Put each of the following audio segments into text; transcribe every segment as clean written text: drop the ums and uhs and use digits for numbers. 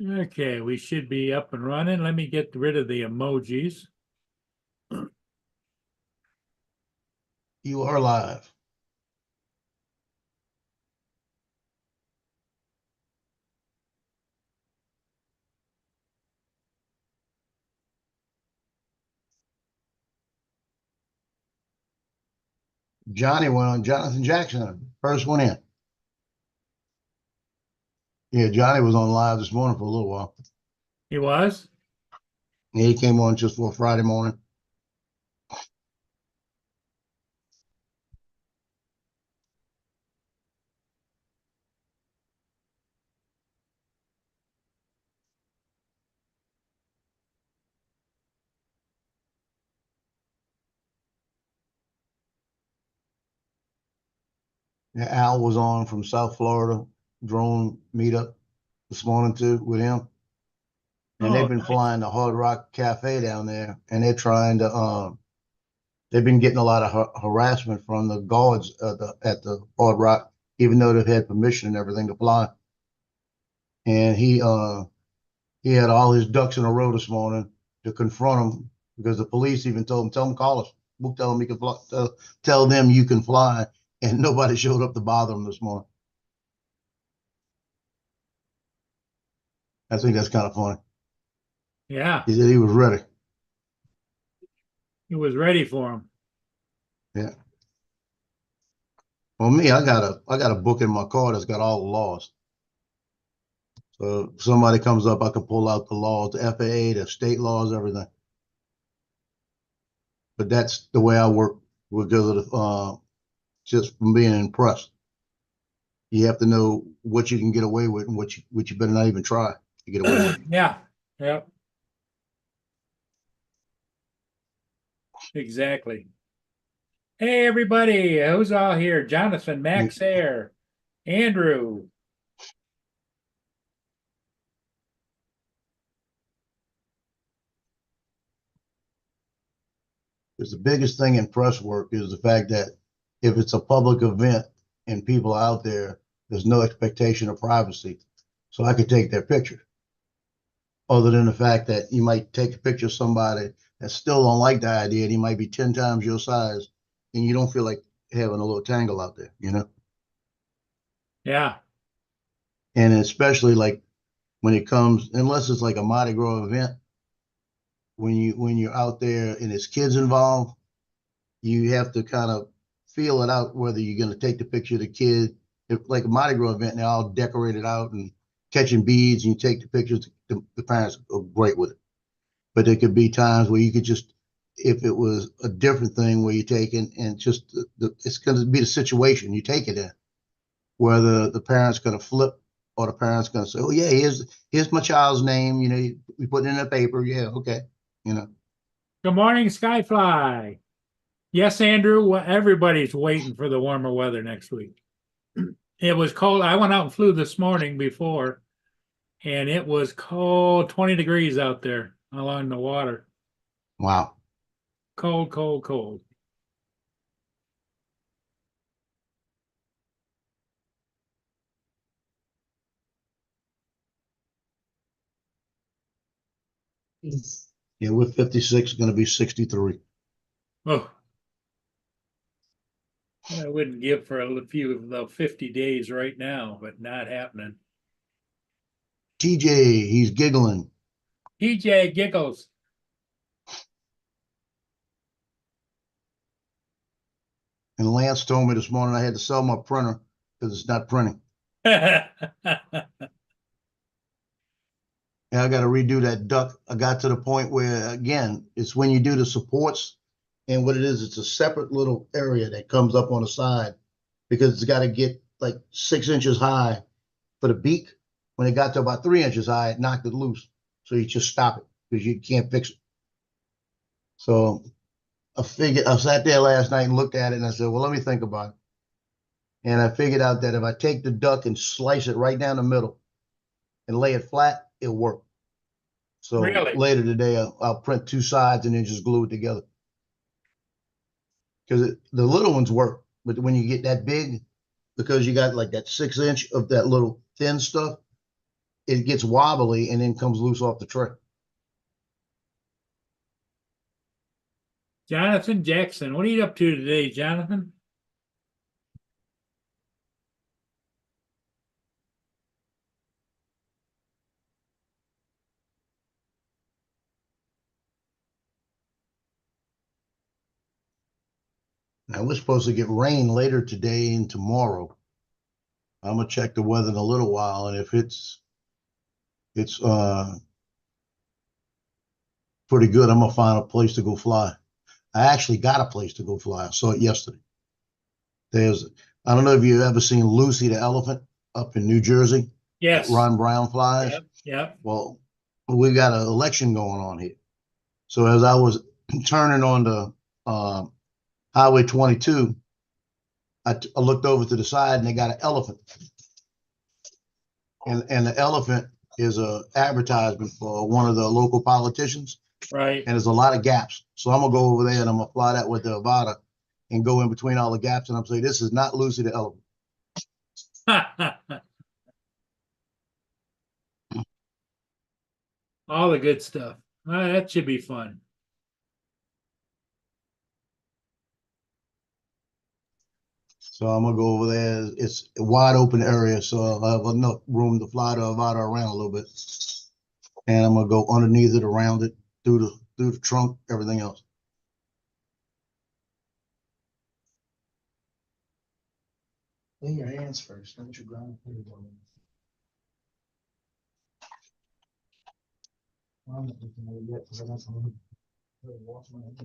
Okay, we should be up and running. Let me get rid of the emojis. You are live. Johnny went on. Jonathan Jackson, first one in. Yeah, Johnny was on live this morning for a little while. He was? Yeah, he came on just for a Friday morning. Yeah, Al was on from South Florida, drone meetup this morning too with him. And they've been nice. flying the Hard Rock Cafe down there, and they're trying to. They've been getting a lot of harassment from the guards at the Hard Rock, even though they've had permission and everything to fly. And he had all his ducks in a row this morning to confront him because the police even told him, "Tell him call us. We'll tell him you can fly. Tell them you can fly." And nobody showed up to bother him this morning. I think that's kind of funny. Yeah, He said he was ready. he was ready for him. Yeah. Well, me, I got a book in my car that's got all the laws. So if somebody comes up, I can pull out the laws, the FAA, the state laws, everything. But that's the way I work because of the, just from being impressed. You have to know what you can get away with and what you better not even try to get away with. Yeah, yep. Exactly. Hey, everybody, who's all here? Jonathan, Max Air, Andrew. Because the biggest thing in press work is the fact that if it's a public event and people are out there, there's no expectation of privacy. So I could take their picture. Other than the fact that you might take a picture of somebody that still don't like the idea, and he might be 10 times your size, and you don't feel like having a little tangle out there, you know? Yeah, And especially like when it comes, unless it's like a Mardi Gras event, when you're out there and there's kids involved, you have to kind of feel it out whether you're going to take the picture of the kid. If like a Mardi Gras event, they're all decorated out and catching beads, and you take the pictures. The parents are great with it, but there could be times where you could just, if it was a different thing where you're taking and just it's going to be the situation you take it in, whether the parents going to flip or the parents going to say, "Oh yeah, here's my child's name. You know, we put it in the paper. Yeah, okay, you know." good morning, Skyfly. Yes, Andrew, everybody's waiting for the warmer weather next week. It was cold. I went out and flew this morning before, and it was cold, 20 degrees out there along the water. Wow. Cold, cold, cold. Yeah, we're 56, going to be 63. Oh, I wouldn't give for a few of the 50 days right now, but not happening. TJ, he's giggling. PJ giggles. And Lance told me this morning I had to sell my printer because it's not printing. Yeah, And I got to redo that duck. I got to the point where, again, it's when you do the supports, and what it is, it's a separate little area that comes up on the side because it's got to get like 6 inches high for the beak. When it got to about 3 inches high, it knocked it loose. So you just stop it because you can't fix it. So I sat there last night and looked at it and I said, well, let me think about it. And I figured out that if I take the duck and slice it right down the middle and lay it flat, it'll work. So really? later today, I'll print two sides and then just glue it together. Because the little ones work, but when you get that big, because you got like that 6 inch of that little thin stuff, it gets wobbly and then comes loose off the tray. Jonathan Jackson, what are you up to today, Jonathan? Now we're supposed to get rain later today and tomorrow. I'm gonna check the weather in a little while, and if it's pretty good, I'm gonna find a place to go fly. I actually got a place to go fly. I saw it yesterday. I don't know if you've ever seen Lucy the elephant up in New Jersey. Yes. Ron Brown flies. Yep. Well, we got an election going on here. So as I was turning on the Highway 22, I looked over to the side and they got an elephant. And the elephant is a advertisement for one of the local politicians. Right. And there's a lot of gaps. So I'm gonna go over there and I'm gonna fly that with the Avata and go in between all the gaps. And I'm saying, this is not Lucy the elephant. All the good stuff. That should be fun. So I'm gonna go over there. It's a wide open area, so I'll have enough room to fly the Avata around a little bit. And I'm gonna go underneath it, around it, through the trunk, everything else. Clean your hands first. Don't you ground clean for me. I'm not looking at it yet because I don't know. Wash my hands.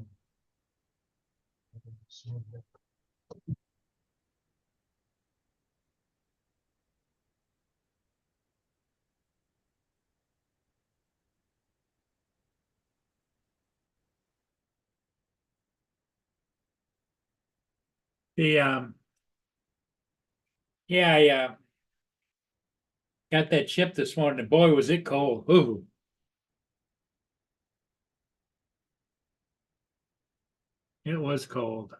The yeah, I got that chip this morning. Boy, was it cold. Ooh. It was cold.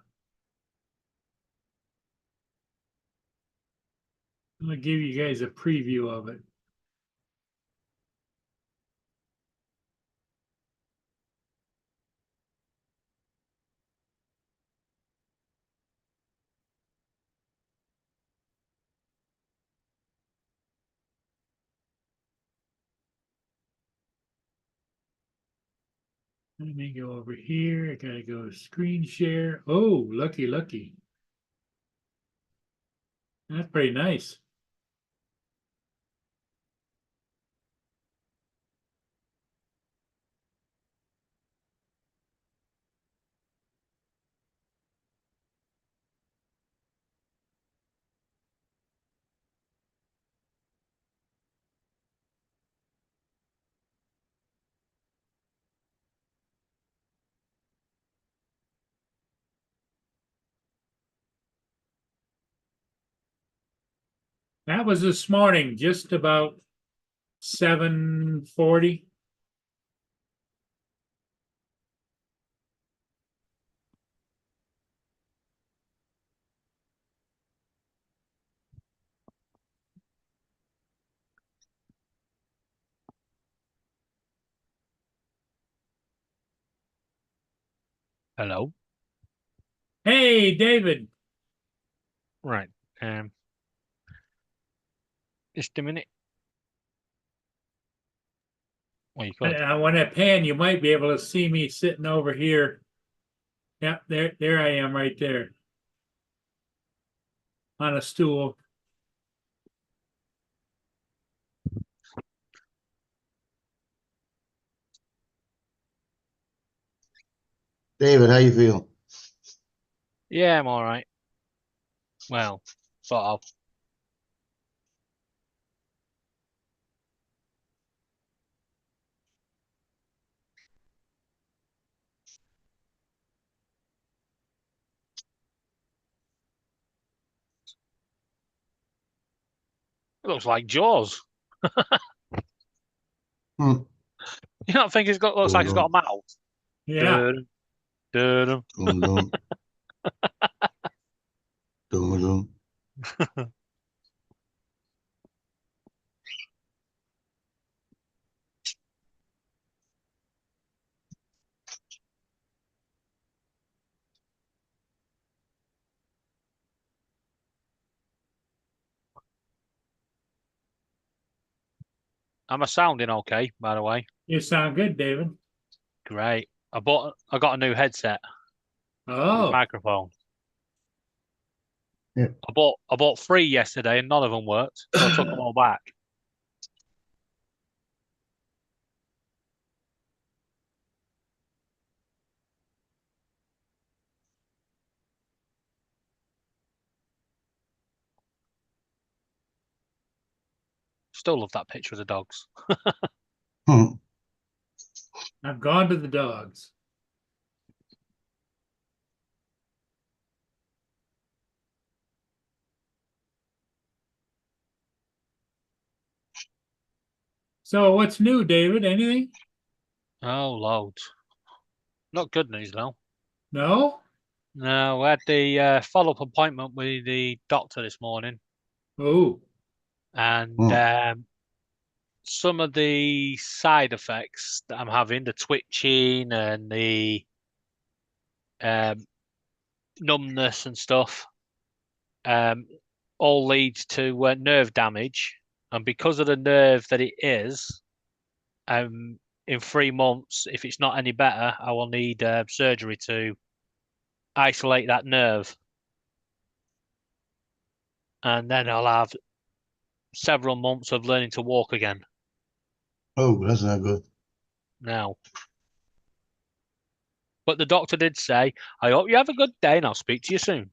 I'm gonna give you guys a preview of it. Let me go over here. I gotta go screen share. Oh, lucky. That's pretty nice. That was this morning, just about 7:40. Hello. Hey, David. Right. Just a minute. Well, you could. When I pan, you might be able to see me sitting over here. Yep, there I am right there on a stool. David, how you feel? Yeah, I'm all right. Well, sort of. It looks like Jaws. Hmm. You don't think looks like it's got a mouth? Yeah. Dun, Dum, dum. Dum, dum. Am I sounding okay, by the way? You sound good, David. Great. I got a new headset, new Oh, microphone. Yeah. I bought 3 yesterday and none of them worked, so I took them all back. Still love that picture of the dogs. Hmm. I've gone to the dogs. So what's new, David? Anything? Oh, loads. Not good news though. No? No, we had the follow-up appointment with the doctor this morning, Oh, and Hmm. some of the side effects that I'm having, the twitching and the um, numbness and stuff, um, all leads to nerve damage. And because of the nerve that it is, in 3 months, if it's not any better, I will need surgery to isolate that nerve. And then I'll have several months of learning to walk again Oh, that's not good. now. But the doctor did say, I hope you have a good day and I'll speak to you soon.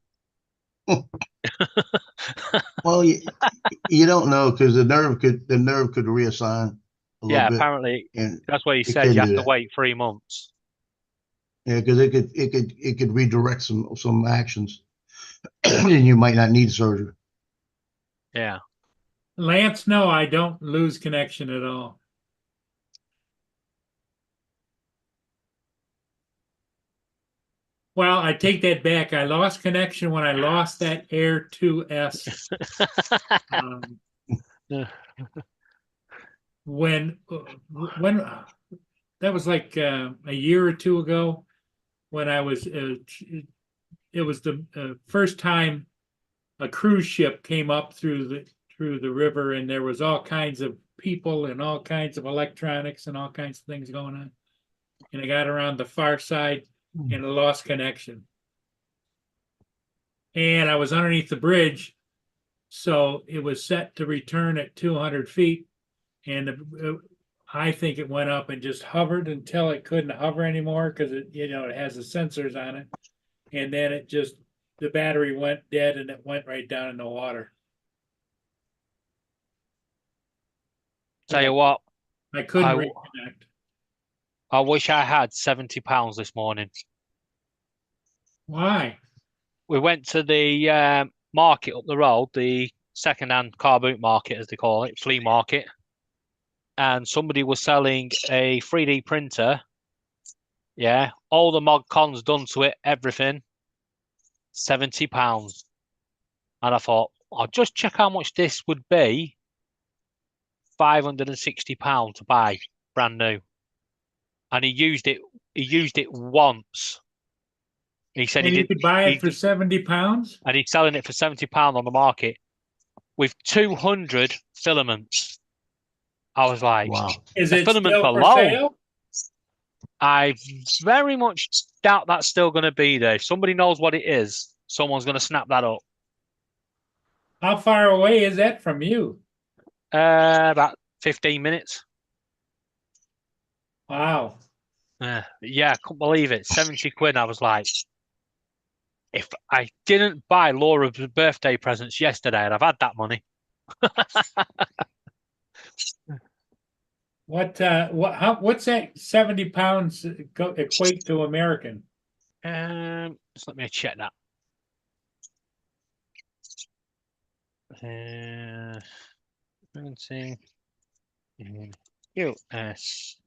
Well, you don't know because the nerve could reassign a little Yeah, bit, apparently and that's what he it said. can You have do to that. wait 3 months. Yeah, because it could redirect some actions, and you might not need surgery. Yeah. Lance, no, I don't lose connection at all. Well, I take that back. I lost connection when I lost that Air 2S. Um, when that was like a year or two ago when I was it was the first time a cruise ship came up through the river, and there was all kinds of people and all kinds of electronics and all kinds of things going on. And I got around the far side and I lost connection. And I was underneath the bridge, so it was set to return at 200 feet. And I think it went up and just hovered until it couldn't hover anymore because it has the sensors on it. And then the battery went dead and it went right down in the water. Tell you what, I couldn't I, reconnect. I wish I had £70 this morning. Why? We went to the market up the road, the second-hand car boot market, as they call it, flea market, and somebody was selling a 3D printer. Yeah, all the mod cons done to it, everything, £70. And I thought, I'll just check how much this would be. £560 to buy, brand new. And he used it. He used it once. He said he And you did. could buy it for 70 pounds? And he's selling it for £70 on the market with 200 filaments. I was like, Wow. Is the it filaments still for alone. sale? I very much doubt that's still going to be there. If somebody knows what it is, someone's going to snap that up. How far away is that from you? About 15 minutes. Wow. Yeah, I couldn't believe it. 70 quid. I was like, if I didn't buy Laura's birthday presents yesterday, I'd have had that money. What's that 70 pounds equate to American? Just let me check that. Printing in US.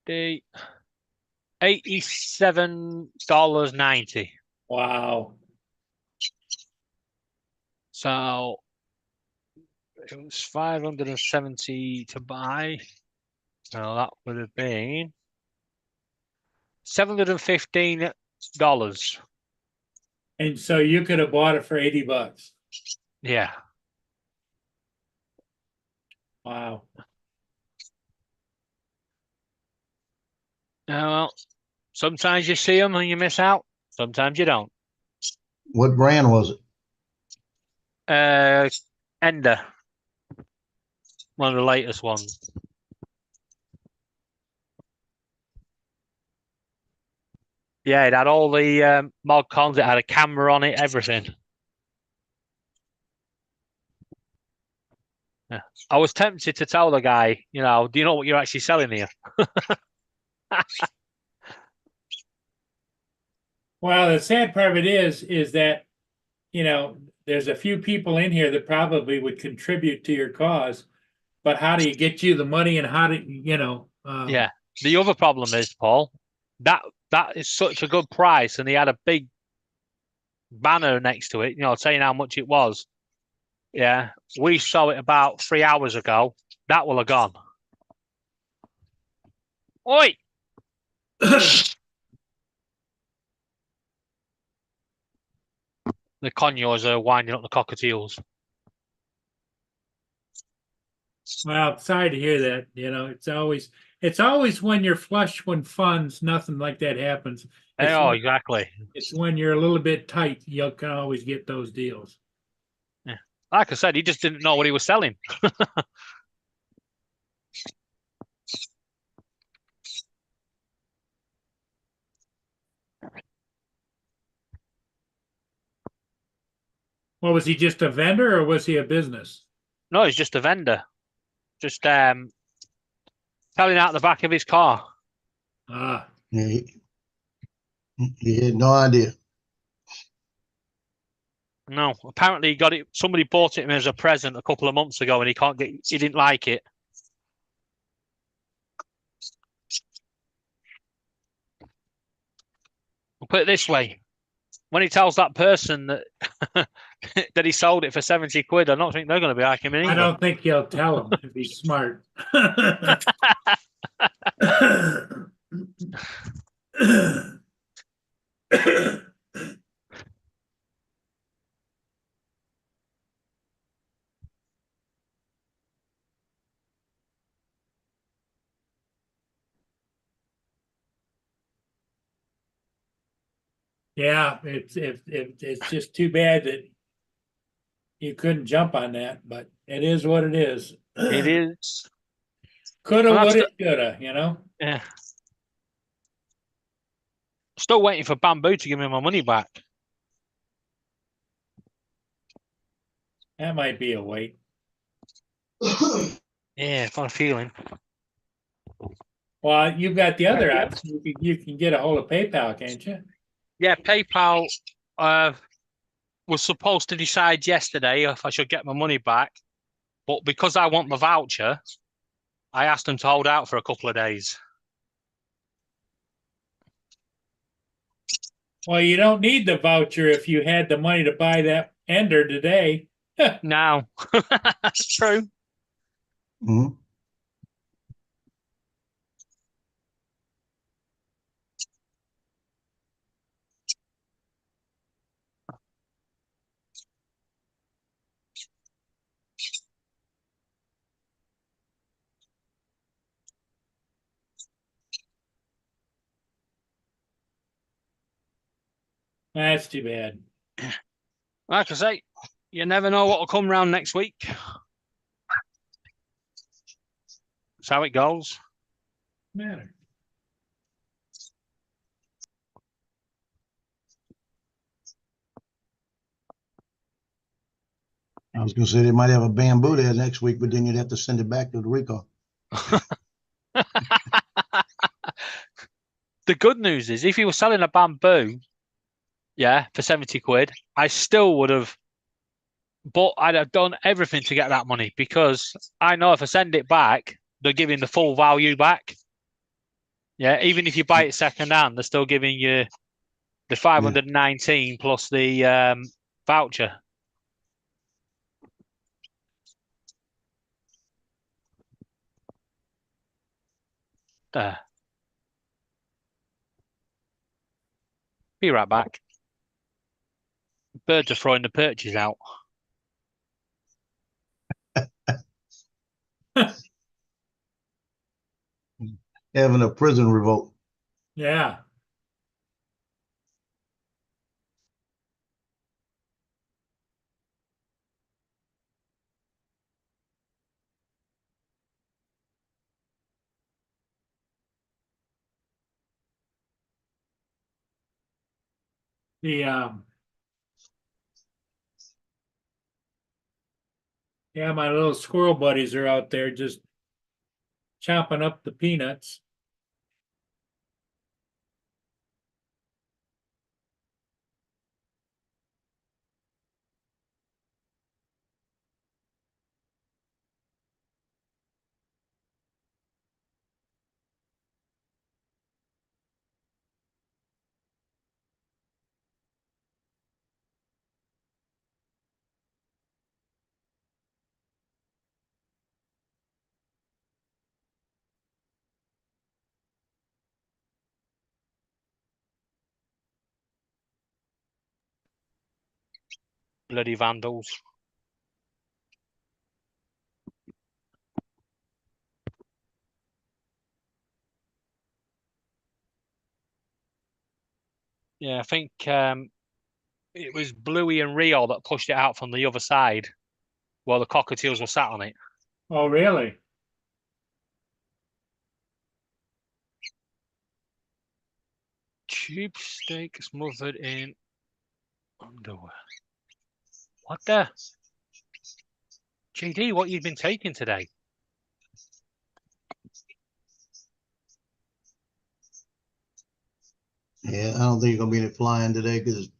$87.90. Wow. So it was 570 to buy. So that would have been $715. And so you could have bought it for 80 bucks. Yeah. Wow. Well, sometimes you see them and you miss out. Sometimes you don't. What brand was it? Ender, one of the latest ones. Yeah, it had all the mod cons. It had a camera on it, everything. Yeah. I was tempted to tell the guy, do you know what you're actually selling here? Well, the sad part of it is that, there's a few people in here that probably would contribute to your cause, but how do you get you the money and how do Yeah. The other problem is, Paul, that is such a good price, and he had a big banner next to it, saying how much it was. Yeah. We saw it about 3 hours ago. That will have gone. Oi! The conures are winding up the cockatiels. Well, sorry to hear that. It's always when you're flush when funds, nothing like that happens. Oh, exactly. It's when you're a little bit tight, you can always get those deals. Yeah. Like I said, he just didn't know what he was selling. Well, was he just a vendor or was he a business? No, he's just a vendor. Just selling out the back of his car. Ah. Yeah, he had no idea. No, apparently he got it. Somebody bought it as a present a couple of months ago, and he didn't like it. I'll put it this way: when he tells that person that that he sold it for 70 quid, I don't think they're going to be like him either. I don't think he'll tell him if he's smart. Yeah, it's just too bad that you couldn't jump on that, but it is what it is. It is. Coulda, Well, woulda, shoulda, Yeah. Still waiting for Bamboo to give me my money back. That might be a wait. Yeah, I've got a feeling. Well, you've got the other option. You can get a hold of PayPal, can't you? Yeah, PayPal was supposed to decide yesterday if I should get my money back, but because I want my voucher, I asked them to hold out for a couple of days. Well, you don't need the voucher if you had the money to buy that Ender today. No, that's true. Mhm. That's too bad. Like I say, you never know what will come round next week. That's how it goes. Matter. I was going to say they might have a Bamboo there next week, but then you'd have to send it back to the recall. The good news is if you were selling a Bamboo, for 70 quid, I still would have, but I'd have done everything to get that money because I know if I send it back, they're giving the full value back. Yeah, even if you buy it second hand, they're still giving you the 519 plus the voucher. There. Be right back. Birds are throwing the perches out. having a prison revolt. Yeah. The yeah, my little squirrel buddies are out there just chopping up the peanuts. Bloody vandals. Yeah, I think it was Bluey and Rio that pushed it out from the other side while the cockatiels were sat on it. Oh, really? Tube steak smothered in underwear. What the? JD, what you've been taking today? Yeah, I don't think you're gonna be any flying today because it's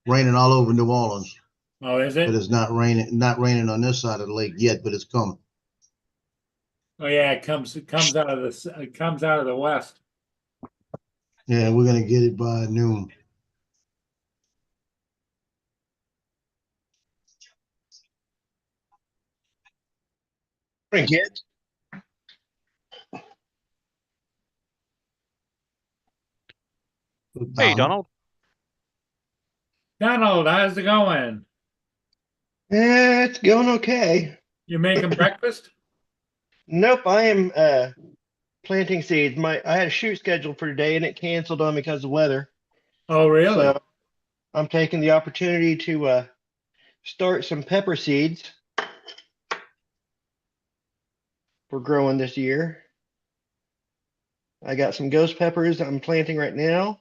raining all over New Orleans. Oh, is But it? it's not raining on this side of the lake yet, but it's coming. Oh, yeah, it comes it comes out of the west. Yeah, we're gonna get it by noon. Morning, kids. Hey, Donald. Donald, how's it going? It's going okay. You making breakfast? Nope, I am planting seeds. I had a shoot scheduled for today and it canceled on because of weather. Oh, really? So I'm taking the opportunity to start some pepper seeds for growing this year. I got some ghost peppers I'm planting right now.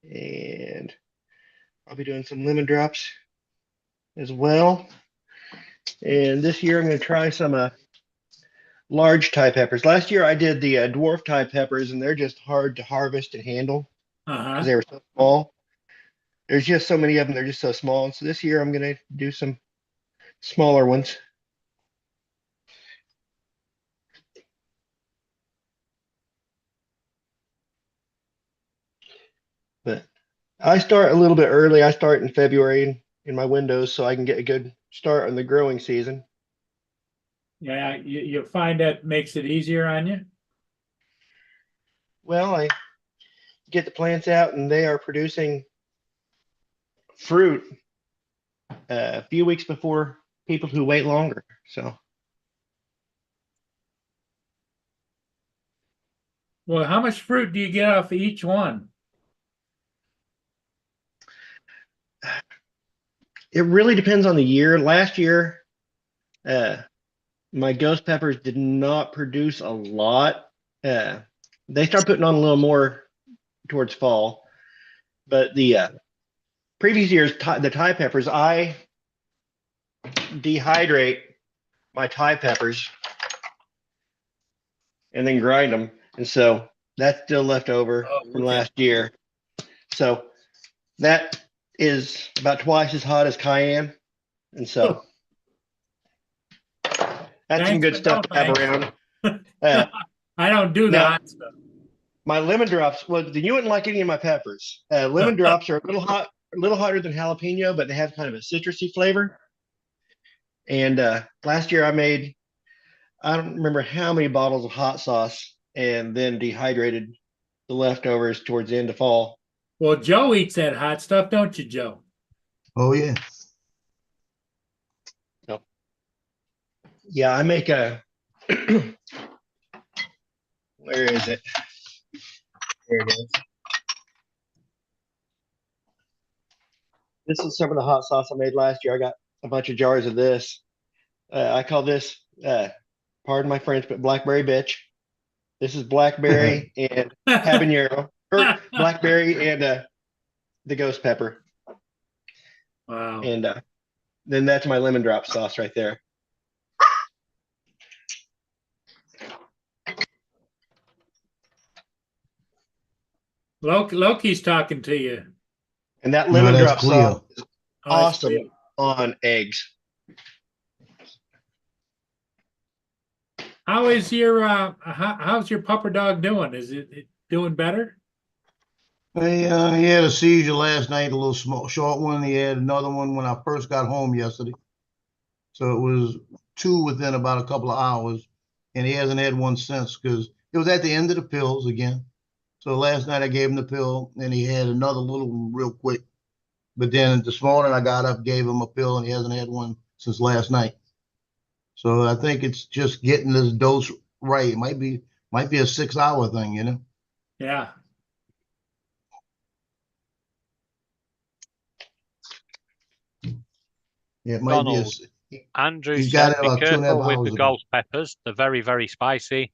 And I'll be doing some lemon drops as well. And this year I'm going to try some large Thai peppers. Last year I did the dwarf Thai peppers, and they're just hard to harvest and handle because Uh-huh. they were so small. There's just so many of them; they're just so small. And so this year I'm going to do some smaller ones. But I start a little bit early. I start in February in my windows so I can get a good start on the growing season. Yeah, you find that makes it easier on you? Well, I get the plants out and they are producing fruit a few weeks before people who wait longer. So Well, how much fruit do you get off each one? it really depends on the year. Last year, my ghost peppers did not produce a lot. They start putting on a little more towards fall, but the previous year's the Thai peppers, I dehydrate my Thai peppers and then grind them, and so that's still left over from okay. last year. So that is about twice as hot as cayenne, and so that's some Thanks, good but stuff no to have thanks. around. I don't do the Now, hot stuff. my lemon drops, well, you wouldn't like any of my peppers. Lemon drops are a little hotter than jalapeno, but they have kind of a citrusy flavor. And last year I don't remember how many bottles of hot sauce and then dehydrated the leftovers towards the end of fall. Well, Joe eats that hot stuff, don't you, Joe? Oh yeah. So, yeah, I make Where is it? There it is. This is some of the hot sauce I made last year. I got a bunch of jars of this. I call this, pardon my French, but blackberry bitch. This is blackberry and habanero, or blackberry and the ghost pepper. Wow. And then that's my lemon drop sauce right there. Loki's talking to you. And that No, lemon that's drop Cleo. sauce is Oh, that's awesome Cleo. on eggs. How is your how's your pupper dog doing? Is it doing better? He had a seizure last night, a little small, short one. He had another one when I first got home yesterday. So it was two within about a couple of hours, and he hasn't had one since because it was at the end of the pills again. So last night I gave him the pill, and he had another little one real quick. But then this morning I got up, gave him a pill, and he hasn't had one since last night. So I think it's just getting this dose right. It might be a 6 hour thing, you know. Yeah. Yeah, it might be Donald. Andrew He's got said, it be about 2.5 careful with hours the ago. ghost peppers. They're very, very spicy. I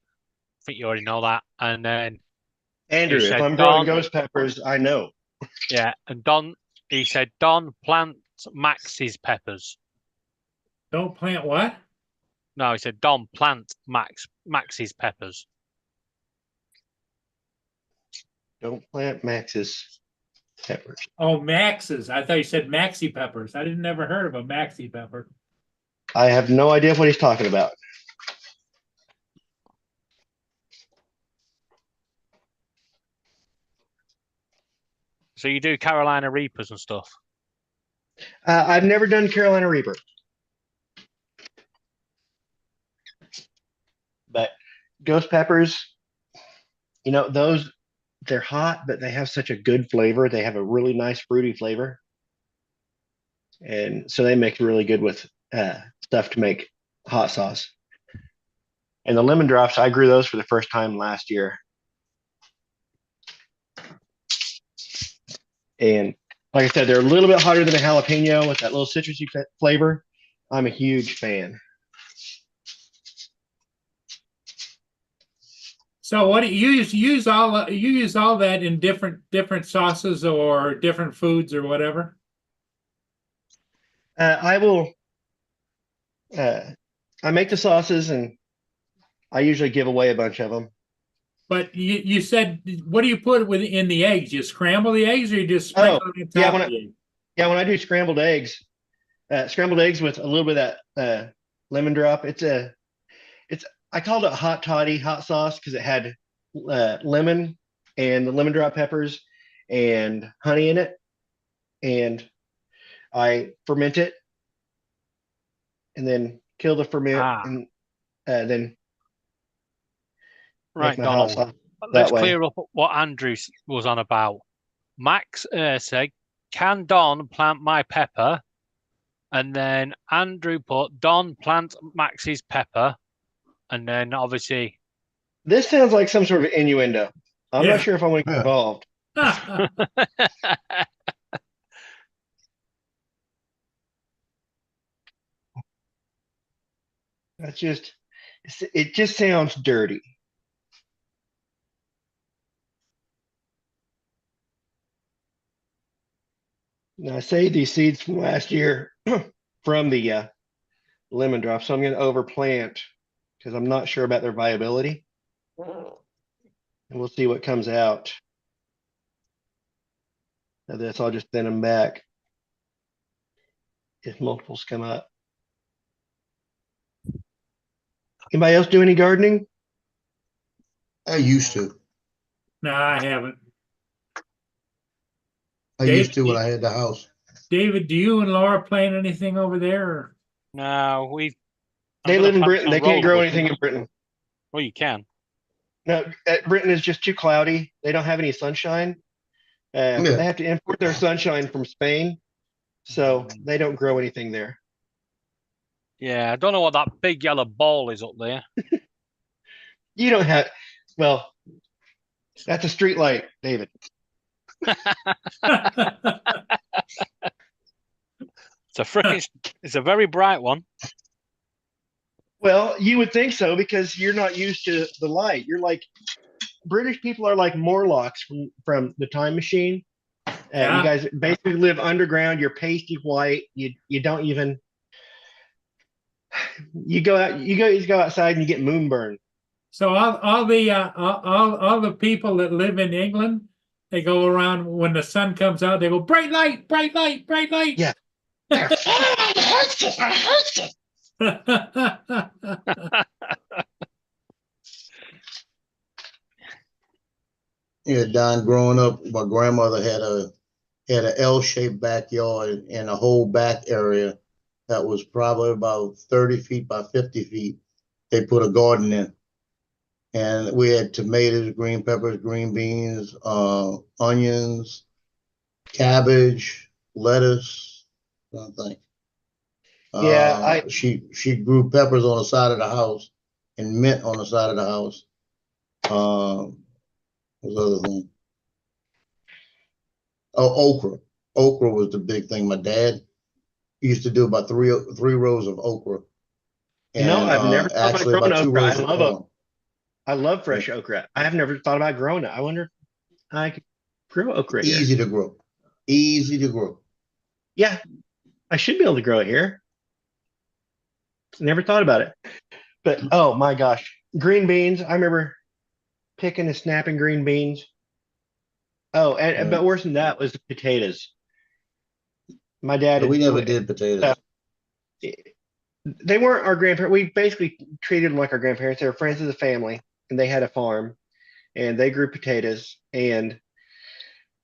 think you already know that. And then, Andrew, He if said I'm growing Don. ghost peppers, I know. Yeah, and he said, Don, plant Max's peppers. Don't plant what? No, he said, Don, plant Max's peppers. Don't plant Max's peppers. Oh, Max's. I thought you said Maxi peppers. I didn't never heard of a Maxi pepper. I have no idea what he's talking about. So you do Carolina Reapers and stuff. I've never done Carolina Reaper. But ghost peppers, those, they're hot, but they have such a good flavor. They have a really nice fruity flavor. And so they make really good with stuff to make hot sauce. And the lemon drops, I grew those for the first time last year. And like I said, they're a little bit hotter than a jalapeno with that little citrusy flavor. I'm a huge fan. So what do you use all that in different sauces or different foods or whatever? I will. I make the sauces, and I usually give away a bunch of them. But you said, what do you put in the eggs? You scramble the eggs, or you just sprinkle it on top of the egg? Yeah, when I do scrambled eggs with a little bit of that lemon drop, I called it hot toddy hot sauce because it had lemon and the lemon drop peppers and honey in it, and I ferment it and then kill the ferment and then Right, make my hot sauce let's that way. clear up what Andrew was on about. Max said, can Don plant my pepper? And then Andrew put, Don plant Max's pepper. And then obviously, this sounds like some sort of innuendo. I'm Yeah. not sure if I want to get involved. It just sounds dirty. Now, I saved these seeds from last year from the lemon drop, so I'm going to overplant because I'm not sure about their viability. And we'll see what comes out of this. I'll just thin them back if multiples come up. Anybody else do any gardening? I used to. No, I haven't. I used to when I had the house. David, do you and Laura plant anything over there? Or? no, They live in Britain. They can't grow anything in Britain. Well, you can. No, Britain is just too cloudy. They don't have any sunshine. Yeah. They have to import their sunshine from Spain, so they don't grow anything there. Yeah, I don't know what that big yellow ball is up there. You don't have, well, that's a street light, David. It's a very bright one. Well, you would think so because you're not used to the light. You're like British people are like Morlocks from the Time Machine. Yeah. You guys basically live underground. You're pasty white. You don't even you go outside and you get moonburn. So all the people that live in England, they go around when the sun comes out, they go bright light, bright light, bright light. Yeah. Yeah, Don, growing up, my grandmother had an L-shaped backyard and a whole back area that was probably about 30 feet by 50 feet. They put a garden in. And we had tomatoes, green peppers, green beans, onions, cabbage, lettuce, something. Yeah, She grew peppers on the side of the house and mint on the side of the house. What was the other thing? Oh, okra. Okra was the big thing. My dad used to do about three rows of okra. And I've never thought about actually growing about 2 okra. rows of corn. I love fresh okra. I have never thought about growing it. I wonder if I could grow okra here. Easy to grow. Easy to grow. Yeah, I should be able to grow it here. Never thought about it. But oh my gosh, green beans. I remember picking and snapping green beans. Oh, but worse than that was the potatoes. My dad. We never did potatoes. They weren't our grandparents. We basically treated them like our grandparents. They were friends of the family, and they had a farm, and they grew potatoes. And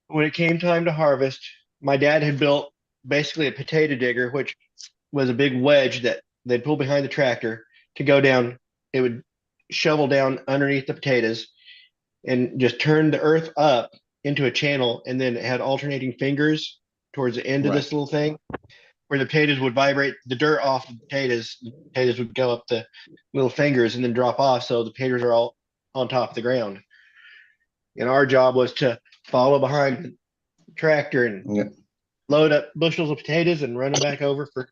when it came time to harvest, my dad had built basically a potato digger, which was a big wedge that they'd pull behind the tractor to go down. It would shovel down underneath the potatoes and just turn the earth up into a channel, and then it had alternating fingers towards the end of this little thing where the potatoes would vibrate the dirt off the potatoes. The potatoes would go up the little fingers and then drop off, so the potatoes are all on top of the ground. And our job was to follow behind the tractor and load up bushels of potatoes and run them back over for.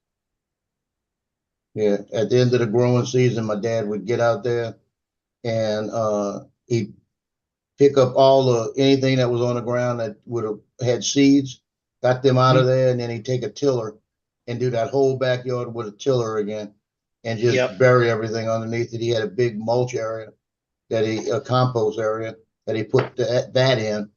Yeah, at the end of the growing season, my dad would get out there and he'd pick up anything that was on the ground that would have had seeds, got them out of there, and then he'd take a tiller and do that whole backyard with a tiller again and just bury everything underneath it. He had a big mulch area a compost area that he put that in.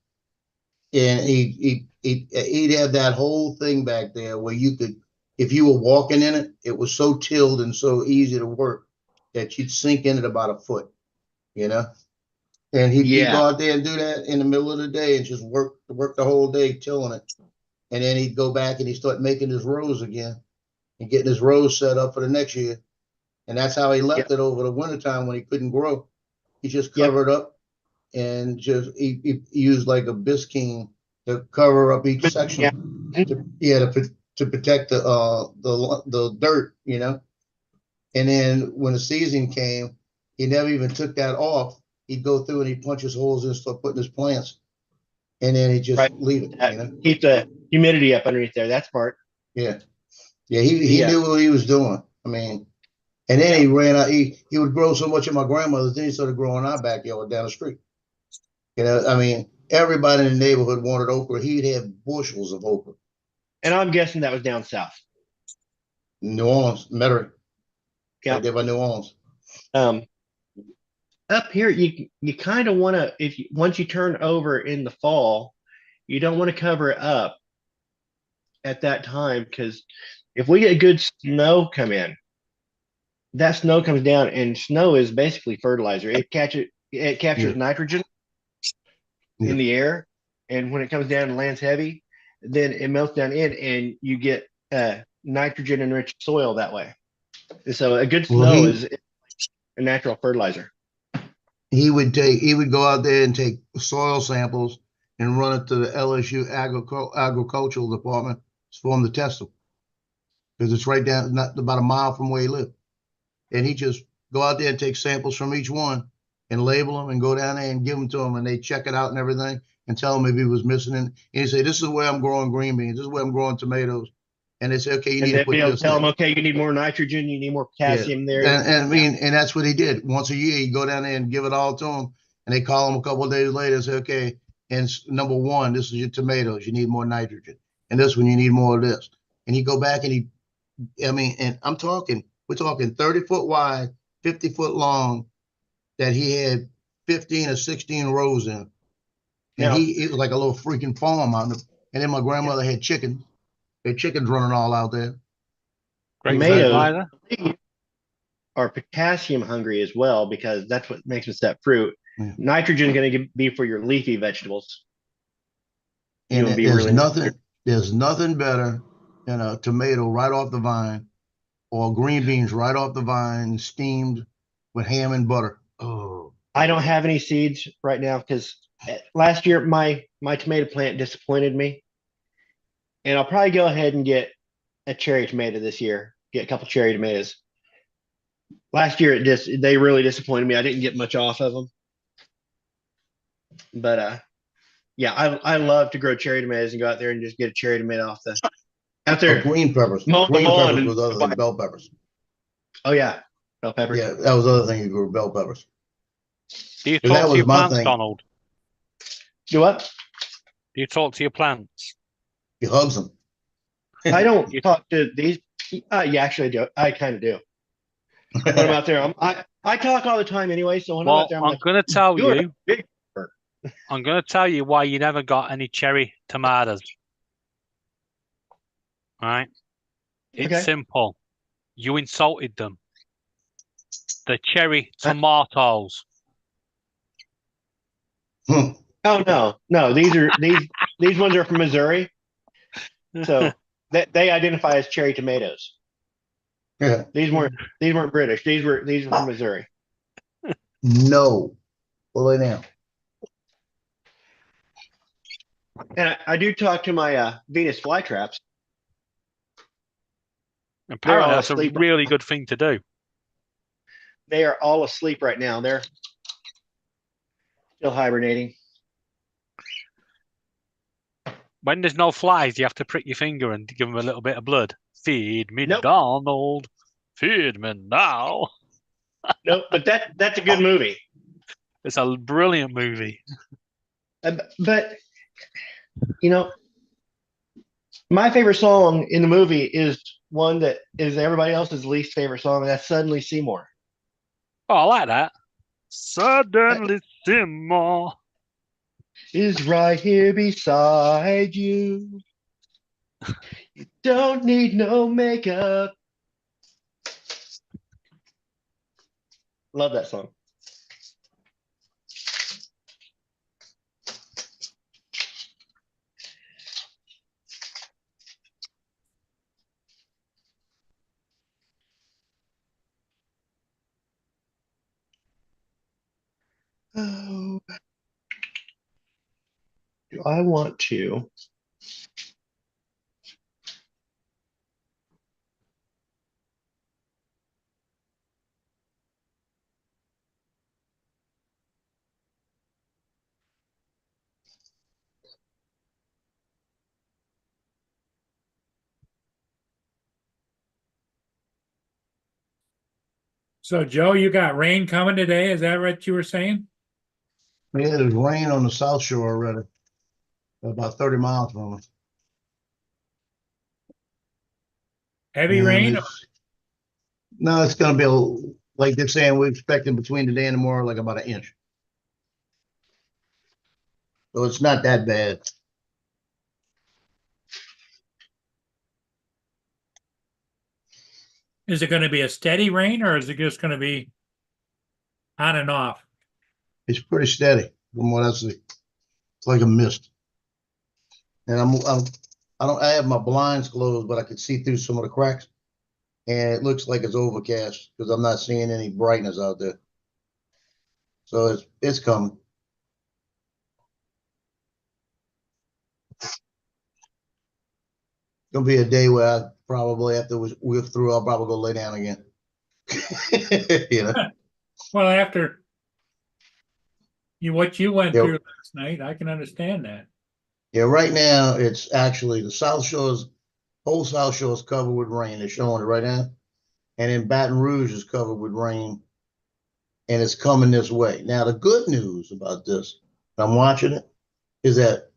And he'd have that whole thing back there where you could, if you were walking in it, it was so tilled and so easy to work that you'd sink in it about a foot, you know? And he'd go out there and do that in the middle of the day and just work the whole day tilling it. And then he'd go back and he'd start making his rows again and getting his rows set up for the next year. And that's how he left it over the wintertime when he couldn't grow. He just covered up and just he used like a bisking to cover up each section to protect the dirt, you know. And then when the season came, he never even took that off. He'd go through and he'd punch his holes and start putting his plants. And then he'd just leave it, you know. Keep the humidity up underneath there. That's smart. Yeah. Yeah, he knew what he was doing. I mean, and then he ran out. He would grow so much of my grandmother's. Then he started growing our backyard down the street. You know, I mean, everybody in the neighborhood wanted okra. He'd have bushels of okra. And I'm guessing that was down south. New Orleans, Metairie. Yeah, right there by New Orleans. Up here, you kind of want to, once you turn over in the fall, you don't want to cover it up at that time, because if we get good snow come in, that snow comes down, and snow is basically fertilizer. It captures nitrogen in the air, and when it comes down and lands heavy, then it melts down in, and you get nitrogen enriched soil that way. So a good snow is a natural fertilizer. He would go out there and take soil samples and run it to the LSU agricultural department for them to test them. because it's right down, not about a mile from where he lived. And he just go out there and take samples from each one and label them and go down there and give them to them, and they check it out and everything and tell him if he was missing it. And he say, "This is where I'm growing green beans. This is where I'm growing tomatoes." And they say, "Okay, you And need to then put be able to this tell there." them, okay, you need more nitrogen, you need more Yeah. potassium there. And I mean, and that's what he did. Once a year, he'd go down there and give it all to him. And they call him a couple of days later and say, "Okay, and number one, this is your tomatoes. You need more nitrogen. And this one, you need more of this." And he go back and and we're talking 30-foot wide, 50-foot long, that he had 15 or 16 rows in. And Now- it was like a little freaking farm out there. And then my grandmother had chickens. They had chickens running all out there. Great Tomatoes fertilizer. are potassium hungry as well, because that's what makes them that fruit. Yeah. Nitrogen is going to be for your leafy vegetables. And You'll be there's really there's nothing better than a tomato right off the vine or green beans right off the vine, steamed with ham and butter. Oh, I don't have any seeds right now because last year my tomato plant disappointed me, and I'll probably go ahead and get a cherry tomato this year. Get a couple cherry tomatoes. Last year they really disappointed me. I didn't get much off of them, but yeah, I love to grow cherry tomatoes and go out there and just get a cherry tomato out or there. green peppers. Mow Green them on peppers and- was other than bell peppers. Oh yeah, bell peppers. Yeah, that was the other thing you grew, bell peppers. Do you That talk to was your my plants, thing. Donald? Do what? Do you talk to your plants? He hugs them. I don't talk to these. Yeah, actually, I do. I kind of do. When I'm out there, I talk all the time anyway. So when I'm Well, out there, I'm I'm like, gonna tell "You're a you. big I'm gonna tell you why you never got any cherry tomatoes. Right? It's Okay. simple. You insulted them. The cherry tomatoes. Hmm. Oh no, these ones are from Missouri, so they identify as cherry tomatoes. Yeah. These weren't British. These were from Missouri. No. Well, lay down. And I do talk to my Venus flytraps. Apparently, all that's a asleep. really good thing to do. They are all asleep right now. They're still hibernating. When there's no flies, you have to prick your finger and give them a little bit of blood. Feed me, Nope. Donald. Feed me now. No, but that's a good movie. It's a brilliant movie. But you know, my favorite song in the movie is one that is everybody else's least favorite song, and that's "Suddenly Seymour." Oh, I like that. Suddenly Seymour. Is right here beside you. You don't need no makeup. Love that song. Oh, do I want to? So Joe, you got rain coming today? Is that what you were saying? Yeah, there's rain on the South Shore already. About 30 miles from us. Heavy And rain? no, it's going to be like they're saying, we're expecting between today and tomorrow, like about an inch. So it's not that bad. Is it going to be a steady rain or is it just going to be on and off? It's pretty steady from what I see. It's like a mist. And I have my blinds closed, but I can see through some of the cracks. And it looks like it's overcast because I'm not seeing any brightness out there. So it's coming. It's gonna be a day where probably after we're through, I'll probably go lay down again. You know, Well, after what you went Yep. through last night, I can understand that. yeah, right now it's actually the whole South Shore is covered with rain. They're showing it right now. And then Baton Rouge is covered with rain and it's coming this way. Now, the good news about this, I'm watching it, is that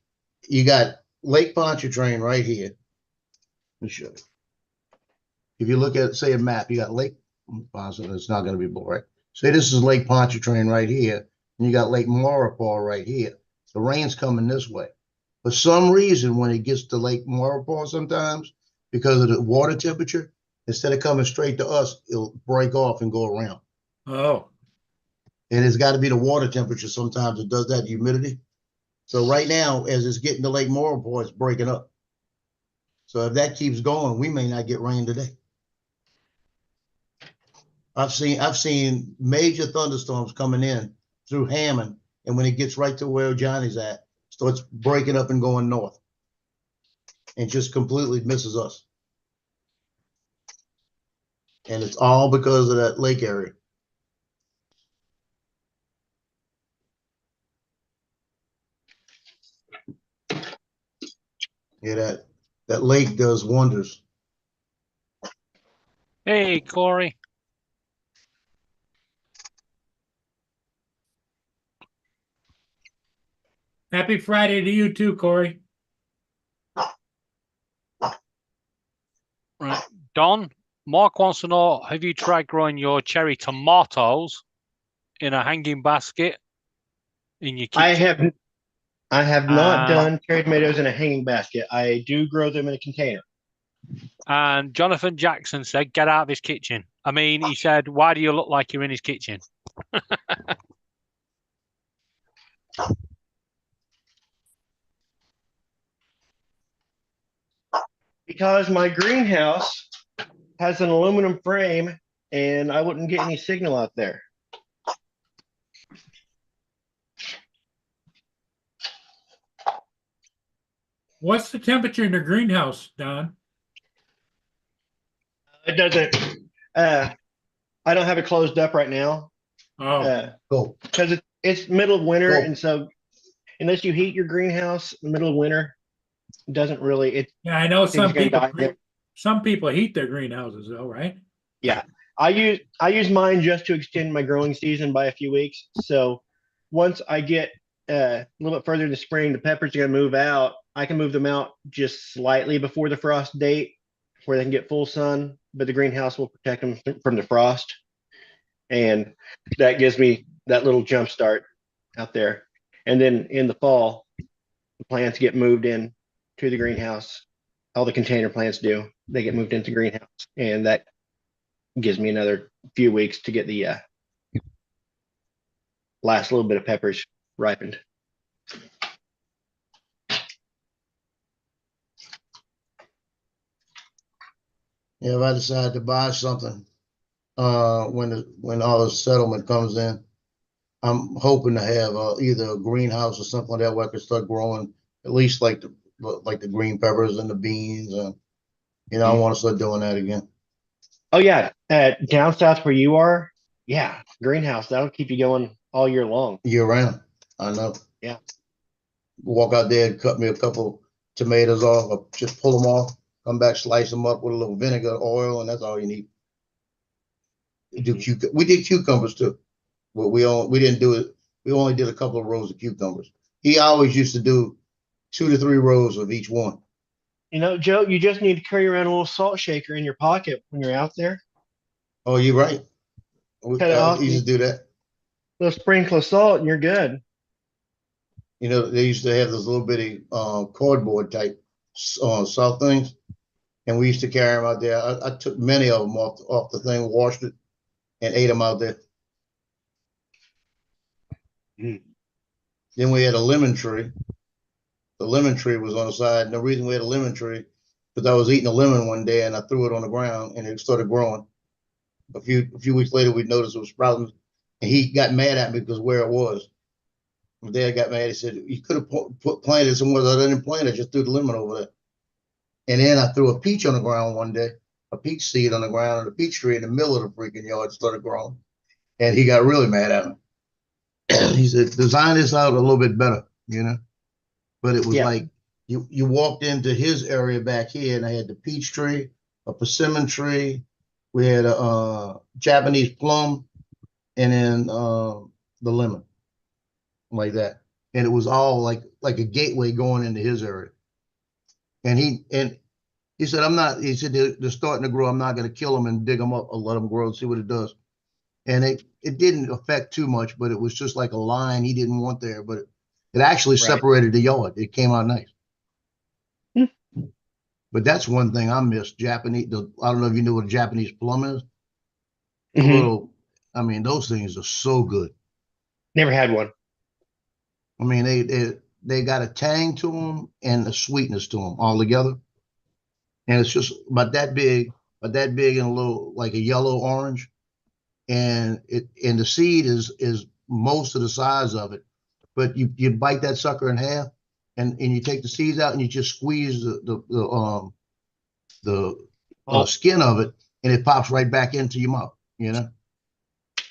you got Lake Pontchartrain right here. Let me show you. If you look at, say, a map, you got Lake, it's not going to be boring. Say this is Lake Pontchartrain right here, and you got Lake Maurepas right here. The rain's coming this way. For some reason, when it gets to Lake Maurepas sometimes, because of the water temperature, instead of coming straight to us, it'll break off and go around. Oh, And it's got to be the water temperature sometimes it does that, humidity. So right now, as it's getting to Lake Maurepas, it's breaking up. So if that keeps going, we may not get rain today. I've seen major thunderstorms coming in through Hammond, and when it gets right to where Johnny's at, starts breaking up and going north, and just completely misses us. And it's all because of that lake area. Yeah, that lake does wonders. Hey, Corey. happy Friday to you too, Corey. Right. Don, Mark wants to know, have you tried growing your cherry tomatoes in a hanging basket in your kitchen? I have not And- done cherry tomatoes in a hanging basket. I do grow them in a container. And Jonathan Jackson said, get out of his kitchen. I mean, he said, why do you look like you're in his kitchen? Because my greenhouse has an aluminum frame and I wouldn't get any signal out there. What's the temperature in the greenhouse, Don? It doesn't, I don't have it closed up right now. Oh, Go. Because it's middle of winter. Cool. And so unless you heat your greenhouse in the middle of winter, it doesn't really, yeah, I know things are gonna die. some people heat their greenhouses though, right? I use mine just to extend my growing season by a few weeks. So once I get a little bit further in the spring, the peppers are going to move out. I can move them out just slightly before the frost date, where they can get full sun, but the greenhouse will protect them from the frost, and that gives me that little jump start out there. And then in the fall, the plants get moved in to the greenhouse. All the container plants do. They get moved into greenhouse, and that gives me another few weeks to get the last little bit of peppers ripened. Yeah, if I decide to buy something, when all the settlement comes in, I'm hoping to have either a greenhouse or something like that where I can start growing at least like the green peppers and the beans. I want to start doing that again. Oh yeah, down south where you are, yeah, greenhouse that'll keep you going all year long. Year round. I know. Yeah. Walk out there and cut me a couple tomatoes off, or just pull them off, come back, slice them up with a little vinegar, oil, and that's all you need. We did cucumbers too, but we didn't do it. We only did a couple of rows of cucumbers. He always used to do 2 to 3 rows of each one. You know, Joe, you just need to carry around a little salt shaker in your pocket when you're out there. Oh, you're right. Cut it off. I used to do that. A little sprinkle of salt and you're good. They used to have those little bitty cardboard type salt things, and we used to carry them out there. I took many of them off the thing, washed it, and ate them out there. Mm. Then we had a lemon tree. The lemon tree was on the side. And the reason we had a lemon tree because I was eating a lemon one day and I threw it on the ground and it started growing. A few weeks later, we noticed it was sprouting, and he got mad at me because where it was. My dad got mad. He said, "You could have planted somewhere that I didn't plant it. Just threw the lemon over there." And then I threw a peach on the ground one day, a peach seed on the ground, and a peach tree in the middle of the freaking yard started growing. And he got really mad at me. He said, design this out a little bit better, you know? But it was Yeah. like you walked into his area back here, and I had the peach tree, a persimmon tree, we had a Japanese plum, and then the lemon, like that. And it was all like a gateway going into his area. And he said, I'm not, he said, they're starting to grow. I'm not going to kill them and dig them up. I'll let them grow and see what it does. And it didn't affect too much, but it was just like a line he didn't want there. But it actually Right. separated the yard. It came out nice. Hmm. But that's one thing I miss. Japanese, I don't know if you know what a Japanese plum is. The Mhm. little, I mean, those things are so good. Never had one. I mean, they got a tang to them and a sweetness to them all together. And it's just about that big and a little like a yellow orange. And the seed is most of the size of it. But you bite that sucker in half and you take the seeds out and you just squeeze the Oh, skin of it and it pops right back into your mouth, you know?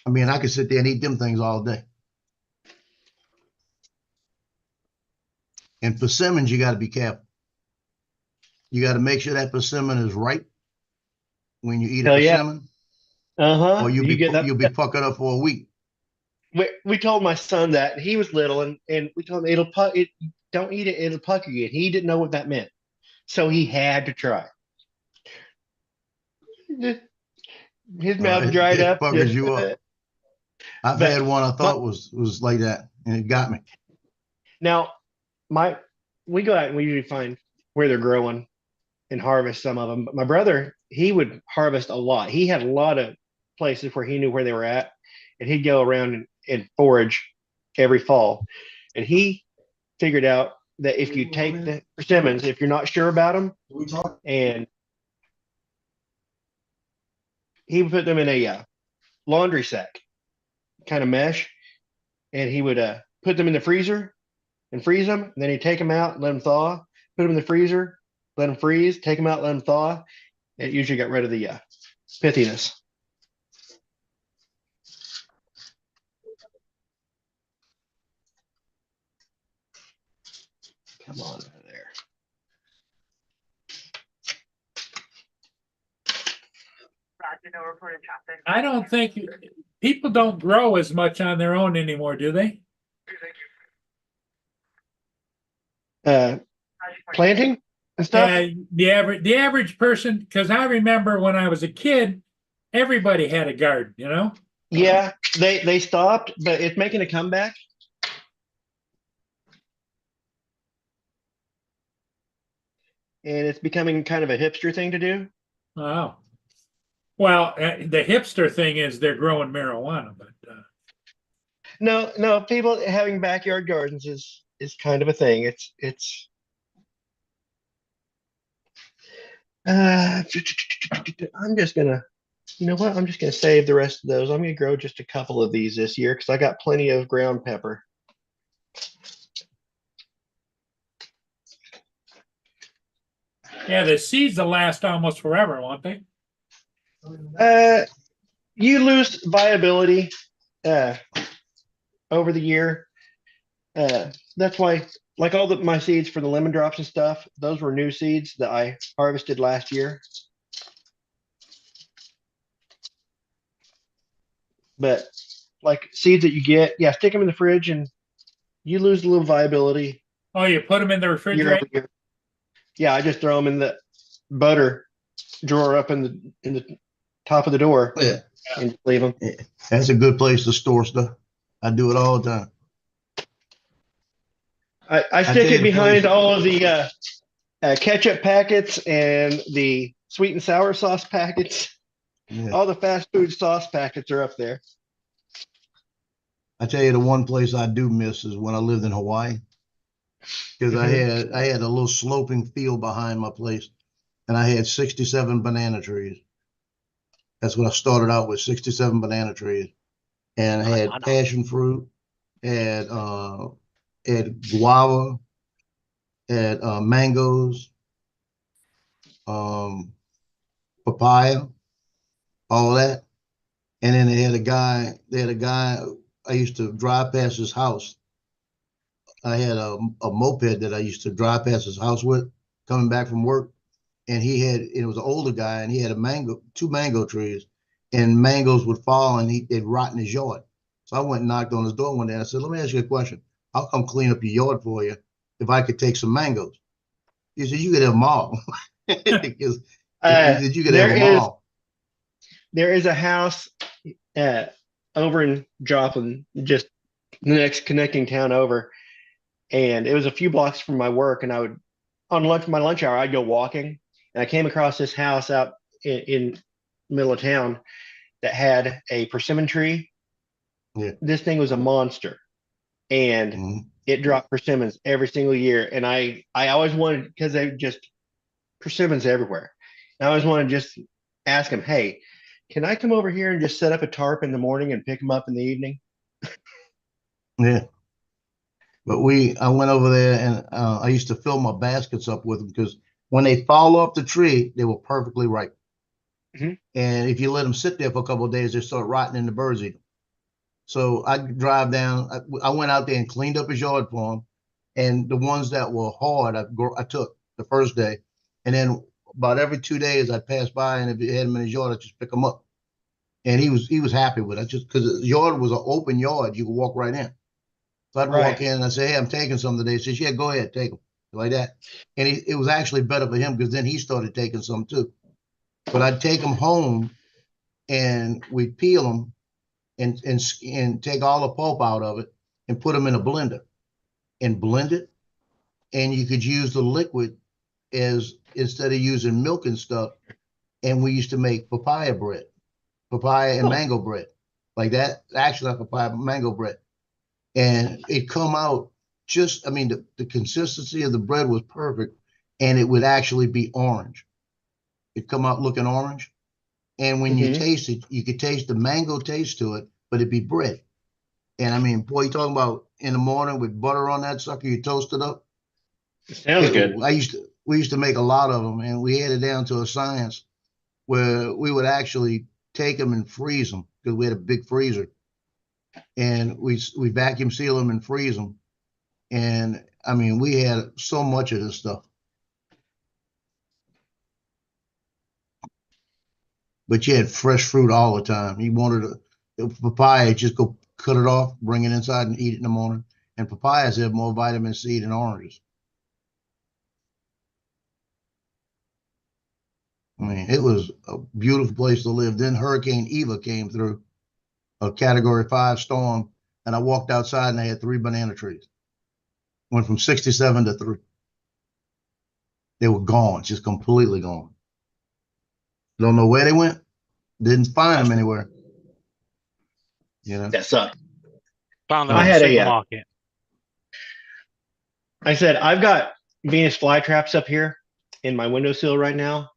I mean, I could sit there and eat them things all day. And persimmons, you got to be careful. You got to make sure that persimmon is ripe when you eat a hell yeah. persimmon, Uh-huh. or You get that. you'll be fucking up for a week. We told my son that and he was little and we told him don't eat it, it'll pucker you. He didn't know what that meant. So he had to try. His mouth dried It up. fuckers you up. I've But had one I thought was like that, and it got me. now we go out and we usually find where they're growing and harvest some of them. But my brother, he would harvest a lot. He had a lot of places where he knew where they were at, and he'd go around and forage every fall. And he figured out that if you take the persimmons, if you're not sure about them, and he would put them in a laundry sack, kind of mesh, and he would put them in the freezer and freeze them. And then he'd take them out, let them thaw, put them in the freezer, let them freeze, take them out, let them thaw. It usually got rid of the pithiness. Come on over there. I don't think people don't grow as much on their own anymore, do they? Planting and stuff. The average person, because I remember when I was a kid, everybody had a garden, you know? Yeah, they stopped, but it's making a comeback. And it's becoming kind of a hipster thing to do. Oh. Well, the hipster thing is they're growing marijuana, but No, people having backyard gardens is kind of a thing. It's I'm just gonna, you know what? I'm just gonna save the rest of those. I'm gonna grow just a couple of these this year because I got plenty of ground pepper. yeah, the seeds will last almost forever, won't they? You lose viability over the year. That's why, like all my seeds for the lemon drops and stuff, those were new seeds that I harvested last year. But like seeds that you get, yeah, stick them in the fridge and you lose a little viability Oh, you put them in the year refrigerator? over year. Yeah, I just throw them in the butter drawer up in the top of the door Yeah, and just leave them. that's a good place to store stuff. I do it all the time. I tell stick you it the behind place- all of the ketchup packets and the sweet and sour sauce packets. Yeah. All the fast food sauce packets are up there. I tell you, the one place I do miss is when I lived in Hawaii, because I had a little sloping field behind my place, and I had 67 banana trees. That's what I started out with, 67 banana trees, and I had passion fruit, had guava, had mangoes, papaya, all that. And then they had a guy, I used to drive past his house. I had a moped that I used to drive past his house with coming back from work. And it was an older guy, and he had two mango trees, and mangoes would fall and they'd rot in his yard. So I went and knocked on his door one day. And I said, let me ask you a question. I'll come clean up your yard for you if I could take some mangoes. He said, you could have them all. Because he said, you could have them all. There is a house over in Joplin, just the next connecting town over, and it was a few blocks from my work. And I would, on my lunch hour, I'd go walking, and I came across this house out in middle of town that had a persimmon tree. Yeah. This thing was a monster, and Mhm. it dropped persimmons every single year. And I always wanted, because they just persimmons everywhere. And I always wanted to just ask him, hey, can I come over here and just set up a tarp in the morning and pick them up in the evening? Yeah. But I went over there and I used to fill my baskets up with them because when they fall off the tree, they were perfectly ripe. Mhm. And if you let them sit there for a couple of days, they start rotting and the birds eat them. So I drive down. I went out there and cleaned up his yard for him, and the ones that were hard, I took the first day, and then about every 2 days I passed by, and if he had them in his yard, I just pick them up. And he was happy with it, just because his yard was an open yard, you could walk right in. So I'd walk Right. in and I say, hey, I'm taking some today. He says, yeah, go ahead, take them, like that. And it was actually better for him because then he started taking some too. But I'd take them home and we'd peel them and take all the pulp out of it and put them in a blender and blend it. And you could use the liquid as instead of using milk and stuff. And we used to make papaya and Oh. mango bread, like that. Actually, like papaya mango bread, and it come out just. I mean, the consistency of the bread was perfect, and it would actually be orange. It come out looking orange, and when you Mhm. taste it, you could taste the mango taste to it, but it'd be bread. And I mean, boy, you talking about in the morning with butter on that sucker, you toast it up. Sounds good. We used to make a lot of them, and we had it down to a science where we would actually take them and freeze them because we had a big freezer, and we vacuum seal them and freeze them. And I mean, we had so much of this stuff. But you had fresh fruit all the time. You wanted papaya, just go cut it off, bring it inside, and eat it in the morning. And papayas have more vitamin C than oranges. I mean, it was a beautiful place to live. Then Hurricane Eva came through, a Category 5 storm, and I walked outside and they had 3 banana trees. Went from 67 to 3. They were gone, just completely gone. Don't know where they went. Didn't find them anywhere. You know. That sucked. Found them I in the had a supermarket. I said, I've got Venus flytraps up here in my windowsill right now.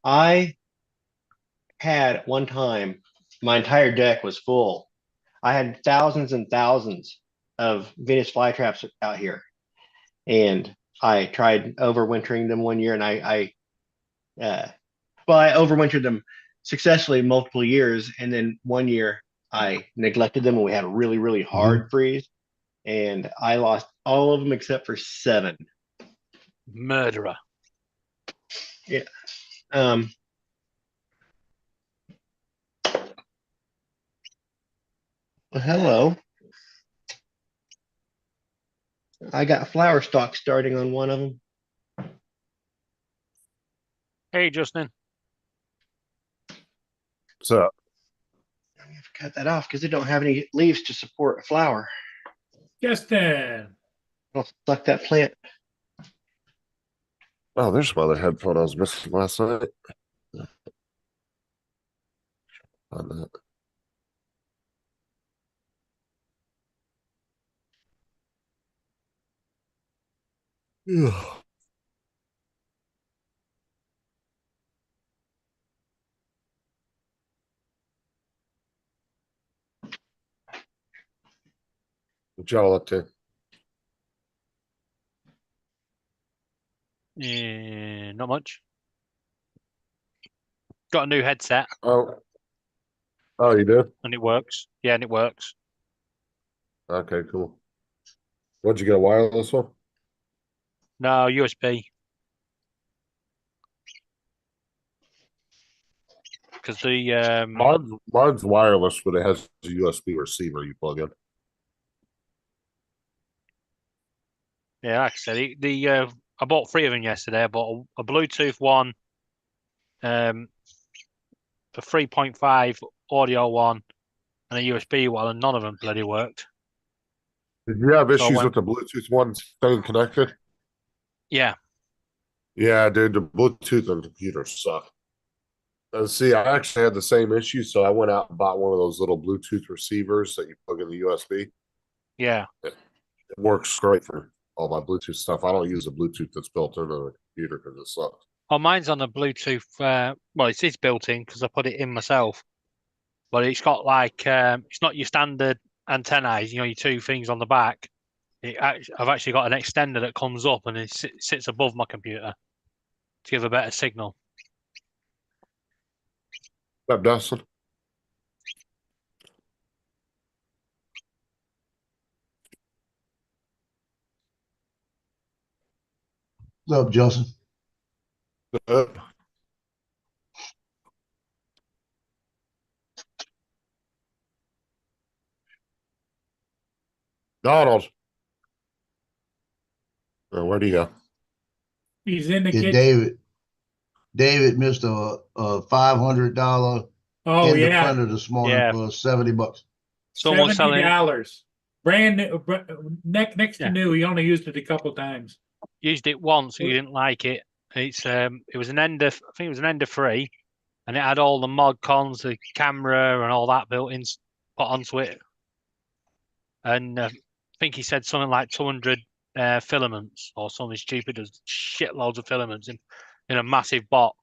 I had one time, my entire deck was full. I had thousands and thousands of Venus flytraps out here. And I tried overwintering them one year, and I overwintered them successfully multiple years. And then one year I neglected them and we had a really, really hard freeze. And I lost all of them except for 7. Murderer. Yeah. Um, hello. I got flower stalk starting on one of them. Hey, Justin. So I'm gonna have to cut that off because they don't have any leaves to support a flower. Justin. I'll suck that plant. oh, there's some other headphone I was missing last night. On that. Yeah. What y'all up to? Not much. Got a new headset Oh. Oh, you did? and it works. Yeah, and it works. Okay, cool. What'd you get, a wireless one? No, USB. Because the Mine's wireless, but it has a USB receiver you plug in. yeah, like I said, I bought 3 of them yesterday. I bought a Bluetooth one, a 3.5 audio one, and a USB one, and none of them bloody worked. Did you have So I issues went- with the Bluetooth one staying connected? Yeah, Yeah, dude, the Bluetooth on computers suck. See, I actually had the same issue, so I went out and bought one of those little Bluetooth receivers that you plug in the USB. yeah. It works great for all my Bluetooth stuff. I don't use a Bluetooth that's built into the computer because it sucks. Oh, mine's on a Bluetooth. Well, it is built in because I put it in myself, but it's got like it's not your standard antennae. You know, your 2 things on the back. I've actually got an extender that comes up and it sits above my computer to give a better signal. What's up, Dustin? What's up, Justin? Donald. Where do you go? He's in the Did kitchen. David missed a $500 Oh, yeah, independent this morning Yeah. for $70. Someone's selling $70. Brand new, next to Yeah. new. He only used it a couple times. used it once. You didn't like it. It was an Ender. I think it was an Ender 3, and it had all the mod cons, the camera, and all that built in, put onto it. And I think he said something like 200 filaments or something stupid. There's shitloads of filaments in a massive box,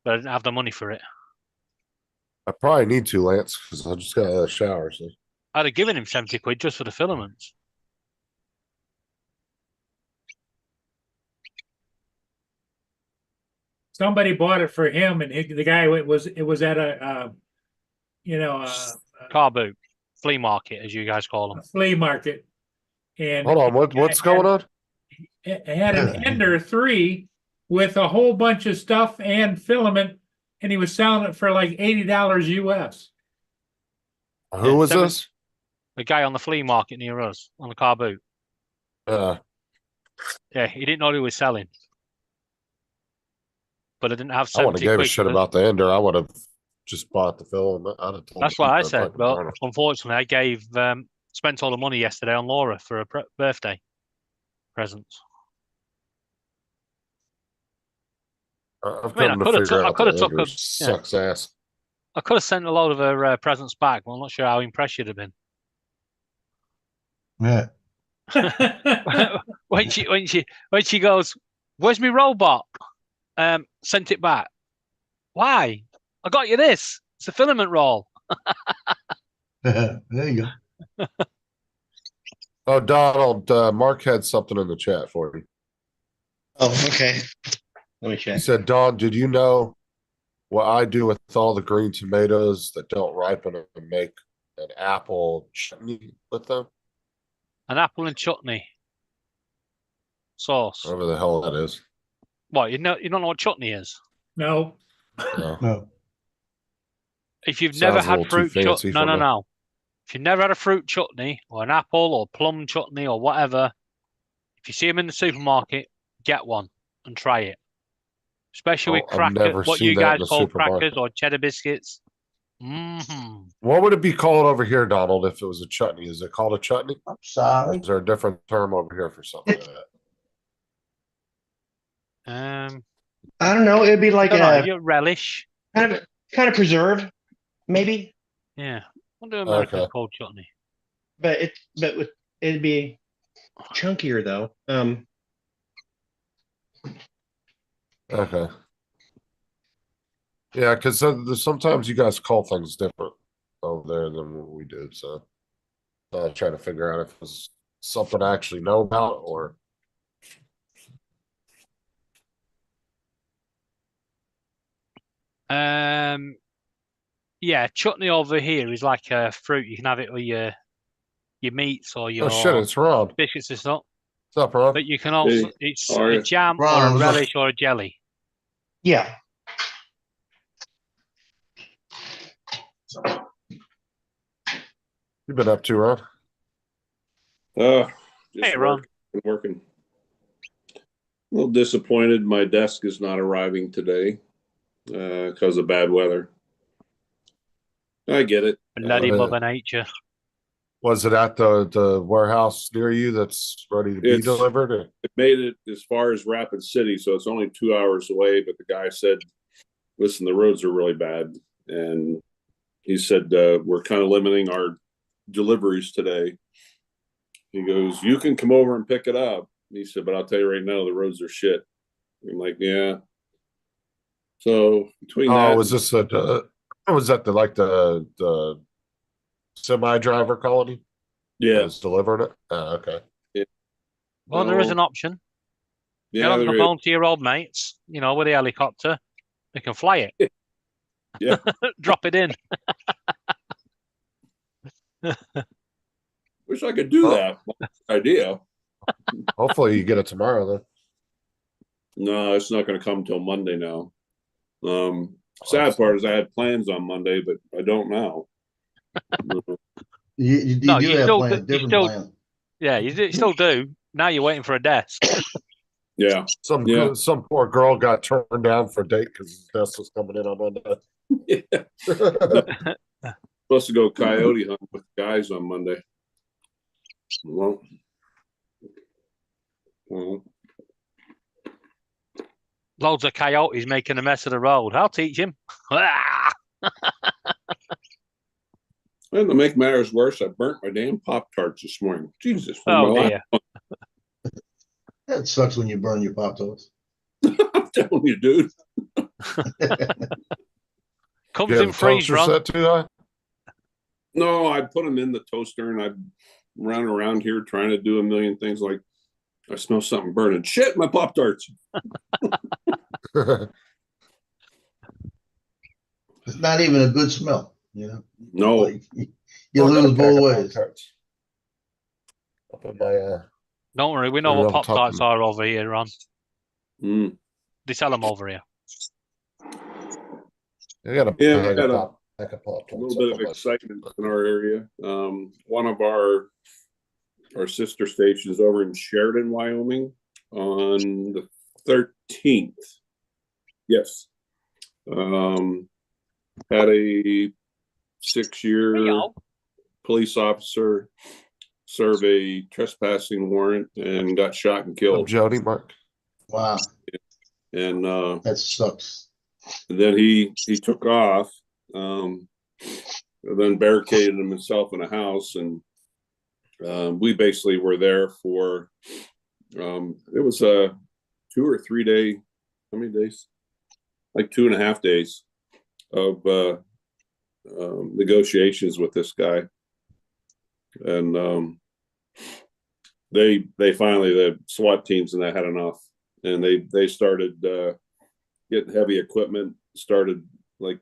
but I didn't have the money for it. I probably need to, Lance, because I just got out of the shower. So. I'd have given him 70 quid just for the filaments. Somebody bought it for him, and the guy it was at a Car boot, flea market, as you guys call them. a flea market, and Hold on, what's going on? it had an Ender 3 with a whole bunch of stuff and filament, and he was selling it for like $80 US. Who was seven- this? The guy on the flea market near us on the car boot. Yeah, he didn't know what he was selling. But I didn't have I wouldn't 70 have gave a quid. shit for it. about the Ender. I would have just bought the film. I'd have told That's him what to I keep that said. fucking But burner. unfortunately, I gave spent all the money yesterday on Laura for a birthday presents. I've I mean, come to figure out that took Ender a- sucks ass. I could have sent a load of her presents back, but I'm not sure how impressed you'd have been. Yeah. when she goes, "Where's my robot?" Sent it back. Why? I got you this. It's a filament roll. There you go. Oh, Donald, Mark had something in the chat for you. Oh, okay. Let me He check. said, Don, did you know what I do with all the green tomatoes that don't ripen and make an apple chutney with them? An apple and chutney sauce. Whatever the hell that is. What, you don't know what chutney is? No, No. No. If you've Sounds never a had little too fruit fancy chutney, no, for no, me. no. If you've never had a fruit chutney or an apple or plum chutney or whatever, if you see them in the supermarket, get one and try it. Especially with Oh, I've crackers, never what seen you that in guys the call supermarket. crackers or cheddar biscuits. Mm-hmm. What would it be called over here, Donald, if it was a chutney? Is it called a chutney? I'm sorry. Is there a different term over here for something like that? I don't know. It'd be like I don't know, a your relish. kind of preserve, maybe. Yeah. What do Americans Okay. call chutney? But it'd be chunkier though. Okay. Yeah, because sometimes you guys call things different over there than what we do. So I'm trying to figure out if it's something I actually know about or. Yeah, chutney over here is like a fruit. You can have it with your meats or Oh shit, your it's Ron. biscuits and stuff. What's up, Ron? But you can also Hey, it's how are a you? jam Ron, or a what's up? relish or a jelly. Yeah. You been up to, Ron? Just Hey, Ron. working. A little disappointed my desk is not arriving today because of bad weather. I get it. Bloody Uh, Mother Nature. Was it at the warehouse near you that's ready to be It's- delivered? Or? It made it as far as Rapid City, so it's only 2 hours away. But the guy said, "Listen, the roads are really bad," and he said we're kind of limiting our deliveries today. He goes, "You can come over and pick it up." He said, "But I'll tell you right now, the roads are shit." I'm like, "Yeah." So between that, Was this was that the semi driver colony? yeah, Was delivering it? Okay. Well, there is No. an option. Get yeah, on the there is. phone to your old mates, with a helicopter. They can fly it. Yeah. Drop it in. Wish I could do Oh. that. Idea. Hopefully you get it tomorrow then. No, it's not going to come till Monday now. Sad part is I had plans on Monday, but I don't now. You No, do you have still plans, do- you different still- plans. Yeah, still do. Now you're waiting for a desk. Yeah. Some Yeah. some poor girl got turned down for a date because his desk was coming in on Monday. Supposed to go coyote hunt with guys on Monday. Well, Loads of coyotes making a mess of the road. I'll teach him. and to make matters worse, I burnt my damn Pop-Tarts this morning. Jesus. Oh my dear. That sucks when you burn your Pop Tarts. I'm telling you, dude. Comes Yeah, in the freeze toaster run. set too high. No, I put them in the toaster and I run around here trying to do a million things. Like I smell something burning. Shit, my Pop-Tarts. It's not even a good smell, No. Like, you Oh, I got a lose pack both of ways. Pop-Tarts up in my Don't worry, we know Put it what on Pop top Tarts of- are over here, Ron. Mm. They sell them over here. I got a Yeah, pack we of had Pop-Tarts a little bit of up in my- excitement in our area. One of our sister stations over in Sheridan, Wyoming, on the 13th. Yes, had a 6-year police officer serve a trespassing warrant and got shot and Up killed. Jody, Mark. Wow, And that sucks. then he took off, and then barricaded himself in a house, and we basically were there for it was a 2 or 3 day, how many days? Like 2.5 days of negotiations with this guy, and they finally, the SWAT teams and that had enough, and they started getting heavy equipment, started like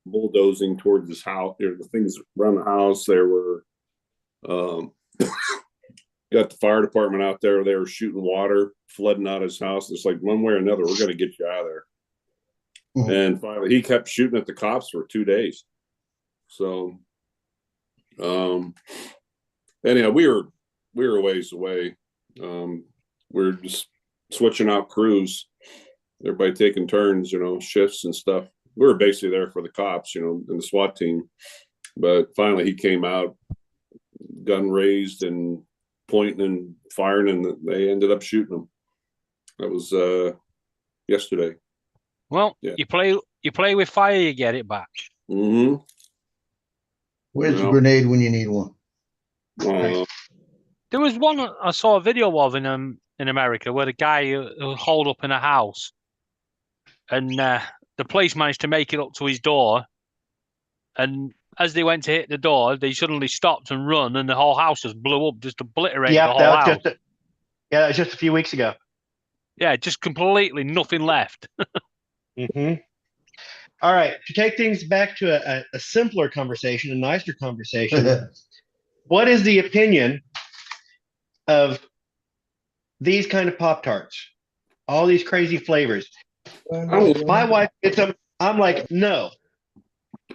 bulldozing towards his house. There were things around the house. There were got the fire department out there. They were shooting water, flooding out his house. It's like one way or another, we're going to get you out of there. Mhm. And finally, he kept shooting at the cops for 2 days. So, anyhow, we were a ways away. We're just switching out crews, everybody taking turns, shifts and stuff. We were basically there for the cops, and the SWAT team. But finally, he came out, gun raised and pointing and firing, and they ended up shooting him. That was yesterday. Well, Yeah. you play with fire, you get it back. Mm-hmm. Where's the No. grenade when you need one? There was one I saw a video of in America where the guy was holed up in a house, and the police managed to make it up to his door, and as they went to hit the door, they suddenly stopped and run, and the whole house just blew up, just obliterated the Yep, whole that house. was that was just a few weeks ago. Yeah, just completely nothing left. Mm-hmm. All right, to take things back to a simpler conversation, a nicer conversation. What is the opinion of these kind of Pop Tarts? All these crazy flavors. My wife gets them. I'm like, no.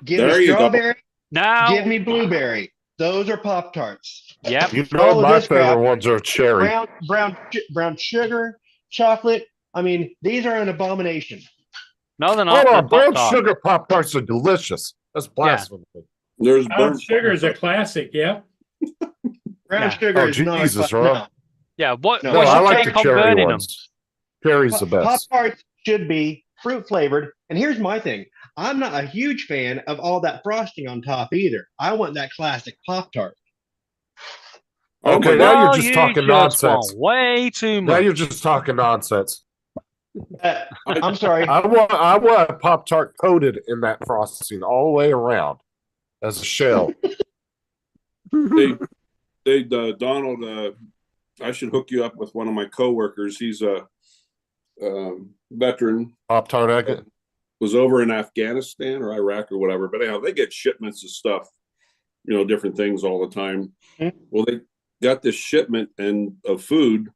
Give There me you go. strawberry. Now, Give me blueberry. Those are Pop Tarts. yep. You All know, of my this crap. favorite ones are cherry. Brown sugar, chocolate. I mean, these are an abomination. No, they're Hold not. on, They're brown Pop-Tart. sugar Pop Tarts are delicious. That's blasphemy. There's Brown burnt sugar is a classic. Yeah. Brown Yeah. sugar Oh, is not. Jesus, no. Rob. Yeah. What? No, No, what's I your like take the on cherry burning them? ones. Cherry's the Pop best. Tarts should be fruit flavored. And here's my thing. I'm not a huge fan of all that frosting on top either. I want that classic Pop Tart. Oh Okay, my now God. you're Oh, just you talking just nonsense. want way too Now much. you're just talking nonsense. I'm sorry. I want a Pop Tart coated in that frosting all the way around as a shell. Donald, I should hook you up with one of my coworkers. He's a veteran, Pop Tart agate. was over in Afghanistan or Iraq or whatever. But anyhow, they get shipments of stuff, different things all the time. Mhm. Well, they got this shipment of food.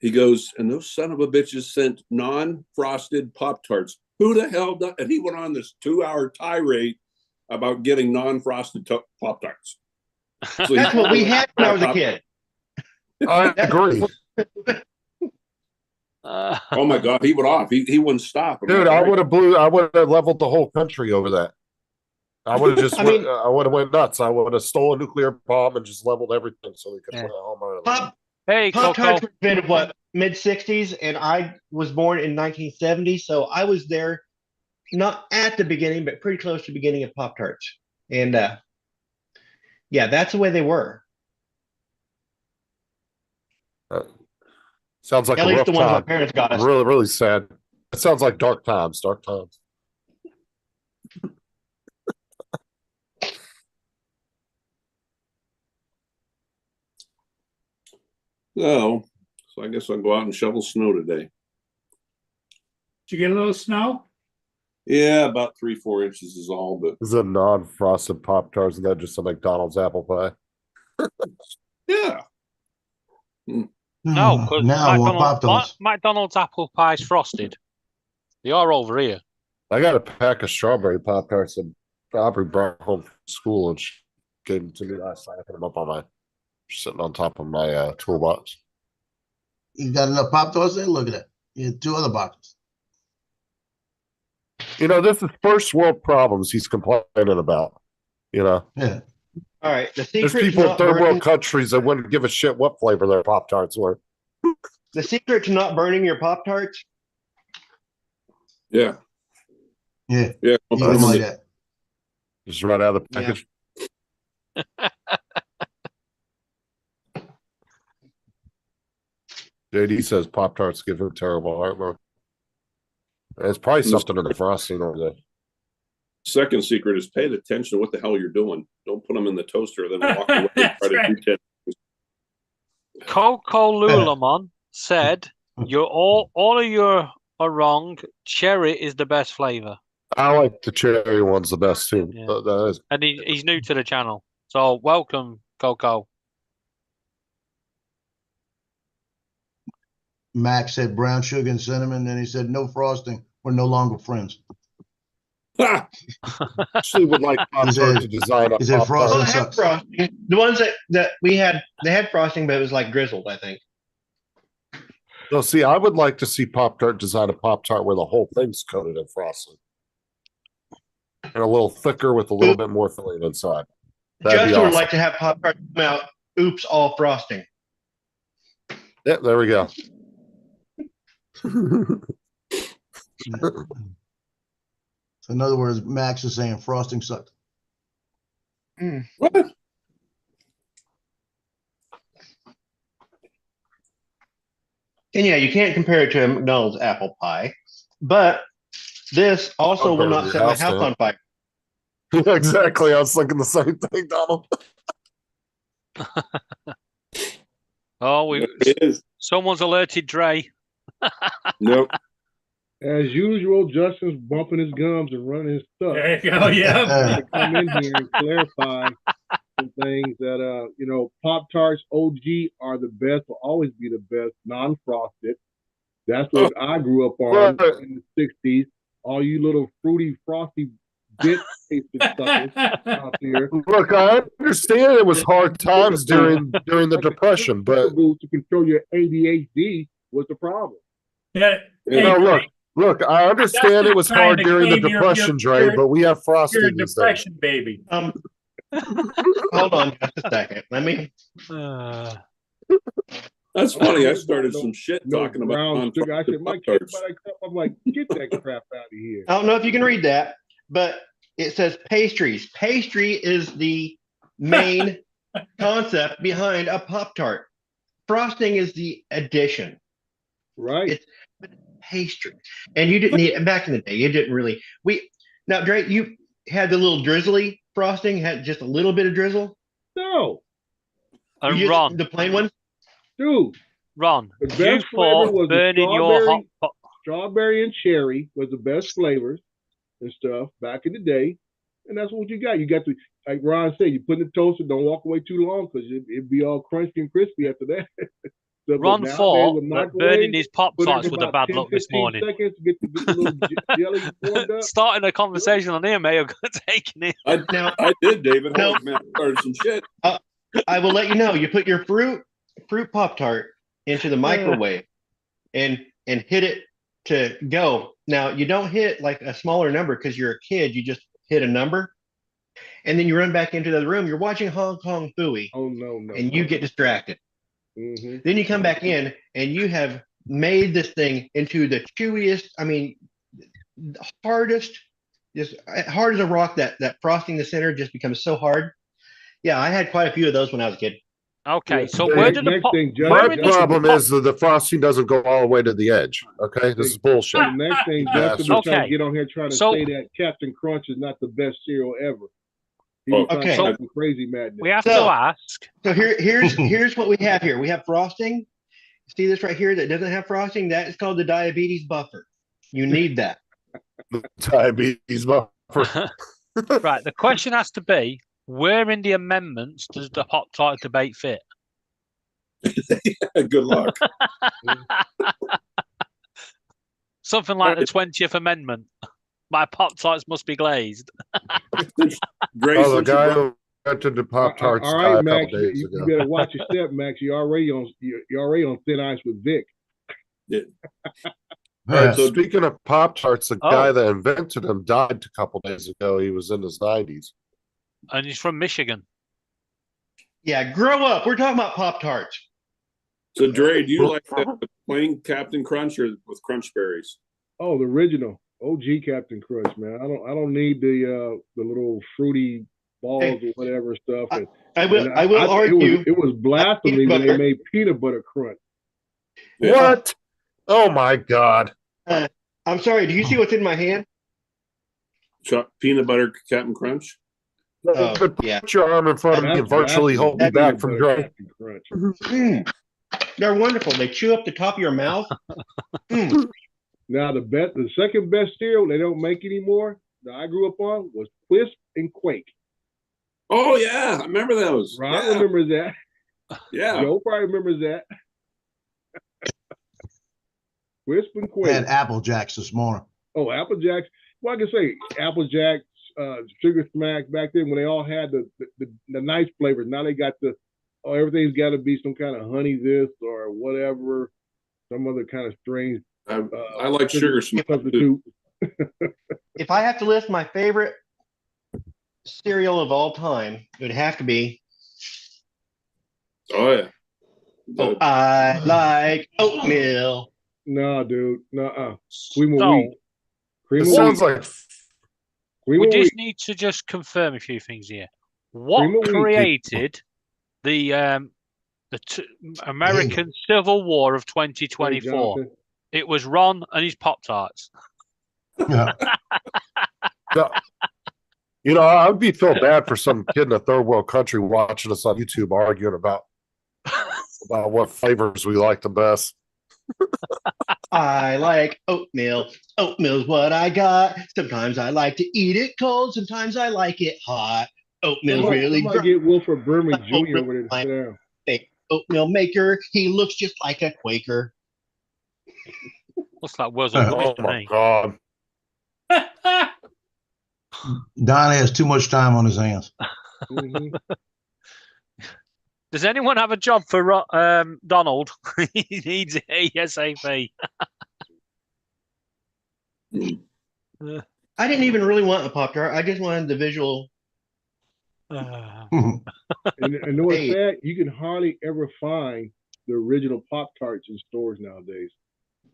He goes, and those son of a bitches sent non-frosted Pop-Tarts. Who the hell does? And he went on this 2-hour tirade about getting non-frosted Pop-Tarts. So That's what we had when I was a kid. I agree. Oh my God, he went off. He wouldn't stop. I'm Dude, like, I would have leveled the whole country over that. I would have just I mean- I would have went nuts. I would have stole a nuclear bomb and just leveled everything so they could Yeah. put a home on it. Pop Hey, Pop Coco. Tarts were invented what, mid '60s, and I was born in 1970, so I was there, not at the beginning, but pretty close to the beginning of Pop Tarts. And yeah, that's the way they were. Sounds like At a least rough the ones my time. parents got us. Really, really sad. It sounds like dark times. Dark times. So I guess I'll go out and shovel snow today. Did you get a little snow? Yeah, about 3-4 inches is all, but This is a non-frosted Pop Tarts, and that just a McDonald's apple pie. yeah. No, because now I want Pop Tarts. McDonald's apple pie's frosted. They are over here. I got a pack of strawberry Pop Tarts that Aubrey brought home from school, and she gave them to me last night. I put them up on my sitting on top of my toolbox. You got enough Pop Tarts there? Look at that. You had 2 other boxes. This is first world problems he's complaining about. Yeah. All right, the There's secret people to in third not world countries that wouldn't give a shit what flavor their Pop Tarts were. the secret to not burning your Pop Tarts. Yeah. Yeah. Yeah. Eat them like that. Just right out of the Yeah. package. JD says Pop Tarts give him terrible artwork. It's probably something in the frosting over there. Second secret is pay attention to what the hell you're doing. Don't put them in the toaster, then walk away and That's try to right. do 10. Coco Lulamon said, "You're all of you are wrong. Cherry is the best flavor." I like the cherry ones the best too. Yeah. That is And he's new to the channel. So welcome, Coco. Max said brown sugar and cinnamon. Then he said no frosting. We're no longer friends. Ha! actually would like Pop Tart to design a He said Pop Well, frosting they Tart. had sucks. frosting. The ones that we had, they had frosting, but it was like drizzled, I think. No, see, I would like to see Pop Tart design a Pop Tart where the whole thing's coated in frosting. And a little thicker with a little bit more filling inside. That'd be Justin would awesome. like to have Pop Tarts come out. Oops, all frosting. Yeah, there we go. So in other words, Max is saying frosting sucks. What? And yeah, you can't compare it to a McDonald's apple pie, but this also I'll will burn not your set my house house down. on fire. Exactly. I was thinking the same thing, Donald. Oh, It is. someone's alerted Dre. Nope. As usual, Justin's bumping his gums and running his stuff. There you go. Yeah. To come in here and clarify some things that Pop Tarts OG are the best, will always be the best, non-frosted. That's what I grew up on in the '60s. All you little fruity, frosty bit tasted suckers out there. Look, I understand it was hard times during the Depression, but to control your ADHD was the problem. Yeah. Look, I understand it was hard during the Depression, Dre, but we have You're frosting a these days. depression baby. Hold on just a second. Let me. That's funny. I started some shit talking about brown sugar. I said, my kid Pop-Tarts. bought a cup. I'm like, get that crap out of here. I don't know if you can read that, but it says pastries. Pastry is the main concept behind a Pop-Tart. Frosting is the addition. Right. It's pastry. And you didn't need, back in the day, you didn't really, now Drake, you had the little drizzly frosting, had just a little bit of drizzle. No, And You just- Ron, the plain one. dude. Ron, The you best flavor thought was the burning your hot pot. Strawberry and cherry was the best flavors and stuff back in the day. And that's what you got. You got to, like Ron said, you put in the toaster, don't walk away too long because it'd be all crunchy and crispy after that. So, but Ron nowadays, thought the that microwave, burning his Pop put it in Tarts with a about bad 10, luck this 15 morning. seconds to get the little jelly warmed up. Starting a conversation on here may have taken it. Now, I did, David. No. Holy man, I started some shit. I will let you know, you put your fruit Pop-Tart into the microwave and hit it to go. Now, you don't hit like a smaller number because you're a kid. You just hit a number. And then you run back into the room. You're watching Hong Kong Phooey Oh, no. and you get distracted. Mm-hmm. Then you come back in and you have made this thing into the chewiest, the hardest, just hard as a rock. That frosting in the center just becomes so hard. Yeah, I had quite a few of those when I was a kid. Okay, so The where did the next pop? thing, Justin, where My did Justin, problem is that the frosting doesn't go all the way to the edge. Okay, this is bullshit. The next thing, Justin was trying Okay. to get on here trying to So- say that Captain Crunch is not the best cereal ever. He Oh, was trying to okay. talk some crazy madness. we have So- to ask? So here's what we have here. We have frosting. See this right here that doesn't have frosting? That is called the diabetes buffer. You need that. Diabetes buffer. Right, the question has to be: where in the amendments does the Pop Tart debate fit? Good luck. Something like the 20th Amendment. My Pop Tarts must be glazed. Grace, Oh, the since you guy brought- who invented the Pop Tarts All died right, a Max, couple days you ago. better watch your step, Max. You're already on thin ice with Vic. All right, so speaking of Pop Tarts, the Oh. guy that invented them died a couple days ago. He was in his 90s. And he's from Michigan. Yeah, grow up. We're talking about Pop Tarts. So, Dre, do you like the plain Captain Crunch or with Crunch Berries? Oh, the original OG Captain Crunch, man. I don't need the little fruity balls Hey, or whatever stuff. And, I will and I will think argue. it was blasphemy when they butter. made peanut butter crunch. Yeah. What? Oh my God! I'm sorry. Do you see what's in my hand? Peanut butter Captain Crunch? Oh, But put yeah. your arm in front of me and virtually hold me back from drinking. Crunch. Mm. They're wonderful. They chew up the top of your mouth. Mm. Now the second best cereal they don't make anymore that I grew up on was Quisp and Quake. Oh, yeah. I remember those. Ron Yeah. remembers that. Yeah. Joe probably remembers that. Quisp and I Quake. had Apple Jacks this morning. Oh, Apple Jacks. Well, I can say Apple Jacks, Sugar Smack back then when they all had the nice flavors. Now they got everything's got to be some kind of honey this or whatever, some other kind of strange I like sugar smack too. substitute. If I have to list my favorite cereal of all time, it would have to be. Oh, yeah. Oh, I like oatmeal. No, dude. Nuh-uh. Cream of So, wheat. Cream It of sounds wheat. like Cream we of just wheat. need to just confirm a few things here. What Cream of wheat. created the American Civil War of Hey, 2024? Jonathan. It was Ron and his Pop Tarts. Yeah. you know, I would be feel bad for some kid in a third world country watching us on YouTube arguing about what flavors we like the best. I like oatmeal. Oatmeal's what I got. Sometimes I like to eat it cold. Sometimes I like it hot. Oatmeal's really Somebody good. get Wilford Berman Jr. Oatmeal, over there to my sit down. fake oatmeal maker. He looks just like a Quaker. Looks like Wurzel Oh Gummidge to my me. God. Don has too much time on his hands. Mhm. Does anyone have a job for Donald? He needs it ASAP. I didn't even really want a Pop Tart. I just wanted the visual. And what's Hey. sad, you can hardly ever find the original Pop Tarts in stores nowadays.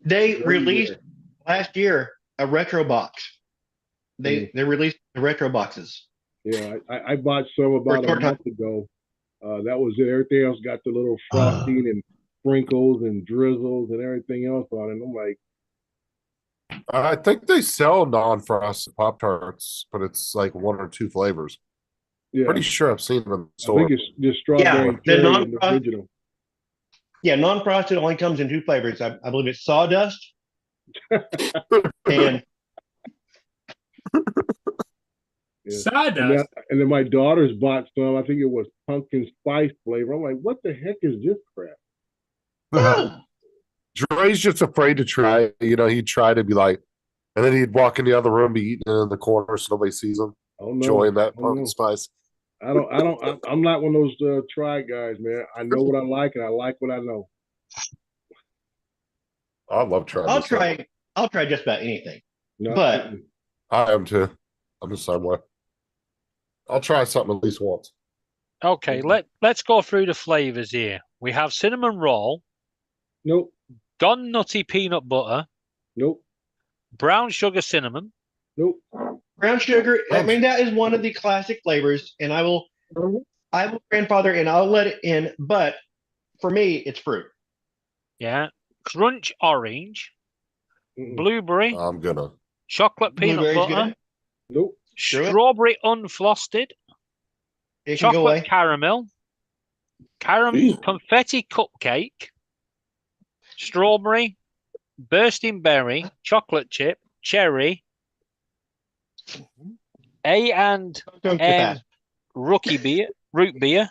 They They're released everywhere. last year a retro box. They released the retro boxes. Yeah, I bought some about a short time. month ago. That was it. Everything else got the little frosting and sprinkles and drizzles and everything else on it. And I'm like, I think they sell non-frosted Pop Tarts, but it's like one or two flavors. yeah, Pretty sure I've seen them in the I store. think it's just strawberry Yeah, and the cherry in the non-frosted- original. Yeah, non-frosted only comes in two flavors. I believe it's sawdust and Yeah. Sawdust. And then my daughters bought some. I think it was pumpkin spice flavor. I'm like, what the heck is this crap? oh, Dre's just afraid to try. You know, he'd try to be like, and then he'd walk in the other room, be eating it in the corner so nobody sees him, Oh no, enjoying that oh, pumpkin no. spice. I'm not one of those try guys, man. I know what I like and I like what I know. I love trying. I'll this stuff. try. I'll try just about anything. No, But- I am too. I'm the same way. I'll try something at least once. Okay, let's go through the flavors here. We have cinnamon roll, nope, gone nutty peanut butter, nope, brown sugar cinnamon, nope. Brown sugar. I mean, that is one of the classic flavors, and I will grandfather and I'll let it in. But for me, it's fruit. yeah, crunch orange, Mm-mm. blueberry, I'm gonna. chocolate peanut Blueberry's butter, good. Nope. Screw it. strawberry unfrosted, It can go chocolate away. caramel, Jeez. confetti cupcake, strawberry, bursting berry, chocolate chip, cherry, and Don't too M fast. root beer.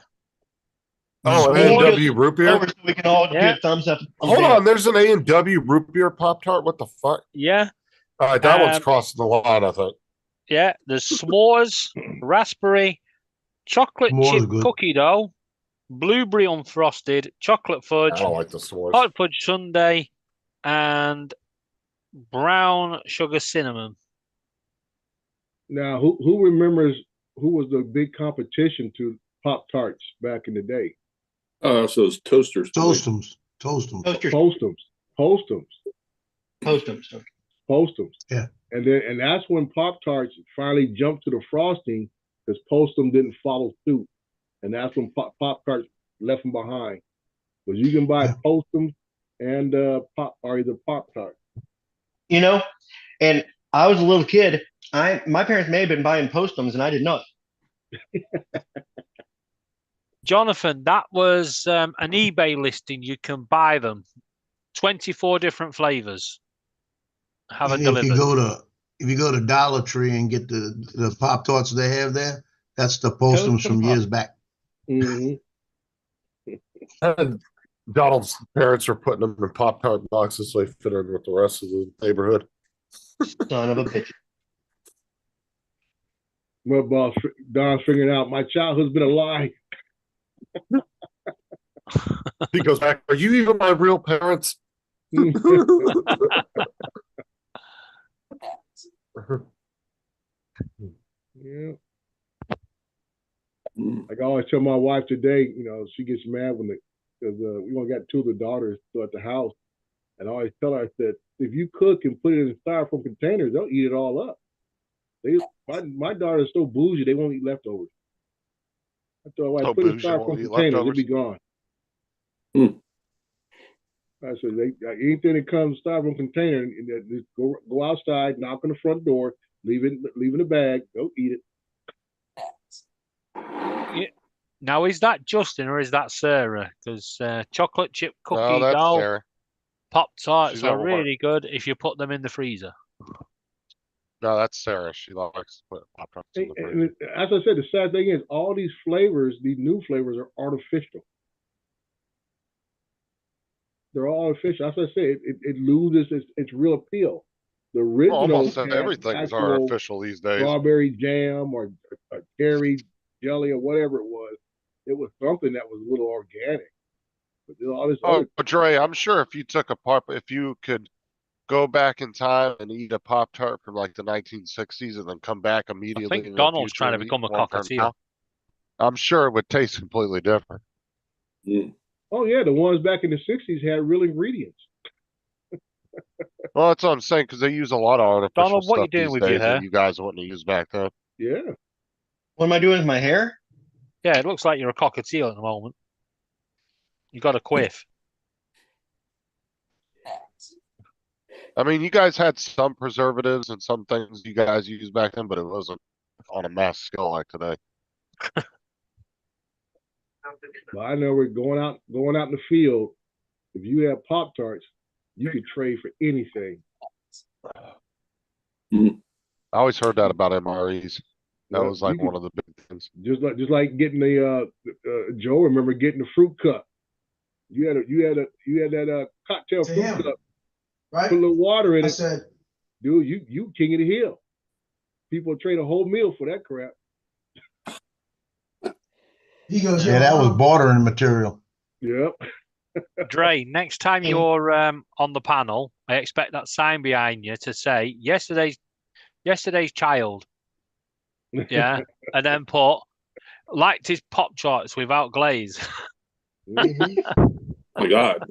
Oh, S'mores. A&W root beer. Over so we can all Yeah. give thumbs up. Hold on, there's an A&W root beer Pop Tart. What the fuck? Yeah, All right, that one's Um, crossing the line. I think. yeah. There's s'mores, raspberry, chocolate S'mores chip are good. cookie dough, blueberry unfrosted, chocolate I fudge, don't like the s'mores. hot fudge sundae, and brown sugar cinnamon. Now, who remembers who was the big competition to Pop Tarts back in the day? So those toasters. Toastums. Toasters. Postums. Postums. Yeah. And that's when Pop Tarts finally jumped to the frosting because Postum didn't follow suit, and that's when Pop Tarts left them behind. Because you can buy Yeah. Postums and either Pop Tart. You know, and I was a little kid. My parents may have been buying Postums, and I did not. Jonathan, that was an eBay listing. You can buy them. 24 different flavors. Have it And if delivered. you go to Dollar Tree and get the Pop Tarts they have there, that's the Postums from years back. Mm-hmm. And Donald's parents are putting them in Pop Tart boxes so they fit in with the rest of the neighborhood. Son of a bitch. Well, boss, Don's figuring out my childhood's been a lie. He goes back, "Are you even my real parents?" Yeah. Mm. Like I always tell my wife today, she gets mad because we only got two of the daughters still at the house, and I always tell her, I said, if you cook and put it in styrofoam containers, they'll eat it all up. My daughter is so bougie, they won't eat leftovers. I told her, So put it in bougie, they won't styrofoam eat containers, it'll leftovers. be gone. Hmm. I said, anything that comes styrofoam container, just go outside, knock on the front door, leave in the bag, go eat it. Now, is that Justin or is that Sarah? Because chocolate chip cookie No, that's dough. Sarah. Pop Tarts She's are at work. really good if you put them in the freezer. No, that's Sarah. She likes to put Pop Tarts in the freezer. As I said, the sad thing is all these flavors, these new flavors are artificial. They're all artificial. As I said, it loses its real appeal. The original Almost had everything's actual artificial these days. strawberry jam or cherry jelly or whatever it was. It was something that was a little organic. But there's all this Oh, other Dre, I'm sure if you could go back in time and eat a Pop Tart from like the 1960s and then come back immediately in the Donald's future trying to and eat become a one from cockatiel. now, I'm sure it would taste completely different. Mm. Oh yeah, the ones back in the '60s had real ingredients. Well, that's what I'm saying because they use a lot of artificial Donald, what stuff you doing these with your days hair? that you guys wouldn't have used back then. Yeah. What am I doing with my hair? Yeah, it looks like you're a cockatiel at the moment. You got a quiff. I mean, you guys had some preservatives and some things you guys used back then, but it wasn't on a mass scale like today. But I know we're going out in the field. If you have Pop Tarts, you could trade for anything. I always heard that about MREs. That Well, was like you one of the big things. just like getting the Joe. Remember getting the fruit cup? You had that cocktail To fruit him, cup. right? Put a little water in I it, said, dude. You king of the hill. People trade a whole meal for that crap. he goes, yeah, that was bartering material. Yep. Dre, next time you're on the panel, I expect that sign behind you to say yesterday's child. Yeah. And then put liked his Pop Tarts without glaze. Mhm. My God.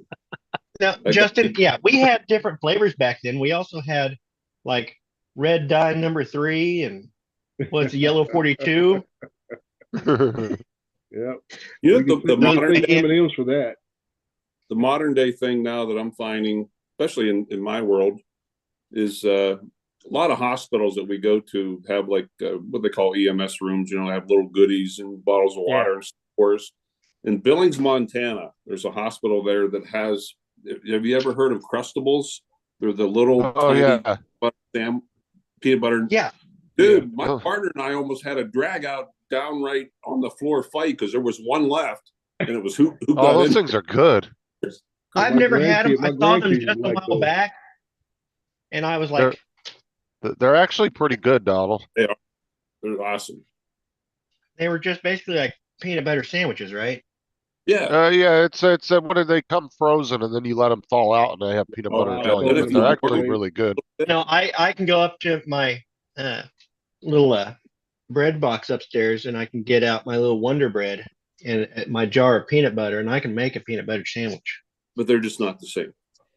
Now, Okay. Justin, yeah, we had different flavors back then. We also had like red dye number 3 and what's the yellow 42. Yep. You know, You can the modern thank M&Ms for that. the modern day thing now that I'm finding, especially in my world, is a lot of hospitals that we go to have like what they call EMS rooms. You know, have little goodies and bottles of water and stores. In Billings, Montana, there's a hospital there that has. Have you ever heard of Crustables? They're the little Oh tiny yeah. peanut butter. Yeah. Dude, my Oh. partner and I almost had a drag out downright on the floor fight because there was one left, and it was who Oh, got those in. things are good. I've My never had them. grandkids- I my saw them grandkids just a like while those. back, and I was like, They're actually pretty good, Donald. They're awesome. they were just basically like peanut butter sandwiches, right? Yeah. Yeah, it's what do they come frozen and then you let them thaw out and they have peanut Oh, butter yeah. jelly. And in if it. you They're actually want- really good. No, I can go up to my little bread box upstairs, and I can get out my little Wonder Bread and my jar of peanut butter, and I can make a peanut butter sandwich. But they're just not the same.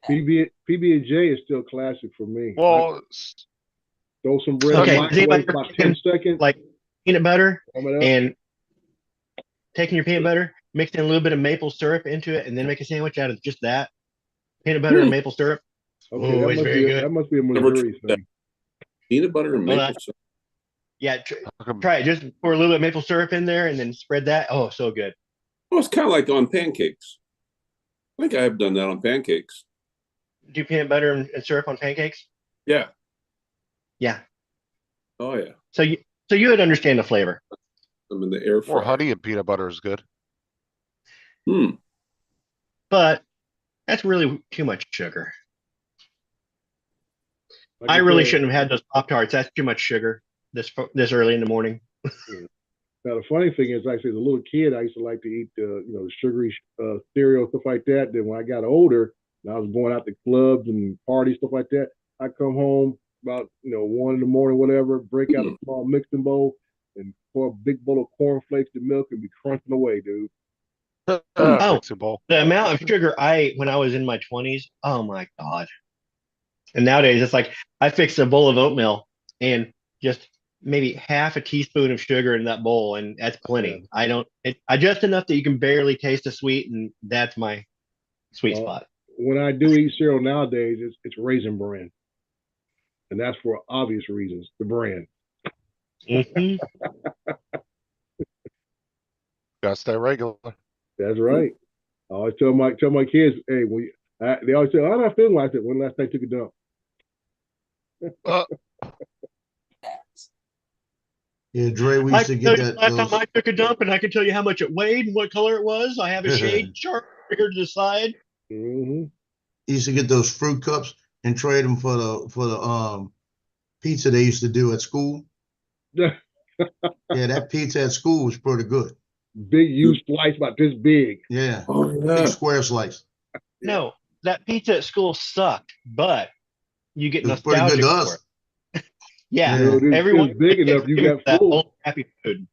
PB&J is still classic for me. Well, Throw some bread Okay, in the does anybody microwave about ever 10 seconds. Like peanut butter warm it up. and taking your peanut butter, mixing a little bit of maple syrup into it, and then make a sandwich out of just that peanut butter and maple syrup. Okay, Oh, that it's must very be good. that must be a Never Missouri tried that. thing. Peanut butter and Well, maple syrup. Yeah, try it. Just pour a little bit of maple syrup in there, and then spread that. Oh, so good. Oh, it's kind of like on pancakes. I think I have done that on pancakes. Do peanut butter and syrup on pancakes? Yeah. Yeah. Oh yeah. So you would understand the flavor. I'm in the air or fryer. honey and peanut butter is good. But that's really too much sugar. Like I said, really shouldn't have had those Pop Tarts. That's too much sugar this early in the morning. Now the funny thing is, like I said, as a little kid, I used to like to eat the sugary cereal, stuff like that. Then when I got older, and I was going out to clubs and parties, stuff like that, I come home about 1 in the morning, whatever, break out a small mixing bowl and pour a big bowl of cornflakes and milk and be crunching away, dude. Oh. Mixing bowl. The amount of sugar when I was in my 20s, oh my God. And nowadays it's like I fix a bowl of oatmeal and just maybe half a teaspoon of sugar in that bowl, and that's plenty. I just enough that you can barely taste the sweet, and that's my sweet spot. When I do eat cereal nowadays, it's Raisin Bran, and that's for obvious reasons. The brand. Mhm. Gotta stay regular. That's right. I always tell my kids, hey, They always say, "I'm not feeling like it." When last time I took a dump? Yeah, Dre, we I used to can tell get you that. last time Those, I took a dump, and I can tell you how much it weighed and what color it was. I have a shade chart here to the side. Mm-hmm. used to get those fruit cups and trade them for the pizza they used to do at school. Yeah, that pizza at school was pretty good. Big huge slice about this big. Yeah, Oh big yeah. square slice. No, that pizza at school sucked, but you get It was pretty good nostalgic to for us. it. Yeah, You know, this everyone is big enough. You got that food. old happy food.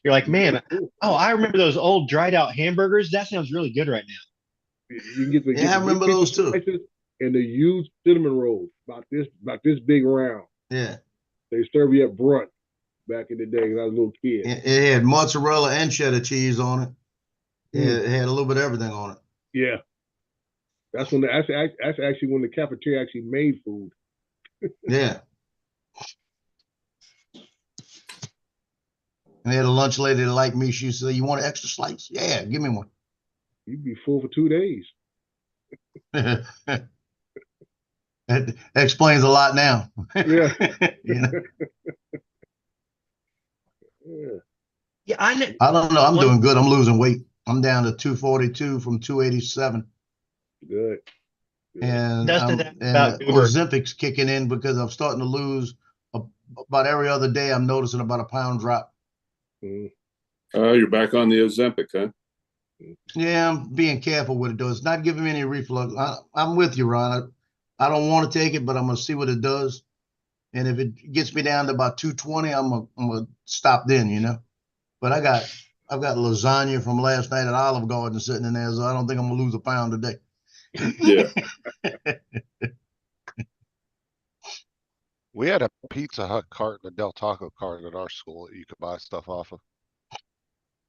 You're like, man, oh, I remember those old dried out hamburgers. That sounds really good right now. You can get the Yeah, I big remember pizza those too. slices and the huge cinnamon rolls about this big round. Yeah, They serve you at brunch back in the day when I was a little kid. it had mozzarella and cheddar cheese on it. It had a little bit of everything on it. Yeah, that's actually when the cafeteria actually made food. Yeah. And they had a lunch lady that liked me. She said, "You want an extra slice?" Yeah, give me one. You'd be full for 2 days. That explains a lot now. Yeah. You know? Yeah. Yeah, I know. I don't know. I'm One- doing good. I'm losing weight. I'm down to 242 from 287. Good. And, Dustin, and about your- Ozempic's kicking in because I'm starting to lose about every other day. I'm noticing about a pound drop. Mm. You're back on the Ozempic, huh? Yeah, I'm being careful with it though. It's not giving me any reflux. I'm with you, Ron. I don't want to take it, but I'm gonna see what it does. And if it gets me down to about 220, I'm gonna stop then, you know. But I've got lasagna from last night at Olive Garden sitting in there, so I don't think I'm gonna lose a pound today. Yeah. We had a Pizza Hut cart and a Del Taco cart at our school that you could buy stuff off of.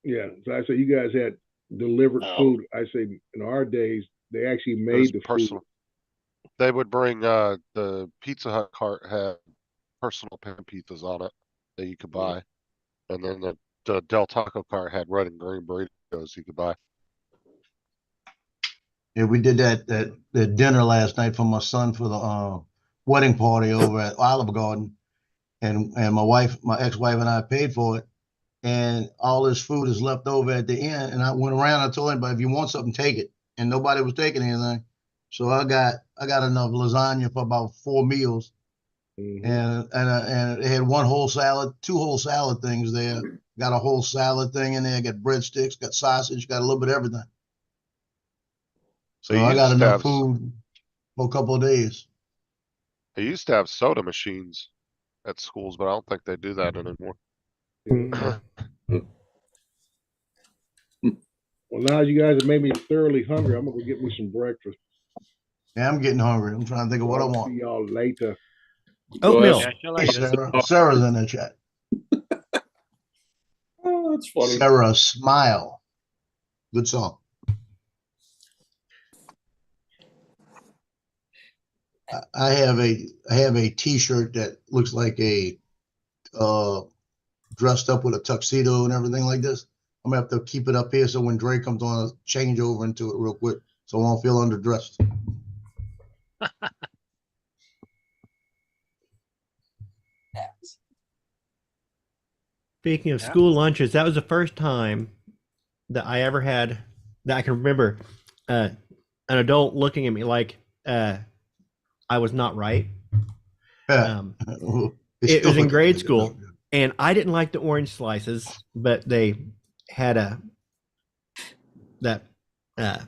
Yeah. So I say you guys had delivered Oh. food. I say in our days they actually It was made the personal. food. They would bring the Pizza Hut cart had personal pan pizzas on it that you could buy, and then the Del Taco cart had red and green burritos you could buy. Yeah, we did that dinner last night for my son for the wedding party over at Olive Garden, and my ex-wife and I paid for it, and all this food is left over at the end. And I went around, I told anybody, if you want something, take it, and nobody was taking anything. So I got enough lasagna for about 4 meals, Mhm. and it had one whole salad, 2 whole salad things there. Got a whole salad thing in there. Got breadsticks, got sausage, got a little bit of everything. So They I got used to enough have- food for a couple of days. They used to have soda machines at schools, but I don't think they do that anymore. Yeah. Well, now you guys have made me thoroughly hungry. I'm gonna go get me some breakfast. Yeah, I'm getting hungry. I'm trying to think of what I I'll want. See y'all later. Oatmeal. Yeah, you later. Sarah's in the chat. Oh, that's funny. Sarah, Smile. Good song. I have a T-shirt that looks like a dressed up with a tuxedo and everything like this. I'm gonna have to keep it up here so when Dre comes on, I'll change over into it real quick so I won't feel underdressed. Speaking of Yeah. school lunches, that was the first time that I ever had that I can remember an adult looking at me like I was not right. Um, It was in grade school. and I didn't like the orange slices, but they had that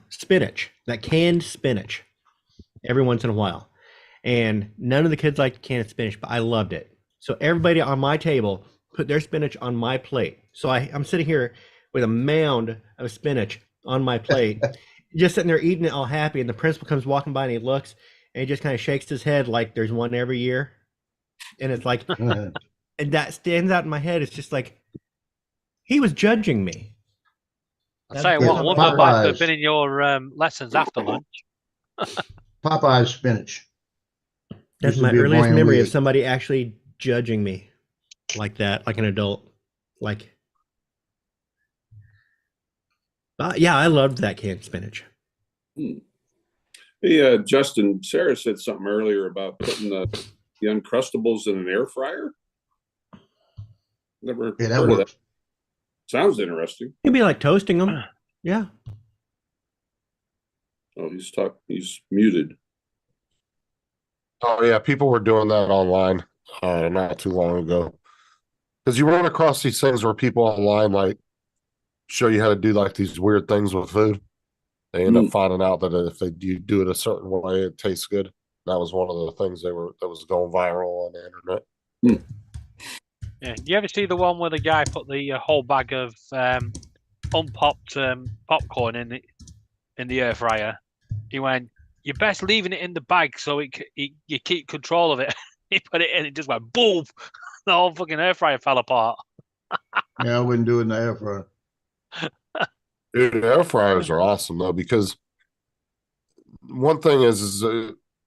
spinach, that canned spinach, every once in a while. And none of the kids liked canned spinach, but I loved it. So everybody on my table put their spinach on my plate. So I'm sitting here with a mound of spinach on my plate, just sitting there eating it all happy. And the principal comes walking by and he looks and he just kind of shakes his head like there's one every year. And it's like, and that stands out in my head. It's just like, he was judging me. I'll tell you That's what, I good. wonder what might have Popeyes. been in your lessons after lunch. Popeye's spinach. That's Used to my be a earliest brand memory we of ate. somebody actually judging me like that, like an adult. Like, yeah, I loved that canned spinach. Yeah, Justin, Sarah said something earlier about putting the Uncrustables in an air fryer. Never Yeah, that heard of that. works. Sounds interesting. It'd be like toasting them. Yeah. Oh, he's muted. Oh yeah, people were doing that online not too long ago. Because you run across these things where people online like show you how to do like these weird things with food. They end up finding out that if you do it a certain way, it tastes good. That was one of the things that was going viral on the internet. Yeah. You ever see the one where the guy put the whole bag of unpopped popcorn in the air fryer? He went, "You're best leaving it in the bag so you keep control of it." He put it in, it just went boom. The whole fucking air fryer fell apart. Yeah, I wouldn't do it in the air fryer. Dude, air fryers are awesome though, because one thing is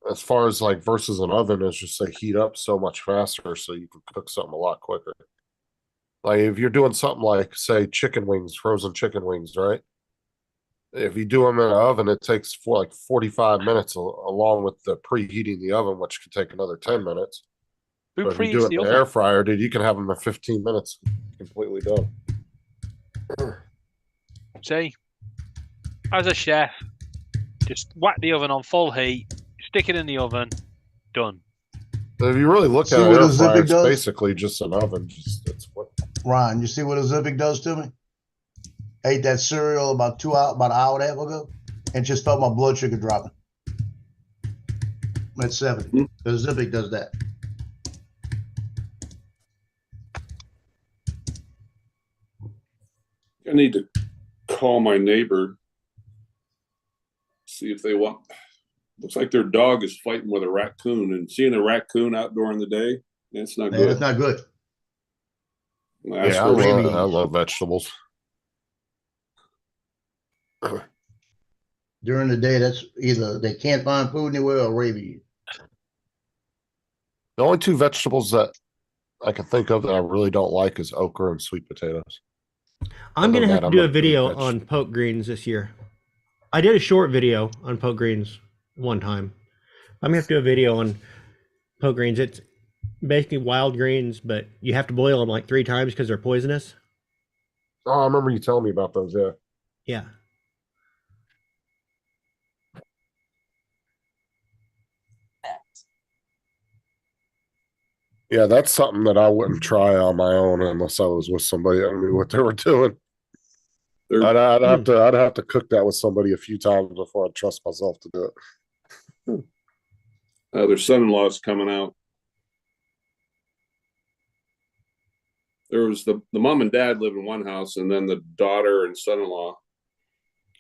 as far as like versus an oven is just they heat up so much faster, so you can cook something a lot quicker. Like if you're doing something like say chicken wings, frozen chicken wings, right? If you do them in an oven, it takes like 45 minutes along with the preheating the oven, which could take another 10 minutes. Who But if you preheats do it the in the oven? air fryer, dude, you can have them in 15 minutes completely done. See, as a chef, just whack the oven on full heat, stick it in the oven, done. If you really look See at an what air a fryer, Zippy it's does? basically just an oven. It's what Ron, you see what a Zipic does to me? Ate that cereal about an hour and a half ago, and just felt my blood sugar dropping. At 70. The Zipic does that. I need to call my neighbor, see if they want. Looks like their dog is fighting with a raccoon, and seeing a raccoon out during the day, that's not Yeah, good. that's not good. That's yeah, I for love vegetables. During the day, that's either they can't find food anywhere or rabies. The only two vegetables that I can think of that I really don't like is okra and sweet potatoes. I'm Other gonna than have that, to I'm do not a a big video veg- on poke greens this year. I did a short video on poke greens one time. I'm gonna have to do a video on poke greens. It's basically wild greens, but you have to boil them like 3 times because they're poisonous. Oh, I remember you telling me about those. Yeah. Yeah. Yeah, that's something that I wouldn't try on my own unless I was with somebody that knew what they were doing. I'd have to cook that with somebody a few times before I'd trust myself to do it. their son-in-law's coming out. There was the mom and dad live in one house, and then the daughter and son-in-law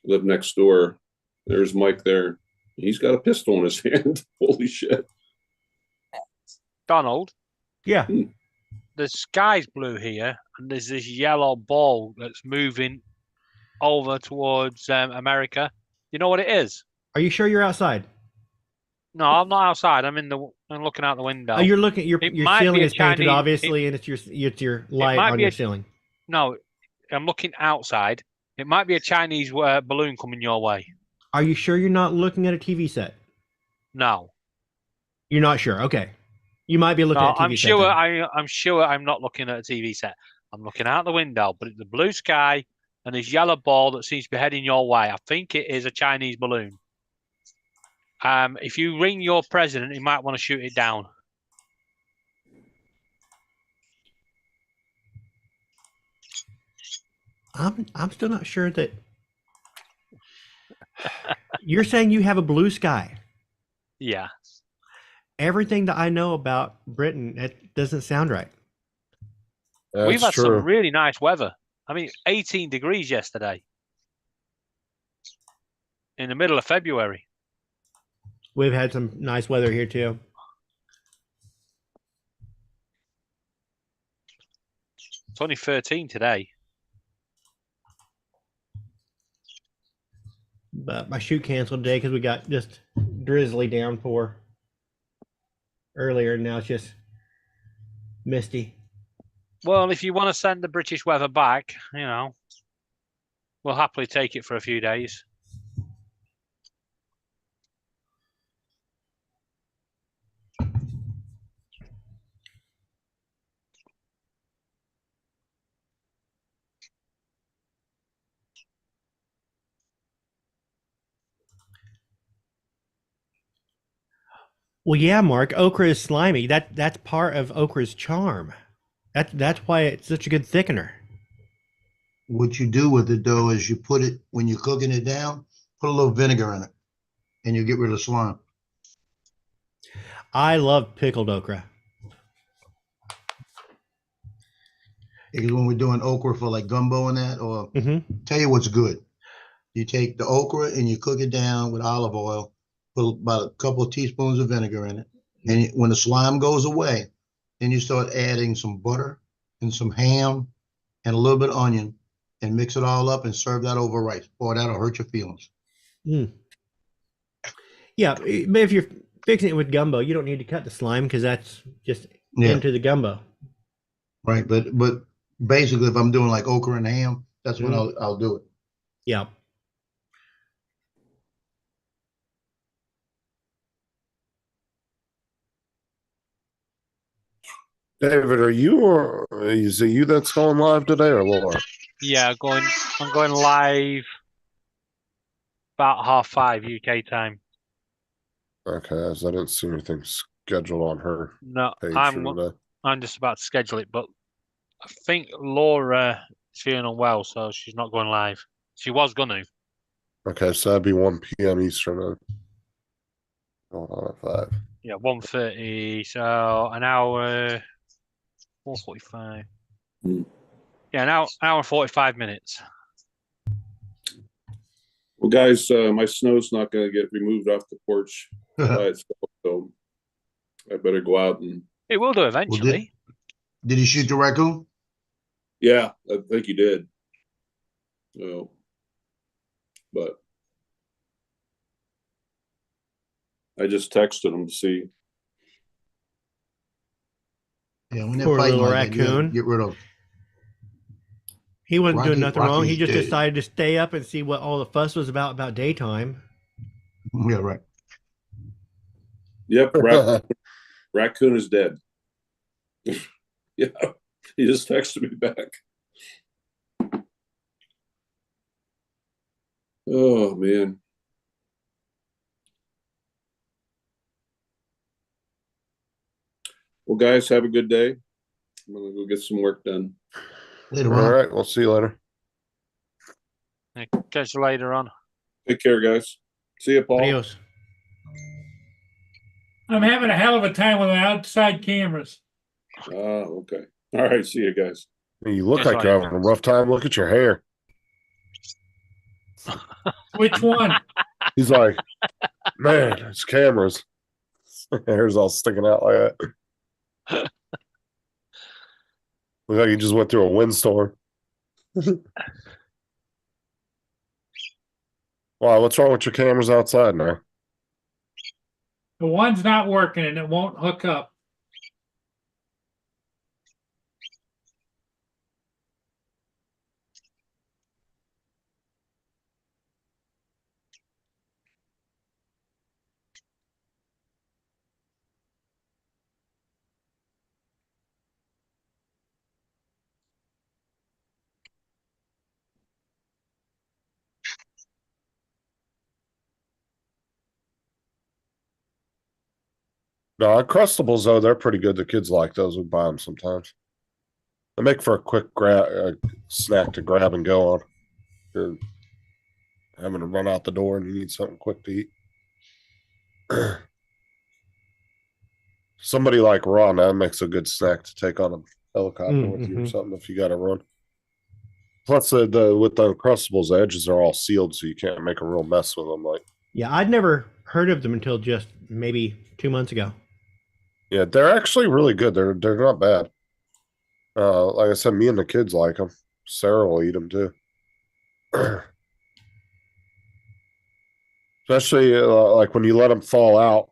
live next door. There's Mike there. He's got a pistol in his hand. Holy shit. Donald, Yeah. the sky's blue here, and there's this yellow ball that's moving over towards America. You know what it is? Are you sure you're outside? No, I'm not outside. I'm looking out the window. Oh, you're looking. Your might be ceiling a is painted, Chinese- obviously, and it's your light might on be your a- ceiling. No, I'm looking outside. It might be a Chinese balloon coming your way. Are you sure you're not looking at a TV set? No. You're not sure. Okay. You might be looking No, at a TV I'm set. sure. then. I'm sure I'm not looking at a TV set. I'm looking out the window, but it's the blue sky and this yellow ball that seems to be heading your way. I think it is a Chinese balloon. If you ring your president, he might want to shoot it down. I'm still not sure that. You're saying you have a blue sky. Yeah. Everything that I know about Britain, it doesn't sound right. We've That's had true. some really nice weather. I mean, 18 degrees yesterday. In the middle of February. We've had some nice weather here too. It's only 13 today. But my shoot canceled today because we got just drizzly downpour earlier, and now it's just misty. Well, if you want to send the British weather back, we'll happily take it for a few days. Well, yeah, Mark, okra is slimy. That's part of okra's charm. That's why it's such a good thickener. What you do with it though is you put it when you're cooking it down, put a little vinegar in it, and you get rid of slime. I love pickled okra. Because when we're doing okra for like gumbo and that, or Mm-hmm. tell you what's good. You take the okra and you cook it down with olive oil, put about a couple of teaspoons of vinegar in it. And when the slime goes away, then you start adding some butter and some ham and a little bit of onion and mix it all up and serve that over rice. Boy, that'll hurt your feelings. Yeah, but if you're fixing it with gumbo, you don't need to cut the slime because that's just into the gumbo. Right. But basically, if I'm doing like okra and ham, that's when I'll do it. Yeah. David, are you or is it you that's going live today or Laura? Yeah, I'm going live about 5:30 UK time. Okay, as I didn't see anything scheduled on her No, page I'm for today. just about to schedule it, but I think Laura is feeling unwell, so she's not going live. She was gonna. Okay, so that'd be 1 p.m. Eastern. Going on at 5. Yeah, 1:30. So an hour, 4:45. Yeah, an hour and 45 minutes. Well, guys, my snow's not going to get removed off the porch by itself, so I better go out and. It will do eventually. Did he shoot the raccoon? Yeah, I think he did. No, but I just texted him to see. Yeah, when they're Poor fighting little like that, you gotta raccoon. get rid of. He wasn't doing nothing wrong. He Rocky's just dead. decided to stay up and see what all the fuss was about daytime. Yeah, right. Yep, raccoon is dead. Yeah, he just texted me back. Oh man. Well, guys, have a good day. I'm gonna go get some work done. Later All on. right, we'll see you later. Yeah, catch you later on. Take care, guys. See you, Paul. Adios. I'm having a hell of a time with my outside cameras. Okay. All right. See you guys. You look Yes, like you're right. having a rough time. Look at your hair. Which one? He's like, man, it's cameras. Hair's all sticking out like that. Look like you just went through a windstorm. Wow, what's wrong with your cameras outside now? The one's not working and it won't hook up. No, Uncrustables though, they're pretty good. The kids like those. We buy them sometimes. They make for a quick snack to grab and go on. You're having to run out the door and you need something quick to eat. Somebody like Ron, that makes a good snack to take on a helicopter with you or something if you got to run. Plus, with the Uncrustables, the edges are all sealed, so you can't make a real mess with them. Like, Yeah, I'd never heard of them until just maybe 2 months ago. yeah, they're actually really good. They're not bad. Like I said, me and the kids like them. Sarah will eat them too. Especially like when you let them thaw out.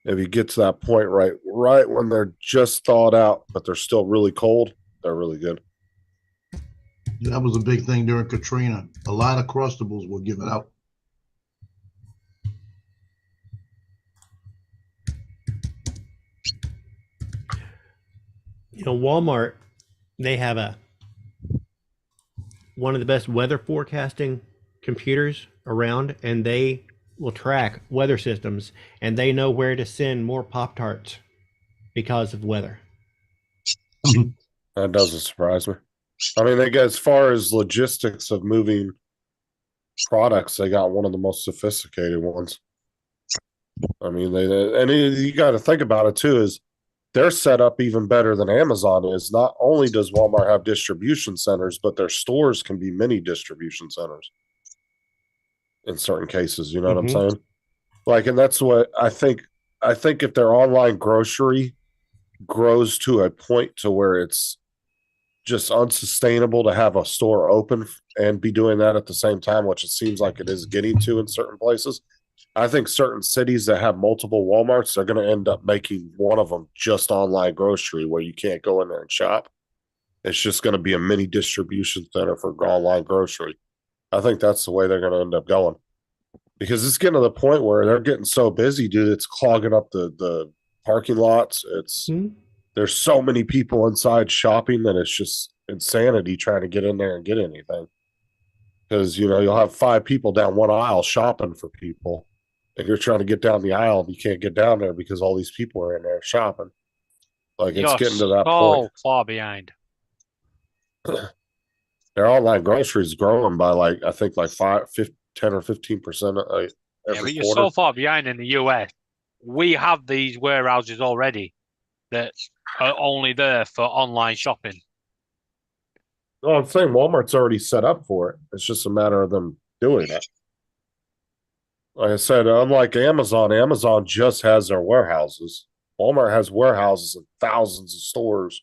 If you get to that point right when they're just thawed out, but they're still really cold, they're really good. That was a big thing during Katrina. A lot of Crustables were given out. You know, Walmart, they have one of the best weather forecasting computers around, and they will track weather systems, and they know where to send more Pop Tarts because of weather. That doesn't surprise me. I mean, they get as far as logistics of moving products, they got one of the most sophisticated ones. I mean, you got to think about it too. Is they're set up even better than Amazon is. Not only does Walmart have distribution centers, but their stores can be mini distribution centers in certain cases. You know what I'm saying? Like, and that's what I think. I think if their online grocery grows to a point to where it's just unsustainable to have a store open and be doing that at the same time, which it seems like it is getting to in certain places. I think certain cities that have multiple Walmarts are going to end up making one of them just online grocery where you can't go in there and shop. It's just going to be a mini distribution center for online grocery. I think that's the way they're going to end up going, because it's getting to the point where they're getting so busy, dude. It's clogging up the parking lots. It's there's so many people inside shopping that it's just insanity trying to get in there and get anything. Because, you know, you'll have 5 people down one aisle shopping for people, and you're trying to get down the aisle and you can't get down there because all these people are in there shopping. Like, it's getting to that point. Far behind. Their online groceries growing by like, I think like 10 or 15% every But you're quarter. so far behind in the US. We have these warehouses already that are only there for online shopping. No, I'm saying Walmart's already set up for it. It's just a matter of them doing it. Like I said, unlike Amazon, Amazon just has their warehouses. Walmart has warehouses and thousands of stores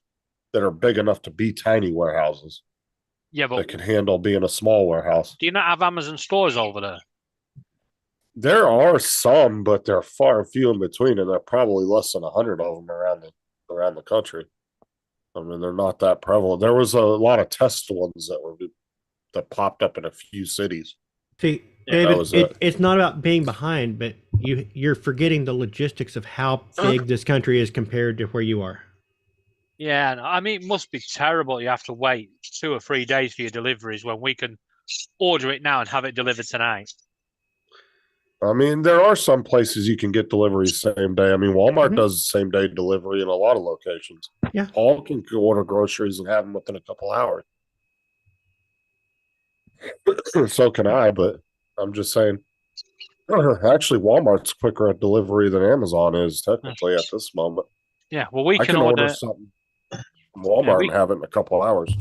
that are big enough to be tiny warehouses. Yeah, but that can handle being a small warehouse. Do you not have Amazon stores over there? There are some, but they're far and few in between, and there are probably less than 100 of them around the country. I mean, they're not that prevalent. There was a lot of test ones that popped up in a few cities. See, David, it's not about being behind, but you're forgetting the logistics of how big this country is compared to where you are. Yeah, I mean, it must be terrible. You have to wait 2 or 3 days for your deliveries when we can order it now and have it delivered tonight. I mean, there are some places you can get deliveries same day. I mean, Walmart does same day delivery in a lot of locations. Yeah. Paul can order groceries and have them within a couple hours. So can I, but I'm just saying. Actually, Walmart's quicker at delivery than Amazon is technically at this moment. Yeah, well, we I can order something from Walmart and have it in a couple hours.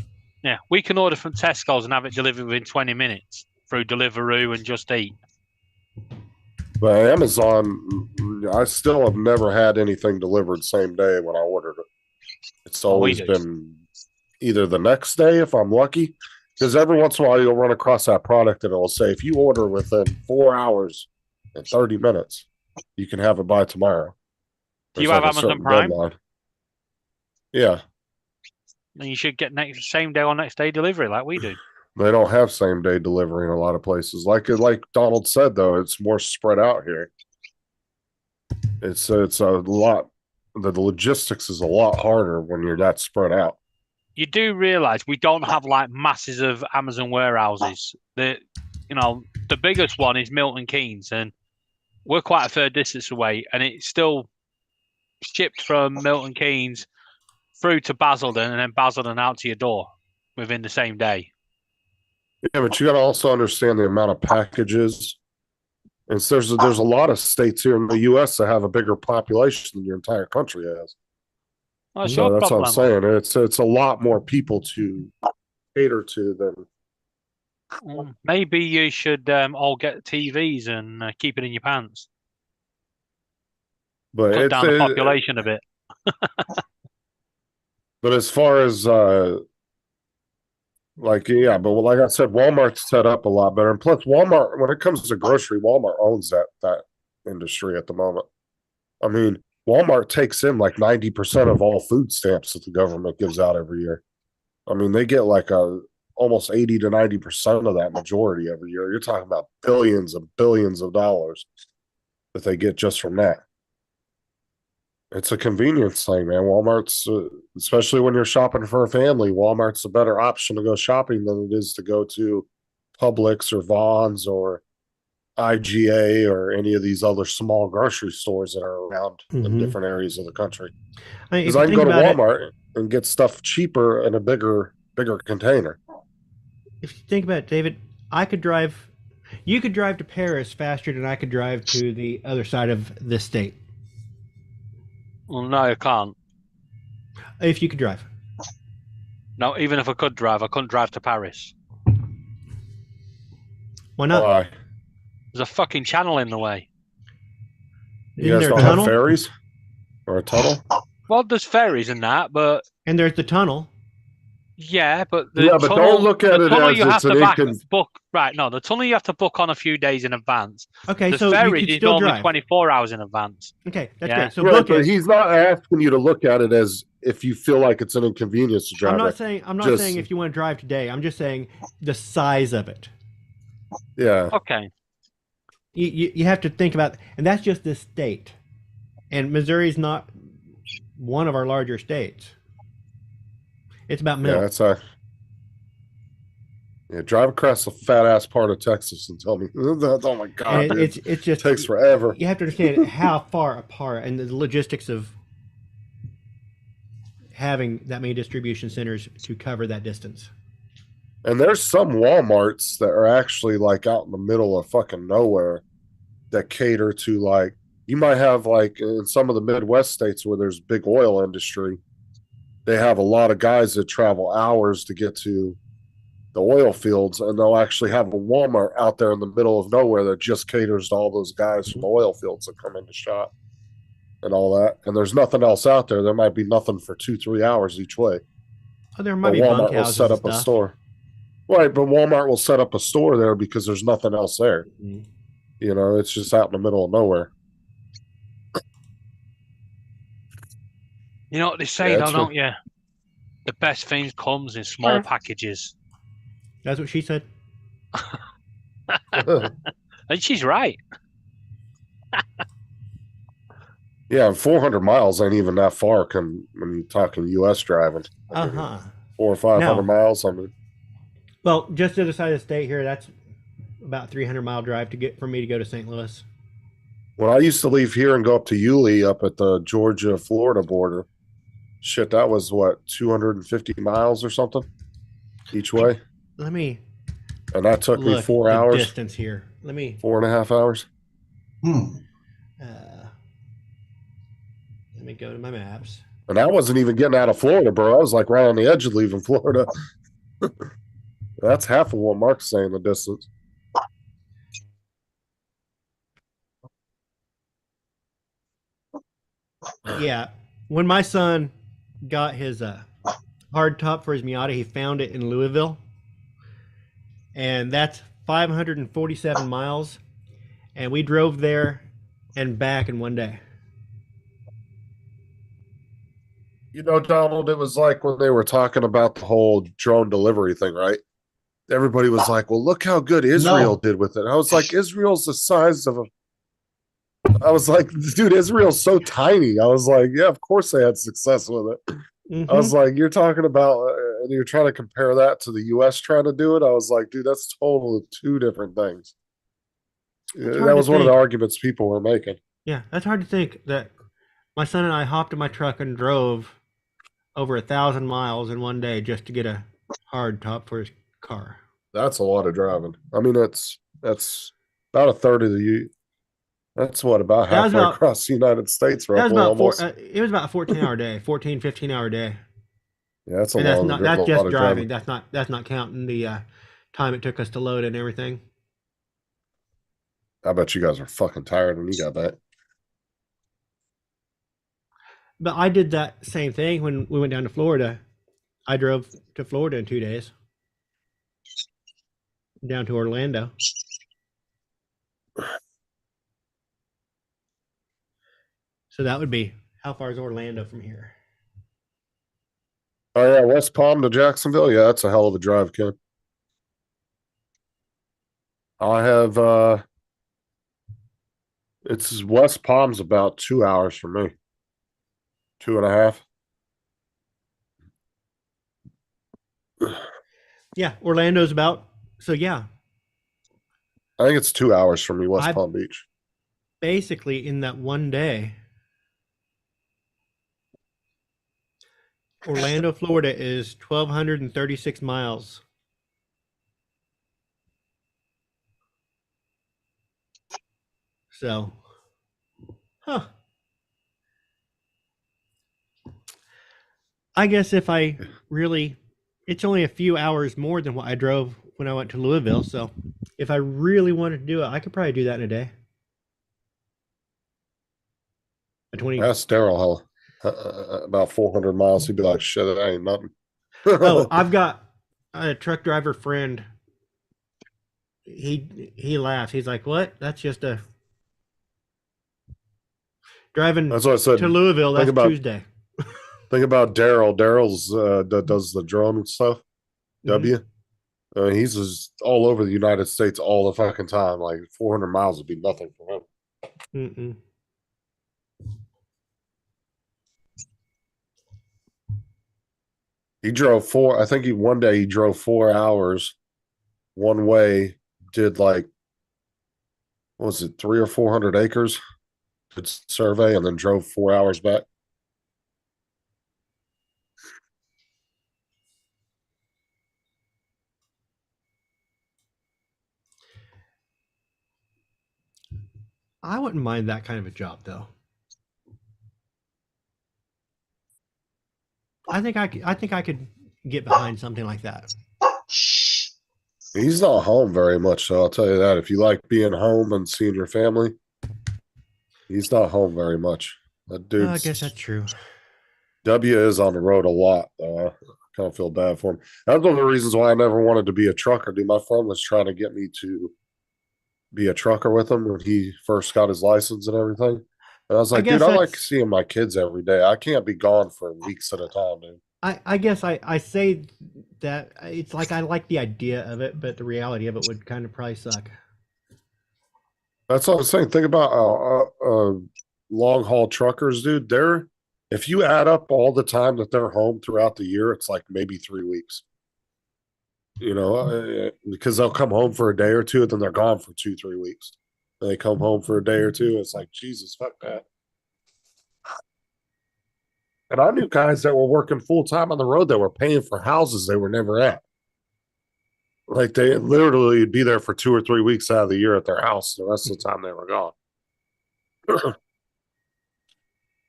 Yeah, we can order from Tesco's and have it delivered within 20 minutes through Deliveroo and Just Eat. But Amazon, I still have never had anything delivered same day when I ordered it. It's always been either the next day if I'm lucky, because every once in a while you'll run across that product and it will say, if you order within 4 hours and 30 minutes, you can have it by tomorrow. Do you have Amazon Prime? Deadline. Yeah. Then you should get same day or next day delivery like we do. They don't have same day delivery in a lot of places. Like Donald said, though, it's more spread out here. It's a lot. The logistics is a lot harder when you're that spread out. You do realize we don't have like masses of Amazon warehouses. The biggest one is Milton Keynes, and we're quite a fair distance away, and it's still shipped from Milton Keynes through to Basildon and then Basildon out to your door within the same day. Yeah, but you got to also understand the amount of packages. And there's a lot of states here in the U.S. that have a bigger population than your entire country has. Well, so that's what I'm saying. It's a lot more people to cater to than. Maybe you should all get TVs and keep it in your pants. But cut down the population a bit. But as far as but like I said, Walmart's set up a lot better. And plus, Walmart, when it comes to grocery, Walmart owns that industry at the moment. I mean, Walmart takes in like 90% of all food stamps that the government gives out every year. I mean, they get like almost 80 to 90% of that majority every year. You're talking about billions and billions of dollars that they get just from that. It's a convenience thing, man. Walmart's, especially when you're shopping for a family, Walmart's a better option to go shopping than it is to go to Publix or Vons or IGA or any of these other small grocery stores that are around in Mhm. different areas of the country. I mean, if Because you I can think go to about it, Walmart and get stuff cheaper in a bigger container. if you think about it, David, I could drive. You could drive to Paris faster than I could drive to the other side of this state. Well, no, I can't. If you could drive. No, even if I could drive, I couldn't drive to Paris. Why not? Why? There's a fucking channel in the way. You Isn't guys there a don't have tunnel? ferries or a tunnel? Well, there's ferries and that, but And there's the tunnel. yeah, but the Yeah, but tunnel, don't look at the it tunnel as you have it's to an book. Right, no, the tunnel you have to book on a few days in advance. Okay, The so you ferries could is still normally drive. 24 hours in advance. Okay, that's Yeah. great. So Right, book but it. he's not asking you to look at it as if you feel like it's an inconvenience to drive. I'm not it. saying Just- saying if you want to drive today. I'm just saying the size of it. Yeah. Okay. You have to think about, and that's just this state, and Missouri's not one of our larger states. It's about Yeah, milk. that's a. Yeah, drive across the fat ass part of Texas and tell me. Oh my god, And dude. it's just It takes forever. You have to understand how far apart and the logistics of having that many distribution centers to cover that distance. And there's some Walmarts that are actually like out in the middle of fucking nowhere that cater to like you might have like in some of the Midwest states where there's big oil industry, they have a lot of guys that travel hours to get to the oil fields, and they'll actually have a Walmart out there in the middle of nowhere that just caters to all those guys from the oil fields that come into shop and all that. And there's nothing else out there. There might be nothing for 2-3 hours each way. Oh, there But might be Walmart will bunkhouses set and up a stuff. store. Right, but Walmart will set up a store there because there's nothing else there. Mhm. You know, it's just out in the middle of nowhere. You know what they say, Yeah, though, it's don't you? The best things comes in small packages. That's what she said. And she's right. Yeah, and 400 miles ain't even that far when you're talking U.S. driving. I mean, 400 or 500 No. miles. I mean, Well, just to the side of the state here, that's about 300-mile drive to get for me to go to St. Louis. when I used to leave here and go up to Yulee up at the Georgia-Florida border, shit, that was what, 250 miles or something each way? Let me And that took me look 4 the hours, distance here. Let me 4.5 hours. Hmm. let me go to my maps. And I wasn't even getting out of Florida, bro. I was like right on the edge of leaving Florida. That's half of what Mark's saying the distance. Yeah, when my son got his hard top for his Miata, he found it in Louisville, and that's 547 miles, and we drove there and back in one day. You know, Donald, it was like when they were talking about the whole drone delivery thing, right? Everybody was like, well, look how good Israel did with it. I was like, Israel's the size of a. I was like, dude, Israel's so tiny. I was like, yeah, of course they had success with it. I was like, you're talking about, and you're trying to compare that to the U.S. trying to do it. I was like, dude, that's totally two different things. hard That to was one of the think. arguments people were making. Yeah, that's hard to think that my son and I hopped in my truck and drove over 1,000 miles in one day just to get a hard top for his car. That's a lot of driving. I mean, that's about a third of the. That's what about That was halfway about- across the United States, That was roughly about almost. it was about a 14-hour day, 15-hour day. Yeah, that's a And that's long. not a that's lot just of driving. That's not counting the time it took us to load and everything. I bet you guys are fucking tired when you got that. But I did that same thing when we went down to Florida. I drove to Florida in 2 days. Down to Orlando. So that would be, how far is Orlando from here? Oh yeah, West Palm to Jacksonville. Yeah, that's a hell of a drive, kid. I have it's West Palm's about 2 hours from me. 2.5. Yeah, Orlando's about, so yeah. I think it's 2 hours from me, West I- Palm Beach. Basically, in that one day, Orlando, Florida is 1,236 miles. So, huh. I guess if I really, it's only a few hours more than what I drove when I went to Louisville. So, if I really wanted to do it, I could probably do that in a day. A 20. Ask Daryl how about 400 miles. He'd be like, "Shit, that ain't nothing." Oh, I've got a truck driver friend. He laughs. He's like, "What? That's just a driving That's what I said. to Louisville. think That's about- Tuesday." Think about Daryl. Daryl's that does the drone stuff. W. He's just all over the United States all the fucking time. Like 400 miles would be nothing for him. Mm-mm. He drove I think one day he drove 4 hours one way, did like, what was it, 300 or 400 acres, did survey, and then drove 4 hours back. I wouldn't mind that kind of a job, though. I think I could get behind something like that. He's not home very much, so I'll tell you that. If you like being home and seeing your family, he's not home very much. That dude. I guess that's true. W is on the road a lot. I kind of feel bad for him. That's one of the reasons why I never wanted to be a trucker. Dude, my friend was trying to get me to be a trucker with him when he first got his license and everything. And I was like, guess dude, I like that's- seeing my kids every day. I can't be gone for weeks at a time, dude. I guess I say that it's like I like the idea of it, but the reality of it would kind of probably suck. That's what I'm saying. Think about long haul truckers, dude. If you add up all the time that they're home throughout the year, it's like maybe 3 weeks. You know, because they'll come home for a day or two, and then they're gone for 2-3 weeks. And they come home for a day or two. It's like, Jesus, fuck that. And I knew guys that were working full time on the road that were paying for houses they were never at. Like they literally would be there for 2 or 3 weeks out of the year at their house. The rest of the time they were gone.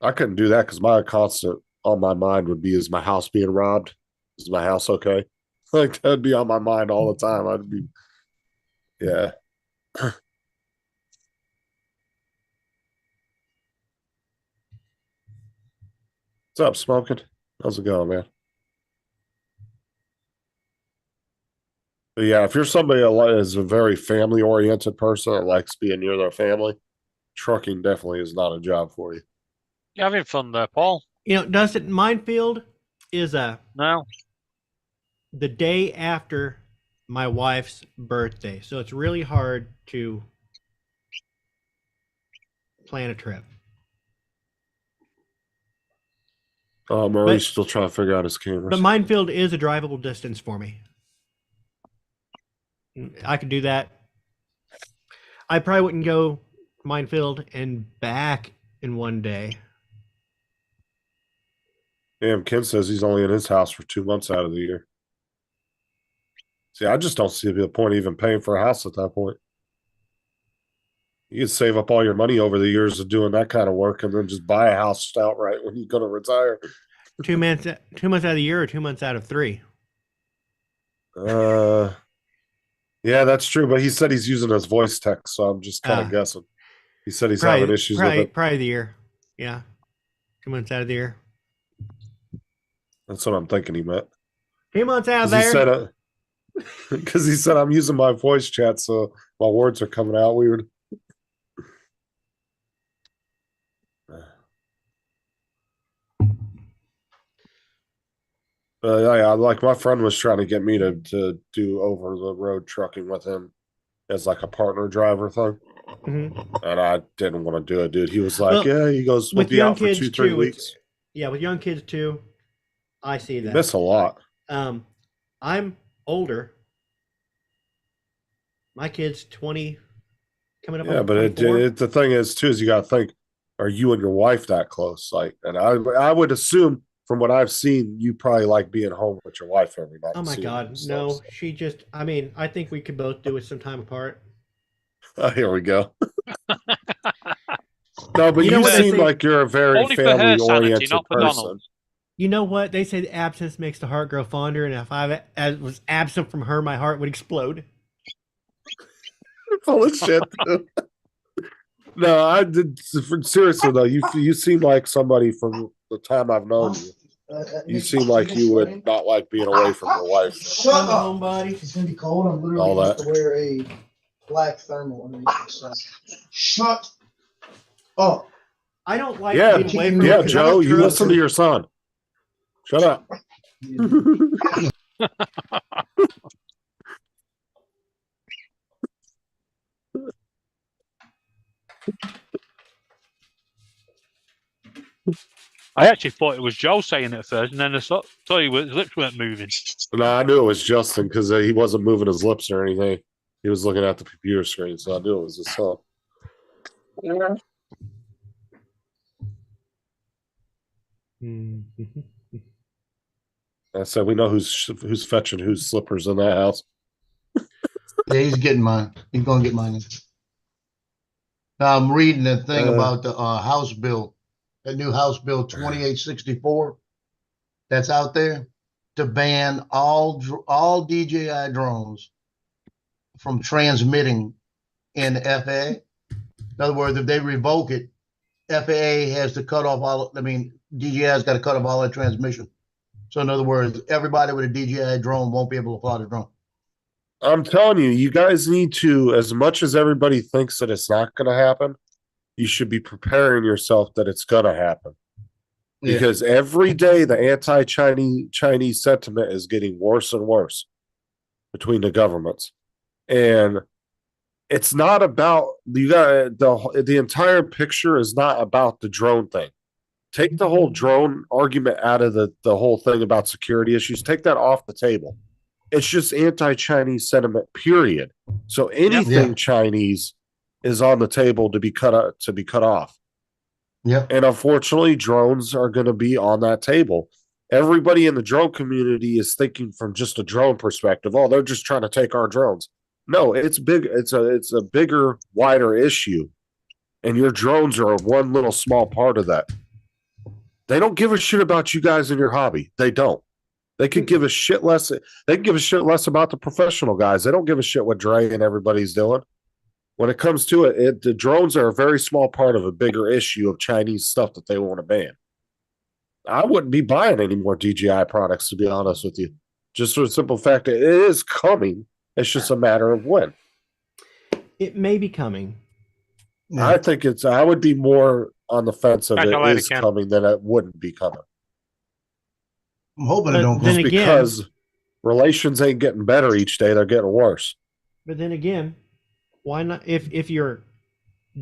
I couldn't do that because my constant on my mind would be, is my house being robbed? Is my house okay? Like that'd be on my mind all the time. I'd be, yeah. What's up, Smoking? How's it going, man? But yeah, if you're somebody that is a very family-oriented person that likes being near their family, trucking definitely is not a job for you. You're having fun there, Paul. You know, Dustin, Minefield is No. the day after my wife's birthday, so it's really hard to plan a trip. Murray's still trying to figure out his cameras. But Minefield is a drivable distance for me. I could do that. I probably wouldn't go Minefield and back in one day. Damn, Ken says he's only in his house for 2 months out of the year. See, I just don't see the point of even paying for a house at that point. You can save up all your money over the years of doing that kind of work and then just buy a house outright when you're going to retire. 2 months out of the year or 2 months out of 3? Yeah, that's true. But he said he's using his voice text, so I'm just kind of guessing. He said he's having issues with it. Probably the year. Yeah. 2 months out of the year. That's what I'm thinking he meant. 2 months out of 'Cause he there. said, because he said I'm using my voice chat, so my words are coming out weird. Yeah, like my friend was trying to get me to do over the road trucking with him as like a partner driver thing, Mhm. and I didn't want to do it, dude. He was like, Well, "Yeah," he goes, "We'll with be young out for kids 2-3 too, weeks." Yeah, with young kids too. I see You that. miss a lot. I'm older. My kid's 20, coming up Yeah, on but 24. the thing is too is you got to think: are you and your wife that close? Like, and I would assume from what I've seen, you probably like being home with your wife every night. Oh and my seeing her God, and no! stuff, She just, I mean, I think we could both do with some time apart. so. Here we go. No, but You know you what they seem say- like you're a very Only for her family sanity, oriented not for person. Donald's. You know what they say? The absence makes the heart grow fonder, and if I was absent from her, my heart would explode. Full of shit. Dude. No, I did. Seriously though, you seem like somebody from the time I've known you. You seem like you would not like being away from your wife. Shut I'm a up. homebody. It's gonna be cold. I'm literally All gonna have that. to wear a black thermal underneath this stuff. Shut up. I don't like Yeah, being away from yeah, her 'cause Joe, I'm you true. listen to your son. Shut up. I actually thought it was Joe saying it at first, and then I thought his lips weren't moving. No, I knew it was Justin because he wasn't moving his lips or anything. He was looking at the computer screen, so I knew it was his son. I said, we know who's fetching whose slippers in that house. Yeah, he's getting mine. He's gonna get mine. Now I'm reading the thing about the House bill, that new House Bill 2864 that's out there to ban all DJI drones from transmitting in the FAA. In other words, if they revoke it, FAA has to cut off all. I mean, DJI's got to cut off all their transmission. So in other words, everybody with a DJI drone won't be able to fly the drone. I'm telling you, you guys need to, as much as everybody thinks that it's not going to happen, you should be preparing yourself that it's going to happen. Yeah. Because every day the anti-Chinese sentiment is getting worse and worse between the governments. And it's not about the entire picture is not about the drone thing. Take the whole drone argument out of the whole thing about security issues. Take that off the table. It's just anti-Chinese sentiment, period. So anything Yeah. Chinese is on the table to be cut off. Yep. And unfortunately, drones are going to be on that table. Everybody in the drone community is thinking from just a drone perspective. Oh, they're just trying to take our drones. No, it's big. It's a bigger, wider issue, and your drones are one little small part of that. They don't give a shit about you guys and your hobby. They don't. They could give a shit less. They can give a shit less about the professional guys. They don't give a shit what Dre and everybody's doing. When it comes to it, the drones are a very small part of a bigger issue of Chinese stuff that they want to ban. I wouldn't be buying any more DJI products, to be honest with you. Just for the simple fact that it is coming. It's just a matter of when. It may be coming. I think I would be more on the fence of Catch you it later, is Ken. coming than it wouldn't be coming. I'm hoping it But don't then come. Just again- because relations ain't getting better each day, they're getting worse. But then again, why not? If you're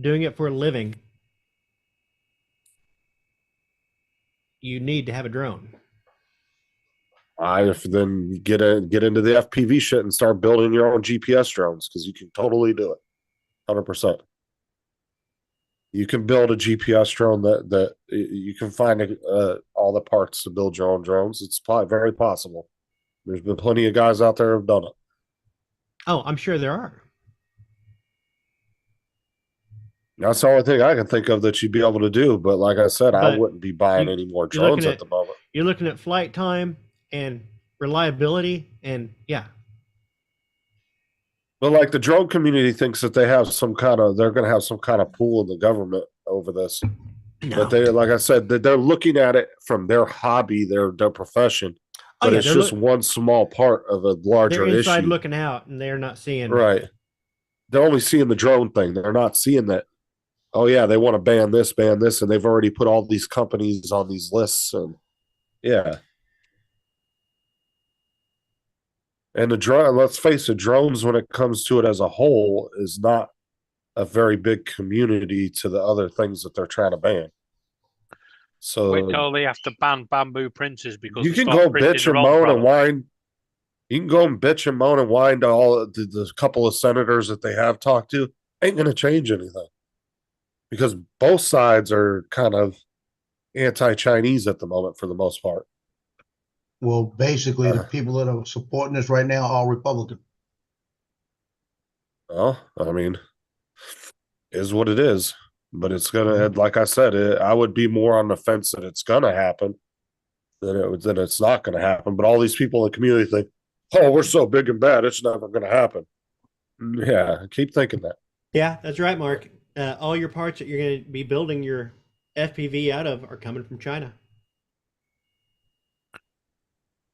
doing it for a living, you need to have a drone. Then get into the FPV shit and start building your own GPS drones because you can totally do it, 100%. You can build a GPS drone that you can find all the parts to build your own drones. It's very possible. There's been plenty of guys out there who've done it. Oh, I'm sure there are. That's the only thing I can think of that you'd be able to do. But like I said, I But wouldn't be buying you- any more you're looking drones at- at the moment. You're looking at flight time and reliability, and yeah, But like the drone community thinks that they're going to have some kind of pool in the government over this. no. But they, like I said, they're looking at it from their hobby, their profession. Oh, But yeah, it's they're just look- one small part of a larger they're inside issue. looking out, and they're not seeing. Right. They're only seeing the drone thing. They're not seeing that, oh yeah, they want to ban this, and they've already put all these companies on these lists. And yeah. And the drone, let's face it, drones, when it comes to it as a whole, is not a very big community to the other things that they're trying to ban. So Wait till they have to ban bamboo printers because you they can start go printing bitch their and own moan and product. whine. You can go and bitch and moan and whine to all the couple of senators that they have talked to. Ain't going to change anything because both sides are kind of anti-Chinese at the moment for the most part. Well, basically, the people that are supporting this right now are Republican. Well, I mean, is what it is. But it's gonna, like I said, I would be more on the fence that it's gonna happen than it's not gonna happen. But all these people in the community think, "Oh, we're so big and bad, it's never gonna happen." Yeah, keep thinking that. Yeah, that's right, Mark. All your parts that you're going to be building your FPV out of are coming from China.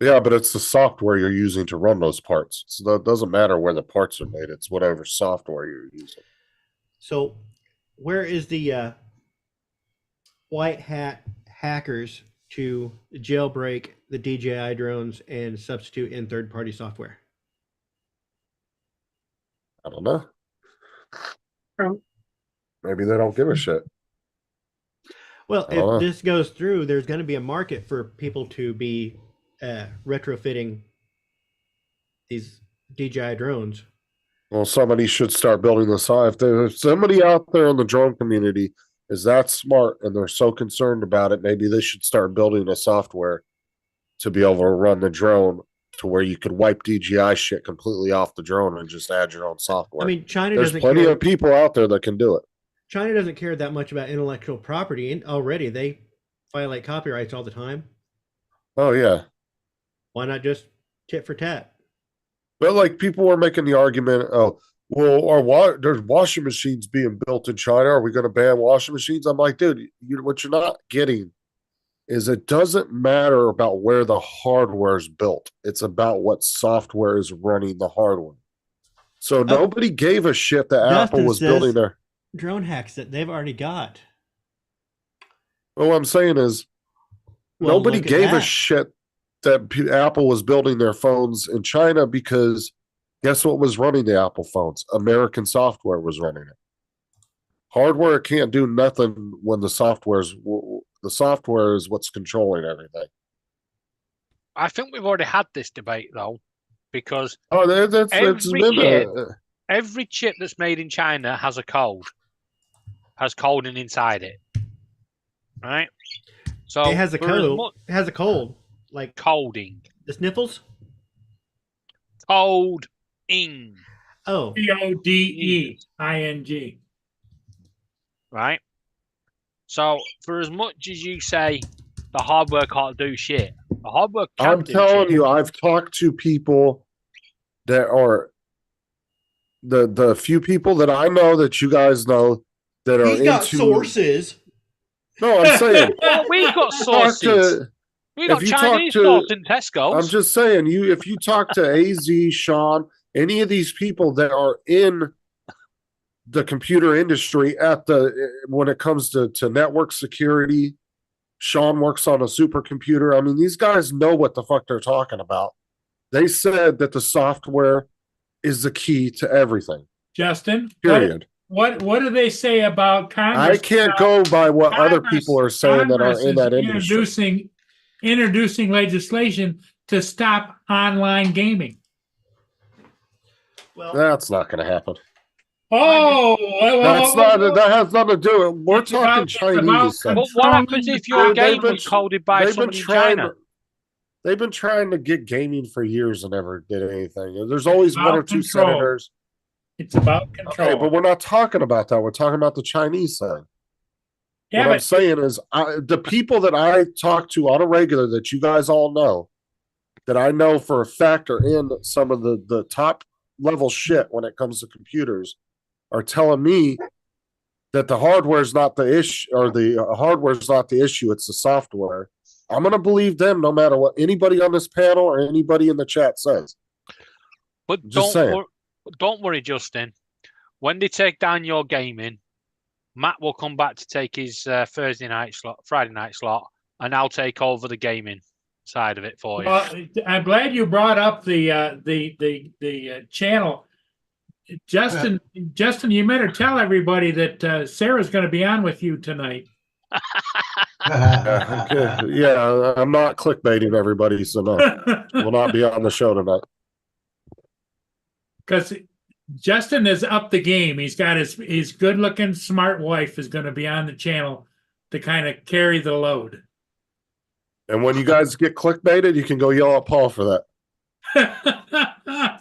Yeah, but it's the software you're using to run those parts. So it doesn't matter where the parts are made; it's whatever software you're using. So, where is the white hat hackers to jailbreak the DJI drones and substitute in third-party software? I don't know. Oh. Maybe they don't give a shit. Well, I don't know. if this goes through, there's going to be a market for people to be retrofitting these DJI drones. Well, somebody should start building this. If somebody out there in the drone community is that smart and they're so concerned about it, maybe they should start building a software to be able to run the drone to where you could wipe DJI shit completely off the drone and just add your own software. I mean, China There's doesn't plenty care. of people out there that can do it. China doesn't care that much about intellectual property, and already they violate copyrights all the time. Oh yeah, Why not just tit for tat? but like people were making the argument, oh, well, there's washing machines being built in China. Are we going to ban washing machines? I'm like, dude, what you're not getting is it doesn't matter about where the hardware is built. It's about what software is running the hardware. So nobody gave a shit that Apple was building their drone hacks that they've already got. Well, what I'm saying is nobody gave a shit that Apple was building their phones in China because guess what was running the Apple phones? American software was running it. Hardware can't do nothing when the software is what's controlling everything. I think we've already had this debate though, because every chip that's made in China has a code, has coding inside it, right? So it has a code. It has a code, like coding. The sniffles. Coding. Oh. CODEING. Right. So for as much as you say the hardware can't do shit, the hardware can I'm do telling shit. you, I've talked to people that are the few people that I know that you guys know that are He's got into sources. No, I'm saying Well, we've got sources. We got Chinese stores in Tesco's. I'm just saying, if you talk to AZ, Sean, any of these people that are in the computer industry when it comes to network security, Sean works on a supercomputer. I mean, these guys know what the fuck they're talking about. They said that the software is the key to everything. Justin, period. What do they say about Congress? I can't go by what other people are saying that are in that industry. Introducing legislation to stop online gaming. Well, that's not going to happen. Oh, that has nothing to do with it. We're talking Chinese. But what happens if your game was coded by somebody in China? They've been trying to get gaming for years and never did anything. There's always one or two senators. It's about control. Okay, but we're not talking about that. We're talking about the Chinese thing. Yeah, what I'm saying is the people that I talk to on a regular that you guys all know, that I know for a fact are in some of the top level shit when it comes to computers, are telling me that the hardware is not the issue, or the hardware is not the issue. It's the software. I'm going to believe them no matter what anybody on this panel or anybody in the chat says. But don't worry, Justin. When they take down your gaming, Matt will come back to take his Friday night slot, and I'll take over the gaming side of it for you. Well, I'm glad you brought up the channel. Justin, you better tell everybody that Sarah's going to be on with you tonight. Yeah, I'm not clickbaiting everybody, so no, we'll not be on the show tonight. because Justin is up the game. He's got his good looking, smart wife is going to be on the channel to kind of carry the load. And when you guys get clickbaited, you can go yell at Paul for that.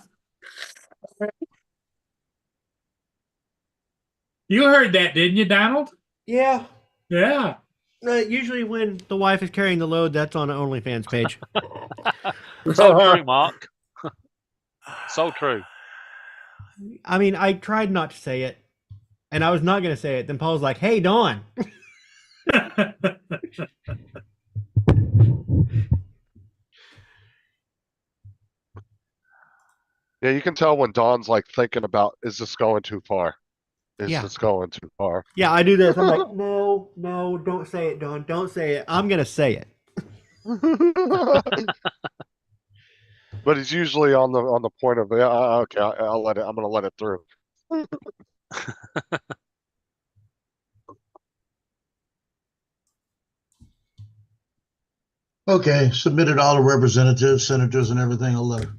You heard that, didn't you, Donald? Yeah. Yeah. Usually when the wife is carrying the load, that's on an OnlyFans page. So true, Mark. So true. I mean, I tried not to say it, and I was not going to say it. Then Paul's like, "Hey, Dawn." Yeah, you can tell when Don's like thinking about, is this going too far? Is Yeah. this going too far? Yeah, I do this. I'm like, no, don't say it, Dawn. Don't say it. I'm going to say it. But he's usually on the point of, yeah, okay, I'll let it. I'm going to let it through. Okay, submitted all the representatives, senators, and everything, a letter.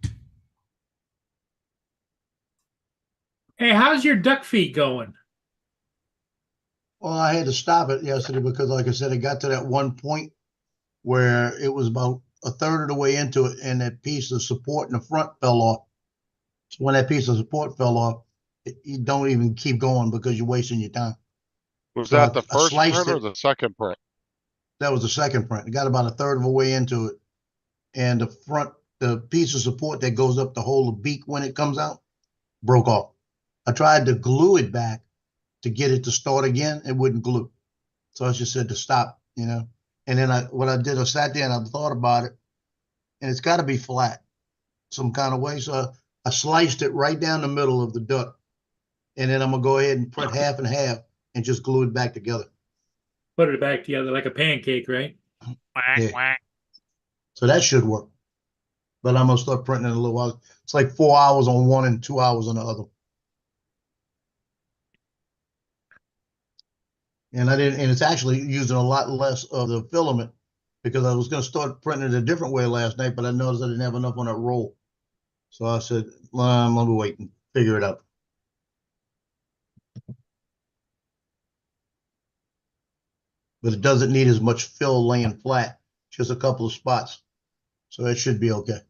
Hey, how's your duck feet going? Well, I had to stop it yesterday because, like I said, it got to that one point where it was about a third of the way into it, and that piece of support in the front fell off. So when that piece of support fell off, you don't even keep going because you're wasting your time. Was So that the I first sliced print or it. the second print? That was the second print. It got about a third of the way into it, and the piece of support that goes up to hold the beak when it comes out, broke off. I tried to glue it back to get it to start again. It wouldn't glue. So I just said to stop, And then I sat there and I thought about it, and it's got to be flat some kind of way. So I sliced it right down the middle of the duck, and then I'm going to go ahead and print half and half and just glue it back together. Put it back together like a pancake, right? Yeah. So that should work. But I'm going to start printing in a little while. It's like 4 hours on one and 2 hours on the other. And it's actually using a lot less of the filament because I was going to start printing it a different way last night, but I noticed I didn't have enough on that roll. So I said, well, I'm going to wait and figure it out. But it doesn't need as much fill laying flat, just a couple of spots. So it should be okay.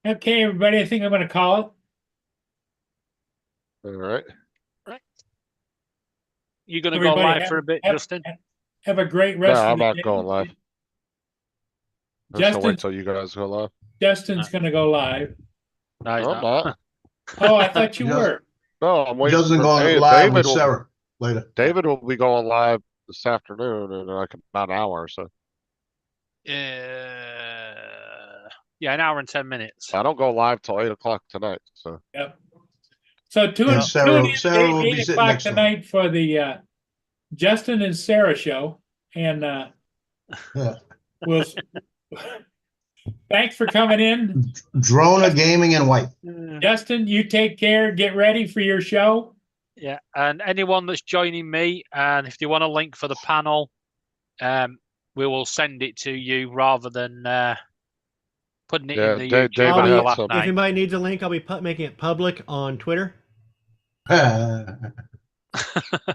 Okay, everybody, I think I'm going to call it. All right. You going to go Everybody live for a bit, have- Justin? Have a great No, rest of I'm the not day. going live. I'm just gonna wait Justin's, till you guys go live. Justin's going to go live. No, he's No, I'm not. not. Oh, I thought you Just- were. No, I'm waiting Justin for going live David. with Sarah later. David will be going live this afternoon in like about an hour or so. Yeah, an hour and 10 minutes. I don't go live till 8 o'clock tonight. So Yep. So tune And Sarah in will be 8 sitting o'clock next to him. tonight for the Justin and Sarah show. And Yeah. we'll thanks for coming in. Drona Gaming and White. Justin, you take care. Get ready for your show. Yeah, and anyone that's joining me, and if you want a link for the panel, we will send it to you rather than putting it in the David YouTube had last some- If night. anybody needs a link, I'll be making it public on Twitter.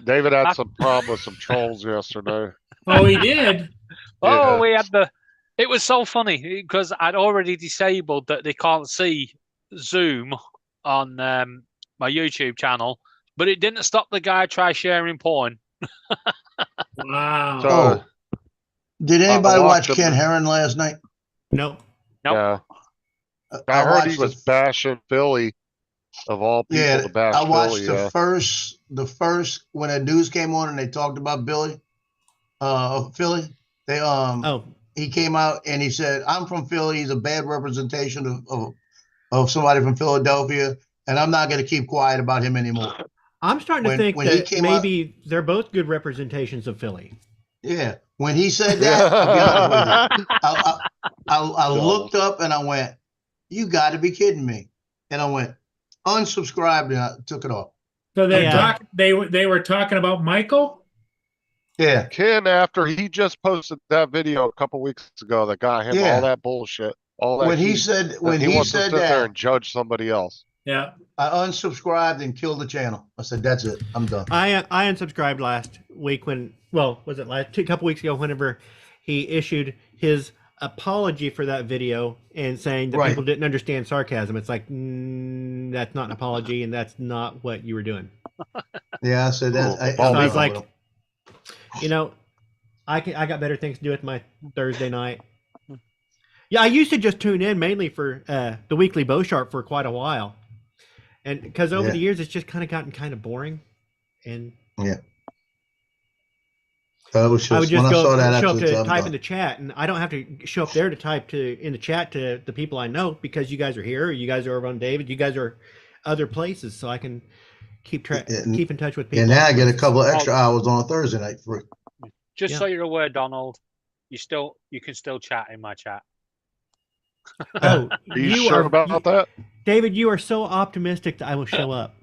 David had some problem with some trolls yesterday. Oh, he did. Oh, Yeah. we had it was so funny because I'd already disabled that they can't see Zoom on my YouTube channel, but it didn't stop the guy try sharing porn. Wow. So- Oh, did anybody watched watch him. Ken Herron last night? Nope. Nope. Yeah, I heard he watched was bashing Philly of all people Yeah, to bash I watched Philly. the first when that news came on and they talked about Philly. They Oh, he came out and he said, "I'm from Philly. He's a bad representation of somebody from Philadelphia, and I'm not going to keep quiet about him anymore." I'm starting to When- think when he that came maybe they're both good representations of Philly. Yeah, when he said that, I'll be honest with you, I looked up and I went, "You got to be kidding me!" And I went unsubscribed and I took it off. So they're Yeah. talking. They were talking about Michael. Yeah, Ken, after he just posted that video a couple weeks ago that got him Yeah. all that bullshit, all that when he heat, said that when he he wants to said sit there that, and judge somebody else. Yeah. I unsubscribed and killed the channel. I said, "That's it. I'm done." I unsubscribed last week when, well, was it a couple weeks ago, whenever he issued his apology for that video and saying that Right. people didn't understand sarcasm. It's like, that's not an apology, and that's not what you were doing. Yeah, I said that. Ooh, I'm So I was done like, with him. you know, I got better things to do with my Thursday night. Yeah, I used to just tune in mainly for the weekly Bow Sharp for quite a while, and because over Yeah. the years it's just kind of gotten kind of boring, and It was I would just when just I saw go that, show I up said, to "I'm type done." in the chat, and I don't have to show up there to type in the chat to the people I know, because you guys are here, or you guys are over on David, you guys are other places, so I can keep And- keep in touch with people. And now I other get a places. couple of extra hours on a Thursday night free. Just Yeah. so you're aware, Donald, you can still chat in my chat. Oh, Are you sure about that? David, you are so optimistic that I will show up.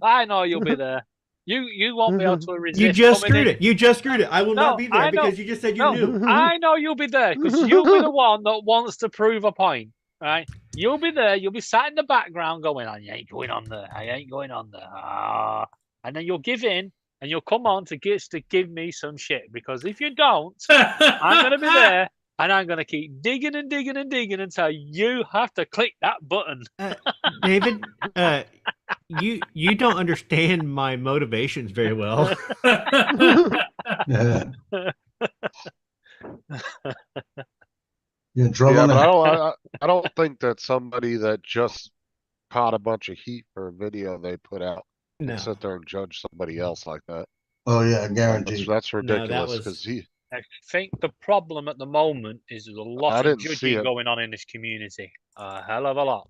I know you'll be there. You won't be able to resist. You just coming screwed in. it. You just screwed it. I will No, not be there I know. because you just said you No, knew. I know you'll be there because you'll be the one that wants to prove a point, right? You'll be there. You'll be sat in the background going, "I ain't going on there. I ain't going on there." Ah. And then you'll give in and you'll come on to give me some shit, because if you don't, I'm going to be there and I'm going to keep digging and digging and digging until you have to click that button. David, you don't understand my motivations very well. Yeah. You're in trouble Yeah, but now. I don't think that somebody that just caught a bunch of heat for a video they put out No, can sit there and judge somebody else like that. Oh yeah, I guarantee. That's that ridiculous was- because he. I think the problem at the moment is there's a lot I of didn't see judging it. going on in this community. A hell of a lot.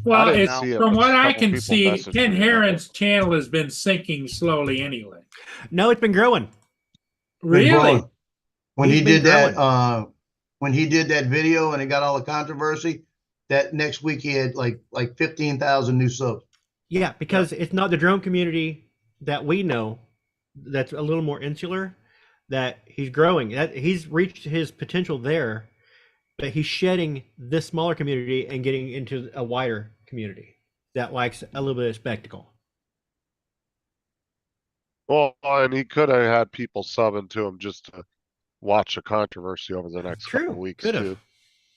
Well, didn't it's, see it, from but what a I couple can people see, messaged Ken me about Heron's channel has been sinking slowly anyway. no, it's been growing. Been Really? growing. When He's he been did that, growing. when he did that video and it got all the controversy, that next week he had like 15,000 new subs. Yeah, because it's not the drone community that we know that's a little more insular, that he's growing. That he's reached his potential there, but he's shedding this smaller community and getting into a wider community that likes a little bit of spectacle. Well, and he could have had people subbing to him just to watch the controversy over the next True, couple weeks could've. too.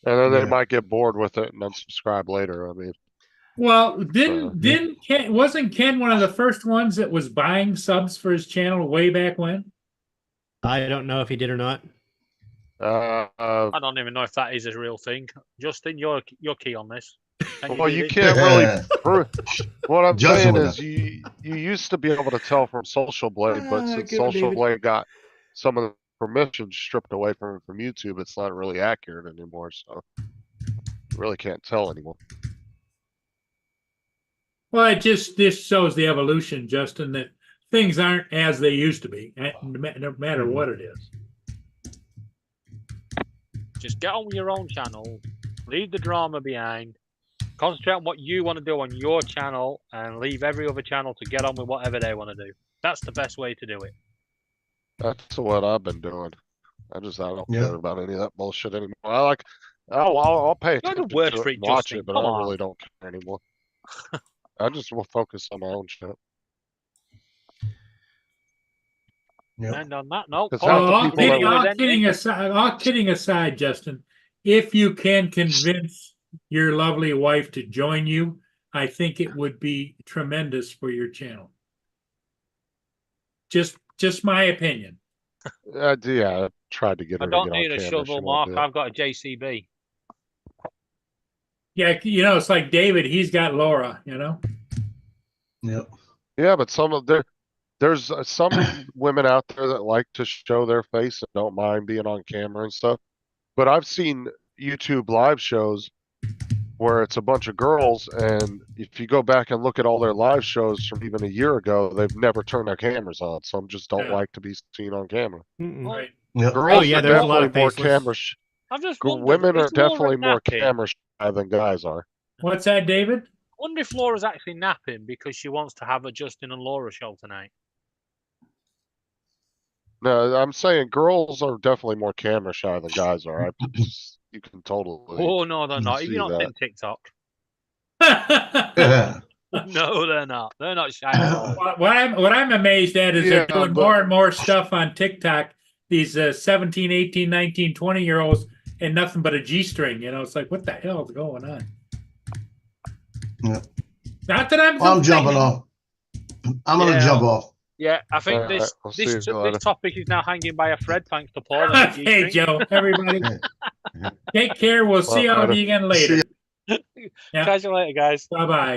And then Yeah. they might get bored with it and unsubscribe later. I mean, Well, didn't Ken, wasn't Ken one of the first ones that was buying subs for his channel way back when? I don't know if he did or not. I don't even know if that is a real thing. Justin, you're key on this. Can well, do you this? can't really prove. What I'm Justin saying would is, you used to be able to tell from Social Blade, but since give it, Social David. Blade got some of the permissions stripped away from YouTube, it's not really accurate anymore. So you really can't tell anymore. Well, it just this shows the evolution, Justin, that things aren't as they used to be, no matter what it is. Just get on with your own channel, leave the drama behind, concentrate on what you want to do on your channel, and leave every other channel to get on with whatever they want to do. That's the best way to do it. That's what I've been doing. I don't Yeah. care about any of that bullshit anymore. I'll pay You're the attention word to for it it, and watch Justin. it, but Come I on. really don't care anymore. I just will focus on my own shit. Yep. And on that note, 'Cause Paul, half the All people that kidding, were- all kidding aside, Justin, if you can convince your lovely wife to join you, I think it would be tremendous for your channel. Just my opinion. Yeah, I tried to get I her to don't get on need a camera. shovel, She won't Mark. do it. I've got a JCB. Yeah, it's like David, he's got Laura, Yep. Yeah, but there's some women out there that like to show their face and don't mind being on camera and stuff. But I've seen YouTube live shows where it's a bunch of girls, and if you go back and look at all their live shows from even a year ago, they've never turned their cameras on. Some just don't Yeah. like to be seen on camera. Mm-mm. Right. Yep. Girls yeah, are there's a lot definitely of more faceless. camera. I've just wondered, Women are is Laura definitely more nappy? camera shy than guys are. What's that, David? wonder if Laura's actually napping because she wants to have a Justin and Laura show tonight. No, I'm saying girls are definitely more camera shy than guys are. You can totally. Oh no, they're not. If see you're not that. in TikTok, Yeah. no, they're not. They're not shy at all. What I'm amazed at is they're Yeah, doing but- more and more stuff on TikTok. These 17, 18, 19, 20-year-olds and nothing but a G-string. You know, it's like, what the hell is going on? Yeah. Not that I'm. Well, I'm jumping complaining. off. I'm gonna Yeah. jump off. Yeah, I think Alright, this I'll see this you later. this topic is now hanging by a thread thanks to Paul. And the Okay, G-string. Joe. Everybody, take care. We'll see Well, all of you again later. Catch you later, guys. Bye bye.